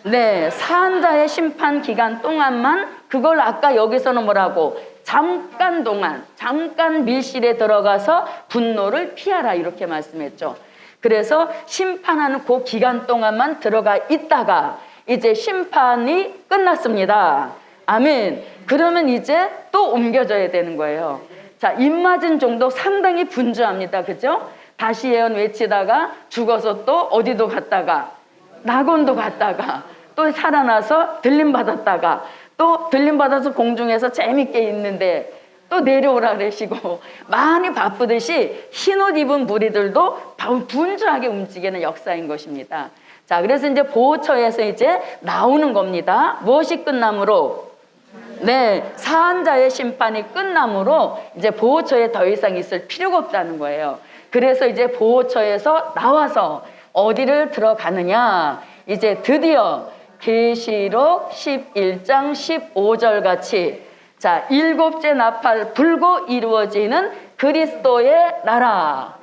네, 사한자의 심판 기간 동안만. 그걸 아까 여기서는 뭐라고? 잠깐 동안, 잠깐 밀실에 들어가서 분노를 피하라 이렇게 말씀했죠. 그래서 심판하는 그 기간 동안만 들어가 있다가 이제 심판이 끝났습니다. 아멘. 그러면 이제 또 옮겨져야 되는 거예요. 자, 입맞은 종도 상당히 분주합니다. 그죠? 다시 예언 외치다가 죽어서 또 어디도 갔다가 낙원도 갔다가 또 살아나서 들림받았다가 또 들림받아서 공중에서 재밌게 있는데 또 내려오라 그러시고 많이 바쁘듯이 흰옷 입은 무리들도 분주하게 움직이는 역사인 것입니다. 자, 그래서 이제 보호처에서 이제 나오는 겁니다. 무엇이 끝남으로? 네, 사한자의 심판이 끝남으로 이제 보호처에 더 이상 있을 필요가 없다는 거예요. 그래서 이제 보호처에서 나와서 어디를 들어가느냐? 이제 드디어 계시록 11장 15절 같이 자, 7째 나팔 불고 이루어지는 그리스도의 나라.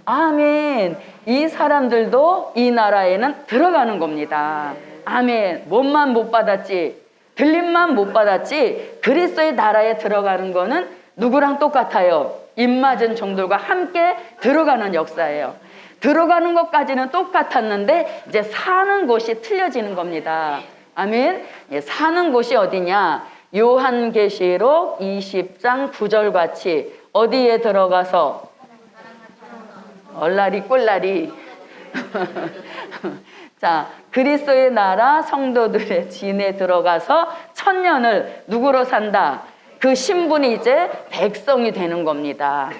아멘. 이 사람들도 이 나라에는 들어가는 겁니다. 아멘. 몸만 못 받았지, 들림만 못 받았지, 그리스도의 나라에 들어가는 거는 누구랑 똑같아요? 입맞은 종들과 함께 들어가는 역사예요. 들어가는 것까지는 똑같았는데 이제 사는 곳이 틀려지는 겁니다. 아멘. 사는 곳이 어디냐? 요한계시록 20장 9절 같이 어디에 들어가서 얼라리 꼴라리 자, 그리스도의 나라 성도들의 진에 들어가서 천년을 누구로 산다? 그 신분이 이제 백성이 되는 겁니다.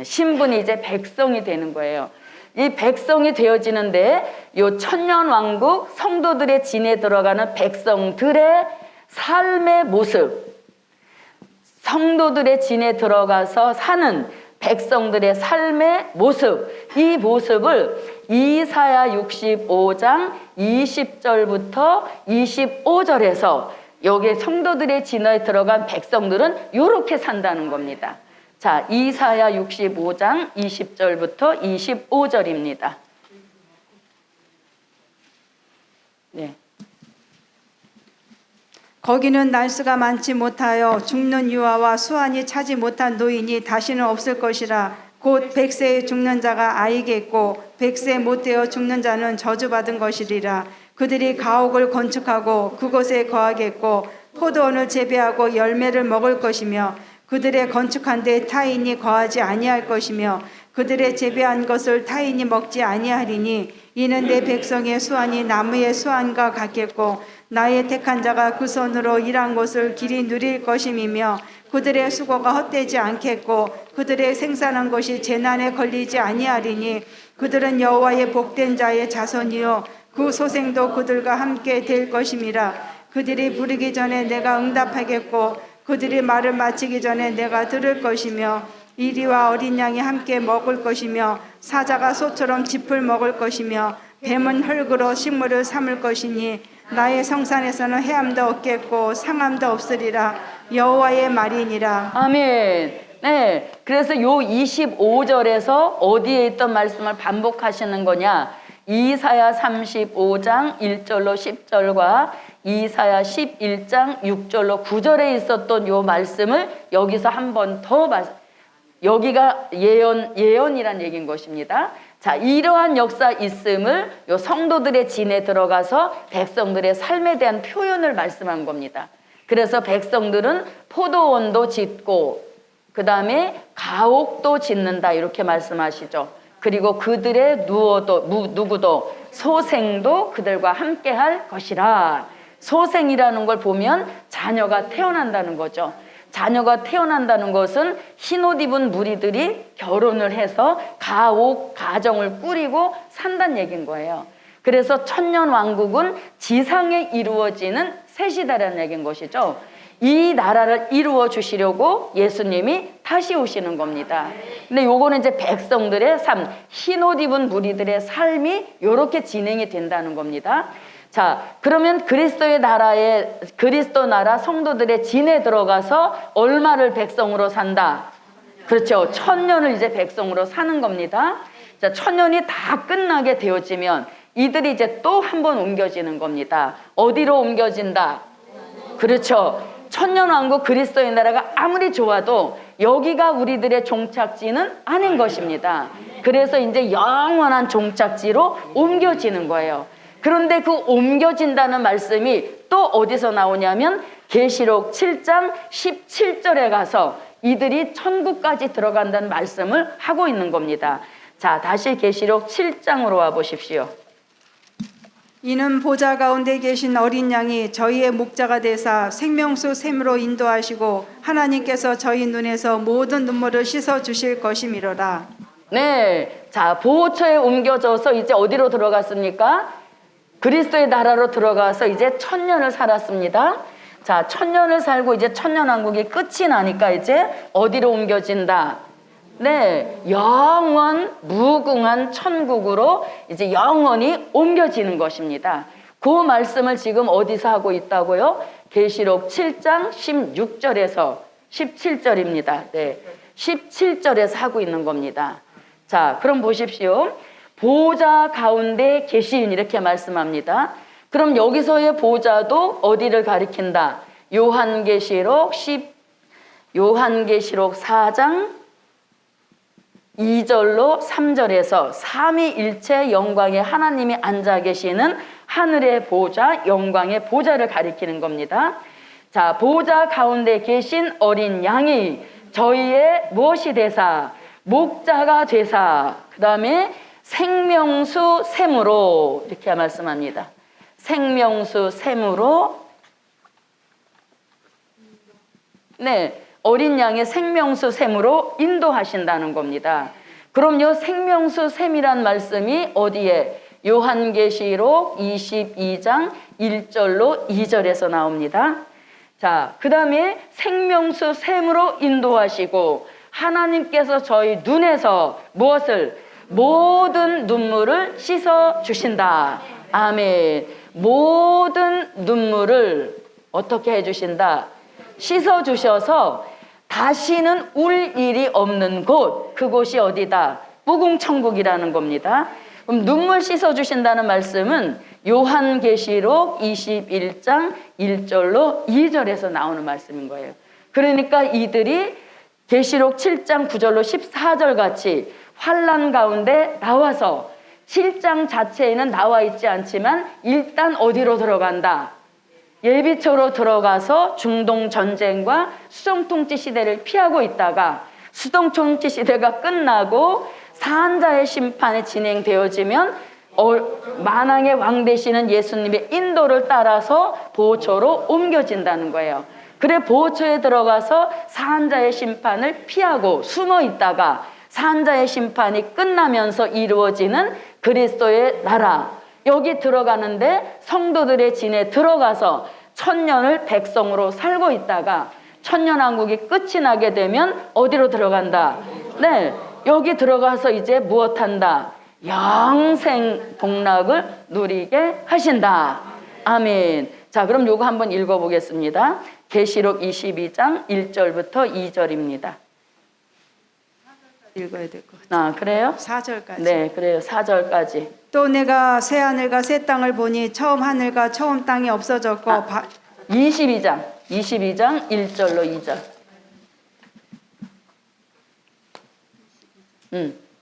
신분이 이제 백성이 되는 거예요. 이 백성이 되어지는데 이 천년왕국 성도들의 진에 들어가는 백성들의 삶의 모습, 성도들의 진에 들어가서 사는 백성들의 삶의 모습, 이 모습을 이사야 65장 20절부터 25절에서 여기 성도들의 진에 들어간 백성들은 이렇게 산다는 겁니다. 자, 이사야 65장 20절부터 25절입니다. 네. 거기는 날수가 많지 못하여 죽는 유아와 수완이 차지 못한 노인이 다시는 없을 것이라. 곧 100세에 죽는 자가 아이겠고 100세 못 되어 죽는 자는 저주받은 것이리라. 그들이 가옥을 건축하고 그곳에 거하겠고 포도원을 재배하고 열매를 먹을 것이며 그들의 건축한 데 타인이 거하지 아니할 것이며 그들의 재배한 것을 타인이 먹지 아니하리니 이는 내 백성의 수완이 나무의 수완과 같겠고 나의 택한 자가 그 손으로 일한 것을 길이 누릴 것임이며 그들의 수고가 헛되지 않겠고 그들의 생산한 것이 재난에 걸리지 아니하리니 그들은 여호와의 복된 자의 자손이요 그 소생도 그들과 함께 될 것임이라. 그들이 부르기 전에 내가 응답하겠고 그들이 말을 마치기 전에 내가 들을 것이며 이리와 어린 양이 함께 먹을 것이며 사자가 소처럼 짚을 먹을 것이며 뱀은 흙으로 식물을 삼을 것이니 나의 성산에서는 해함도 없겠고 상함도 없으리라. 여호와의 말이니라. 아멘. 네, 그래서 요 25절에서 어디에 있던 말씀을 반복하시는 거냐? 이사야 35장 1절로 10절과 이사야 11장 6절로 9절에 있었던 요 말씀을 여기서 한 번 더 여기가 예언이란 얘기인 것입니다. 자, 이러한 역사 있음을 요 성도들의 진에 들어가서 백성들의 삶에 대한 표현을 말씀한 겁니다. 그래서 백성들은 포도원도 짓고 그 다음에 가옥도 짓는다 이렇게 말씀하시죠. 그리고 그들의 누구도 소생도 그들과 함께 할 것이라. 소생이라는 걸 보면 자녀가 태어난다는 거죠. 자녀가 태어난다는 것은 흰옷 입은 무리들이 결혼을 해서 가옥, 가정을 꾸리고 산다는 얘기인 거예요. 그래서 천년 왕국은 지상에 이루어지는 새 시대라는 얘기인 것이죠. 이 나라를 이루어 주시려고 예수님이 다시 오시는 겁니다. 근데 요거는 이제 백성들의 삶, 흰옷 입은 무리들의 삶이 이렇게 진행이 된다는 겁니다. 자, 그러면 그리스도의 나라에, 그리스도 나라 성도들의 진에 들어가서 얼마를 백성으로 산다? 그렇죠. 1000년을 이제 백성으로 사는 겁니다. 자, 1000년이 다 끝나게 되어지면 이들이 이제 또 한 번 옮겨지는 겁니다. 어디로 옮겨진다? 그렇죠. 천년왕국 그리스도의 나라가 아무리 좋아도 여기가 우리들의 종착지는 아닌 것입니다. 그래서 이제 영원한 종착지로 옮겨지는 거예요. 그런데 그 옮겨진다는 말씀이 또 어디서 나오냐면 계시록 7장 17절에 가서 이들이 천국까지 들어간다는 말씀을 하고 있는 겁니다. 자, 다시 계시록 7장으로 와 보십시오. 이는 보좌 가운데 계신 어린 양이 저희의 목자가 되사 생명수 샘으로 인도하시고 하나님께서 저희 눈에서 모든 눈물을 씻어 주실 것이미로라. 네, 자, 보호처에 옮겨져서 이제 어디로 들어갔습니까? 그리스도의 나라로 들어가서 이제 1000년을 살았습니다. 자, 1000년을 살고 이제 천년왕국이 끝이 나니까 이제 어디로 옮겨진다? 네, 영원 무궁한 천국으로 이제 영원히 옮겨지는 것입니다. 그 말씀을 지금 어디서 하고 있다고요? 계시록 7장 16절에서 17절입니다. 네, 17절에서 하고 있는 겁니다. 자, 그럼 보십시오. 보좌 가운데 계신 이렇게 말씀합니다. 그럼 여기서의 보좌도 어디를 가리킨다? 요한계시록 4장 2절로 3절에서 삼위일체 영광의 하나님이 앉아 계시는 하늘의 보좌, 영광의 보좌를 가리키는 겁니다. 자, 보좌 가운데 계신 어린 양이 저희의 무엇이 되사? 목자가 되사. 그 다음에 생명수 샘으로 이렇게 말씀합니다. 생명수 샘으로, 네, 어린 양의 생명수 샘으로 인도하신다는 겁니다. 그럼 요 생명수 샘이란 말씀이 어디에? 요한계시록 22장 1절로 2절에서 나옵니다. 자, 그 다음에 생명수 샘으로 인도하시고 하나님께서 저희 눈에서 무엇을? 모든 눈물을 씻어 주신다. 아멘. 모든 눈물을 어떻게 해주신다? 씻어 주셔서 다시는 울 일이 없는 곳, 그곳이 어디다? 무궁천국이라는 겁니다. 그럼 눈물 씻어 주신다는 말씀은 요한계시록 21장 1절로 2절에서 나오는 말씀인 거예요. 그러니까 이들이 계시록 7장 9절로 14절 같이 환난 가운데 나와서 7장 자체에는 나와 있지 않지만 일단 어디로 들어간다? 예비처로 들어가서 중동 전쟁과 수정통치 시대를 피하고 있다가 수정통치 시대가 끝나고 사한자의 심판이 진행되어지면 만왕의 왕 되시는 예수님의 인도를 따라서 보호처로 옮겨진다는 거예요. 그래 보호처에 들어가서 사한자의 심판을 피하고 숨어 있다가 사한자의 심판이 끝나면서 이루어지는 그리스도의 나라, 여기 들어가는데 성도들의 진에 들어가서 1000년을 백성으로 살고 있다가 천년왕국이 끝이 나게 되면 어디로 들어간다? 네, 여기 들어가서 이제 무엇한다? 영생 복락을 누리게 하신다. 아멘. 자, 그럼 요거 한번 읽어보겠습니다. 계시록 22장 1절부터 2절입니다. 읽어야 될 것 같아요. 아, 그래요? 4절까지. 네, 그래요. 4절까지. 또 내가 새 하늘과 새 땅을 보니 처음 하늘과 처음 땅이 없어졌고 22장 1절로 2절.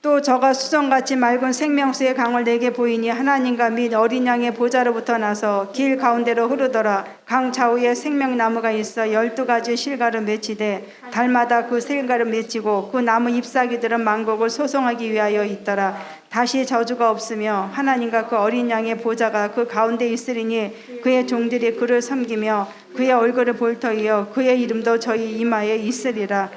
또 저가 수정같이 맑은 생명수의 강을 내게 보이니 하나님과 및 어린 양의 보좌로부터 나서 길 가운데로 흐르더라. 강 좌우에 생명나무가 있어 12가지 실과를 맺히되 달마다 그 실과를 맺히고 그 나무 잎사귀들은 만국을 소송하기 위하여 있더라. 다시 저주가 없으며 하나님과 그 어린 양의 보좌가 그 가운데 있으리니 그의 종들이 그를 섬기며 그의 얼굴을 볼 터이요 그의 이름도 저희 이마에 있으리라.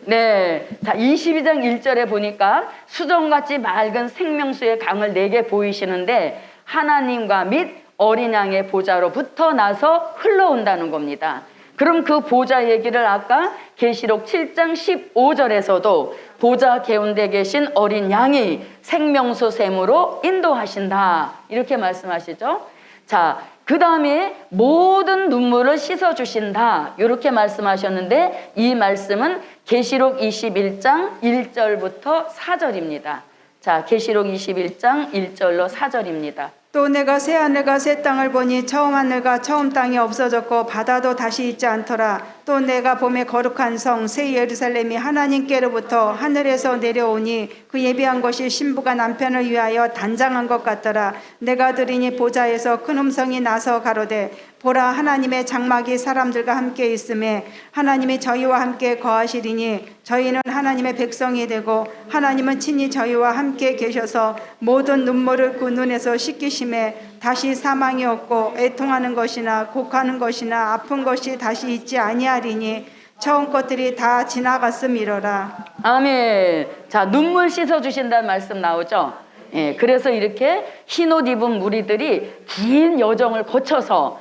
네. 자, 22장 1절에 보니까 수정같이 맑은 생명수의 강을 내게 보이시는데 하나님과 및 어린 양의 보좌로부터 나서 흘러온다는 겁니다. 그럼 그 보좌 얘기를 아까 계시록 7장 15절에서도 보좌 가운데 계신 어린 양이 생명수 샘으로 인도하신다. 이렇게 말씀하시죠. 자, 그 다음에 모든 눈물을 씻어주신다. 이렇게 말씀하셨는데 이 말씀은 계시록 21장 1절부터 4절입니다. 자, 계시록 21장 1절로 4절입니다. 또 내가 새 하늘과 새 땅을 보니 처음 하늘과 처음 땅이 없어졌고 바다도 다시 있지 않더라. 또 내가 봄에 거룩한 성 새 예루살렘이 하나님께로부터 하늘에서 내려오니 그 예비한 것이 신부가 남편을 위하여 단장한 것 같더라. 내가 들으니 보좌에서 큰 음성이 나서 가로되 보라 하나님의 장막이 사람들과 함께 있음에 하나님이 저희와 함께 거하시리니 저희는 하나님의 백성이 되고 하나님은 친히 저희와 함께 계셔서 모든 눈물을 그 눈에서 씻기심에 다시 사망이 없고 애통하는 것이나 곡하는 것이나 아픈 것이 다시 있지 아니하리니 처음 것들이 다 지나갔음이로라. 아멘. 자, 눈물 씻어주신다는 말씀 나오죠. 예, 그래서 이렇게 흰옷 입은 무리들이 긴 여정을 거쳐서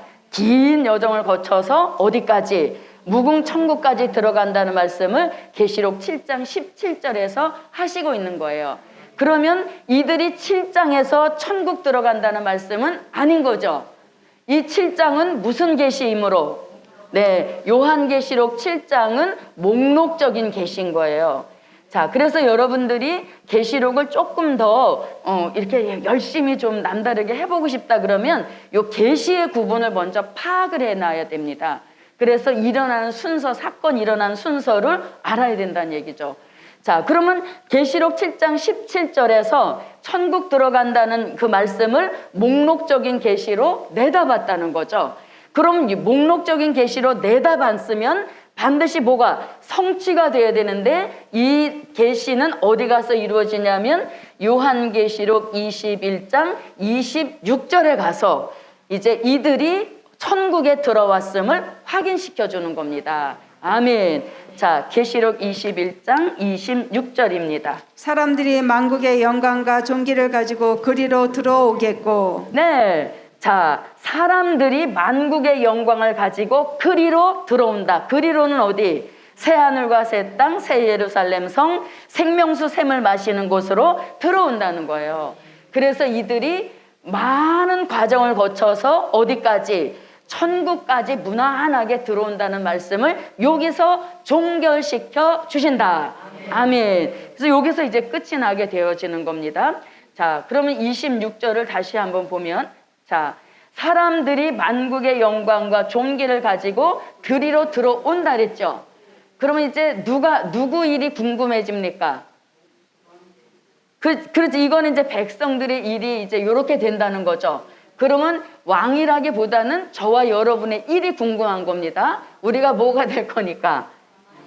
어디까지? 무궁천국까지 들어간다는 말씀을 계시록 7장 17절에서 하시고 있는 거예요. 그러면 이들이 7장에서 천국 들어간다는 말씀은 아닌 거죠. 이 7장은 무슨 계시이므로? 네, 요한계시록 7장은 목록적인 계시인 거예요. 자, 그래서 여러분들이 계시록을 조금 더 이렇게 열심히 좀 남다르게 해보고 싶다 그러면 요 계시의 구분을 먼저 파악을 해놔야 됩니다. 그래서 일어나는 순서, 사건 일어나는 순서를 알아야 된다는 얘기죠. 자, 그러면 계시록 7장 17절에서 천국 들어간다는 그 말씀을 목록적인 계시로 내다봤다는 거죠. 그럼 목록적인 계시로 내다봤으면 반드시 뭐가 성취가 돼야 되는데 이 계시는 어디 가서 이루어지냐면 요한계시록 21장 26절에 가서 이제 이들이 천국에 들어왔음을 확인시켜 주는 겁니다. 아멘. 자, 계시록 21장 26절입니다. 사람들이 만국의 영광과 존귀를 가지고 그리로 들어오겠고. 네. 자, 사람들이 만국의 영광을 가지고 그리로 들어온다. 그리로는 어디? 새하늘과 새 땅, 새 예루살렘 성, 생명수 샘을 마시는 곳으로 들어온다는 거예요. 그래서 이들이 많은 과정을 거쳐서 어디까지? 천국까지 무난하게 들어온다는 말씀을 여기서 종결시켜 주신다. 아멘. 그래서 여기서 이제 끝이 나게 되어지는 겁니다. 자, 그러면 26절을 다시 한번 보면, 자, 사람들이 만국의 영광과 존귀를 가지고 그리로 들어온다 그랬죠. 그러면 이제 누구 일이 궁금해집니까? 그렇지. 이거는 이제 백성들의 일이 이제 이렇게 된다는 거죠. 그러면 왕이라기보다는 저와 여러분의 일이 궁금한 겁니다. 우리가 뭐가 될 거니까?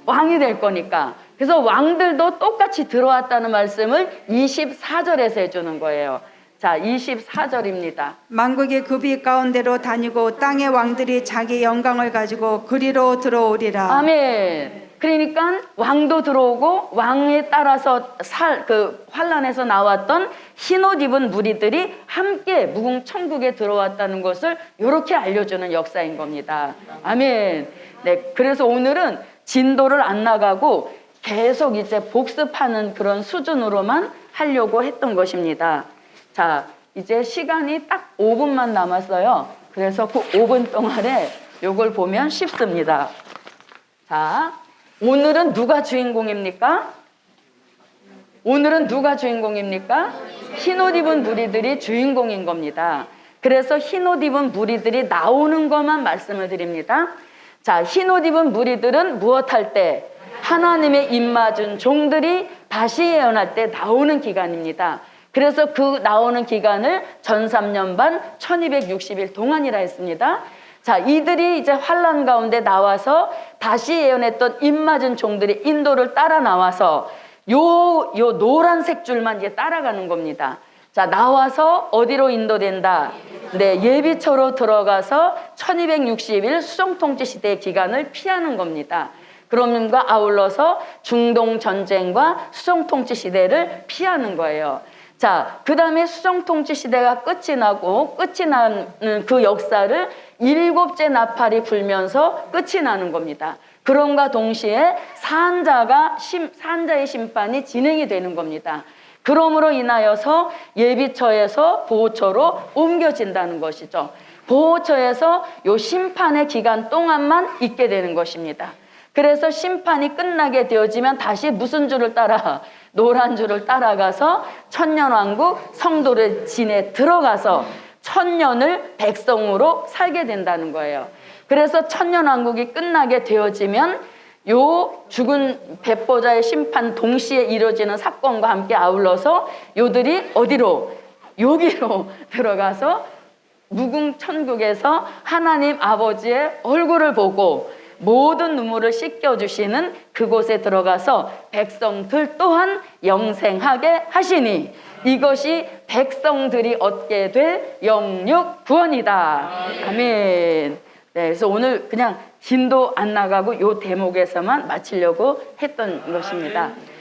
왕이 될 거니까. 그래서 왕들도 똑같이 들어왔다는 말씀을 24절에서 해주는 거예요. 자, 24절입니다. 만국의 그 빛 가운데로 다니고 땅의 왕들이 자기 영광을 가지고 그리로 들어오리라. 아멘. 그러니까 왕도 들어오고 왕에 따라서 환란에서 나왔던 흰옷 입은 무리들이 함께 무궁천국에 들어왔다는 것을 이렇게 알려주는 역사인 겁니다. 아멘. 네, 그래서 오늘은 진도를 안 나가고 계속 이제 복습하는 그런 수준으로만 하려고 했던 것입니다. 자, 이제 시간이 딱 5분만 남았어요. 그래서 그 5분 동안에 요걸 보면 쉽습니다. 자, 오늘은 누가 주인공입니까? 오늘은 누가 주인공입니까? 흰옷 입은 무리들이 주인공인 겁니다. 그래서 흰옷 입은 무리들이 나오는 것만 말씀을 드립니다. 자, 흰옷 입은 무리들은 무엇할 때? 하나님의 입맞은 종들이 다시 예언할 때 나오는 기간입니다. 그래서 그 나오는 기간을 전삼년반 1260일 동안이라 했습니다. 자, 이들이 이제 환란 가운데 나와서 다시 예언했던 입맞은 종들이 인도를 따라 나와서 요 노란색 줄만 이제 따라가는 겁니다. 자, 나와서 어디로 인도된다? 네, 예비처로 들어가서 1260일 수정통치 시대의 기간을 피하는 겁니다. 그럼과 아울러서 중동 전쟁과 수정통치 시대를 피하는 거예요. 자, 그 다음에 수정통치 시대가 끝이 나고 끝이 나는 그 역사를 7째 나팔이 불면서 끝이 나는 겁니다. 그럼과 동시에 산자의 심판이 진행이 되는 겁니다. 그러므로 인하여서 예비처에서 보호처로 옮겨진다는 것이죠. 보호처에서 요 심판의 기간 동안만 있게 되는 것입니다. 그래서 심판이 끝나게 되어지면 다시 무슨 줄을 따라? 노란 줄을 따라가서 천년왕국 성도를 진에 들어가서 천년을 백성으로 살게 된다는 거예요. 그래서 천년왕국이 끝나게 되어지면 요 죽은 배보자의 심판 동시에 이루어지는 사건과 함께 아울러서 요들이 어디로? 여기로 들어가서 무궁천국에서 하나님 아버지의 얼굴을 보고 모든 눈물을 씻겨주시는 그곳에 들어가서 백성들 또한 영생하게 하시니 이것이 백성들이 얻게 될 영육 구원이다. 아멘. 네, 그래서 오늘 그냥 진도 안 나가고 요 대목에서만 마치려고 했던 것입니다.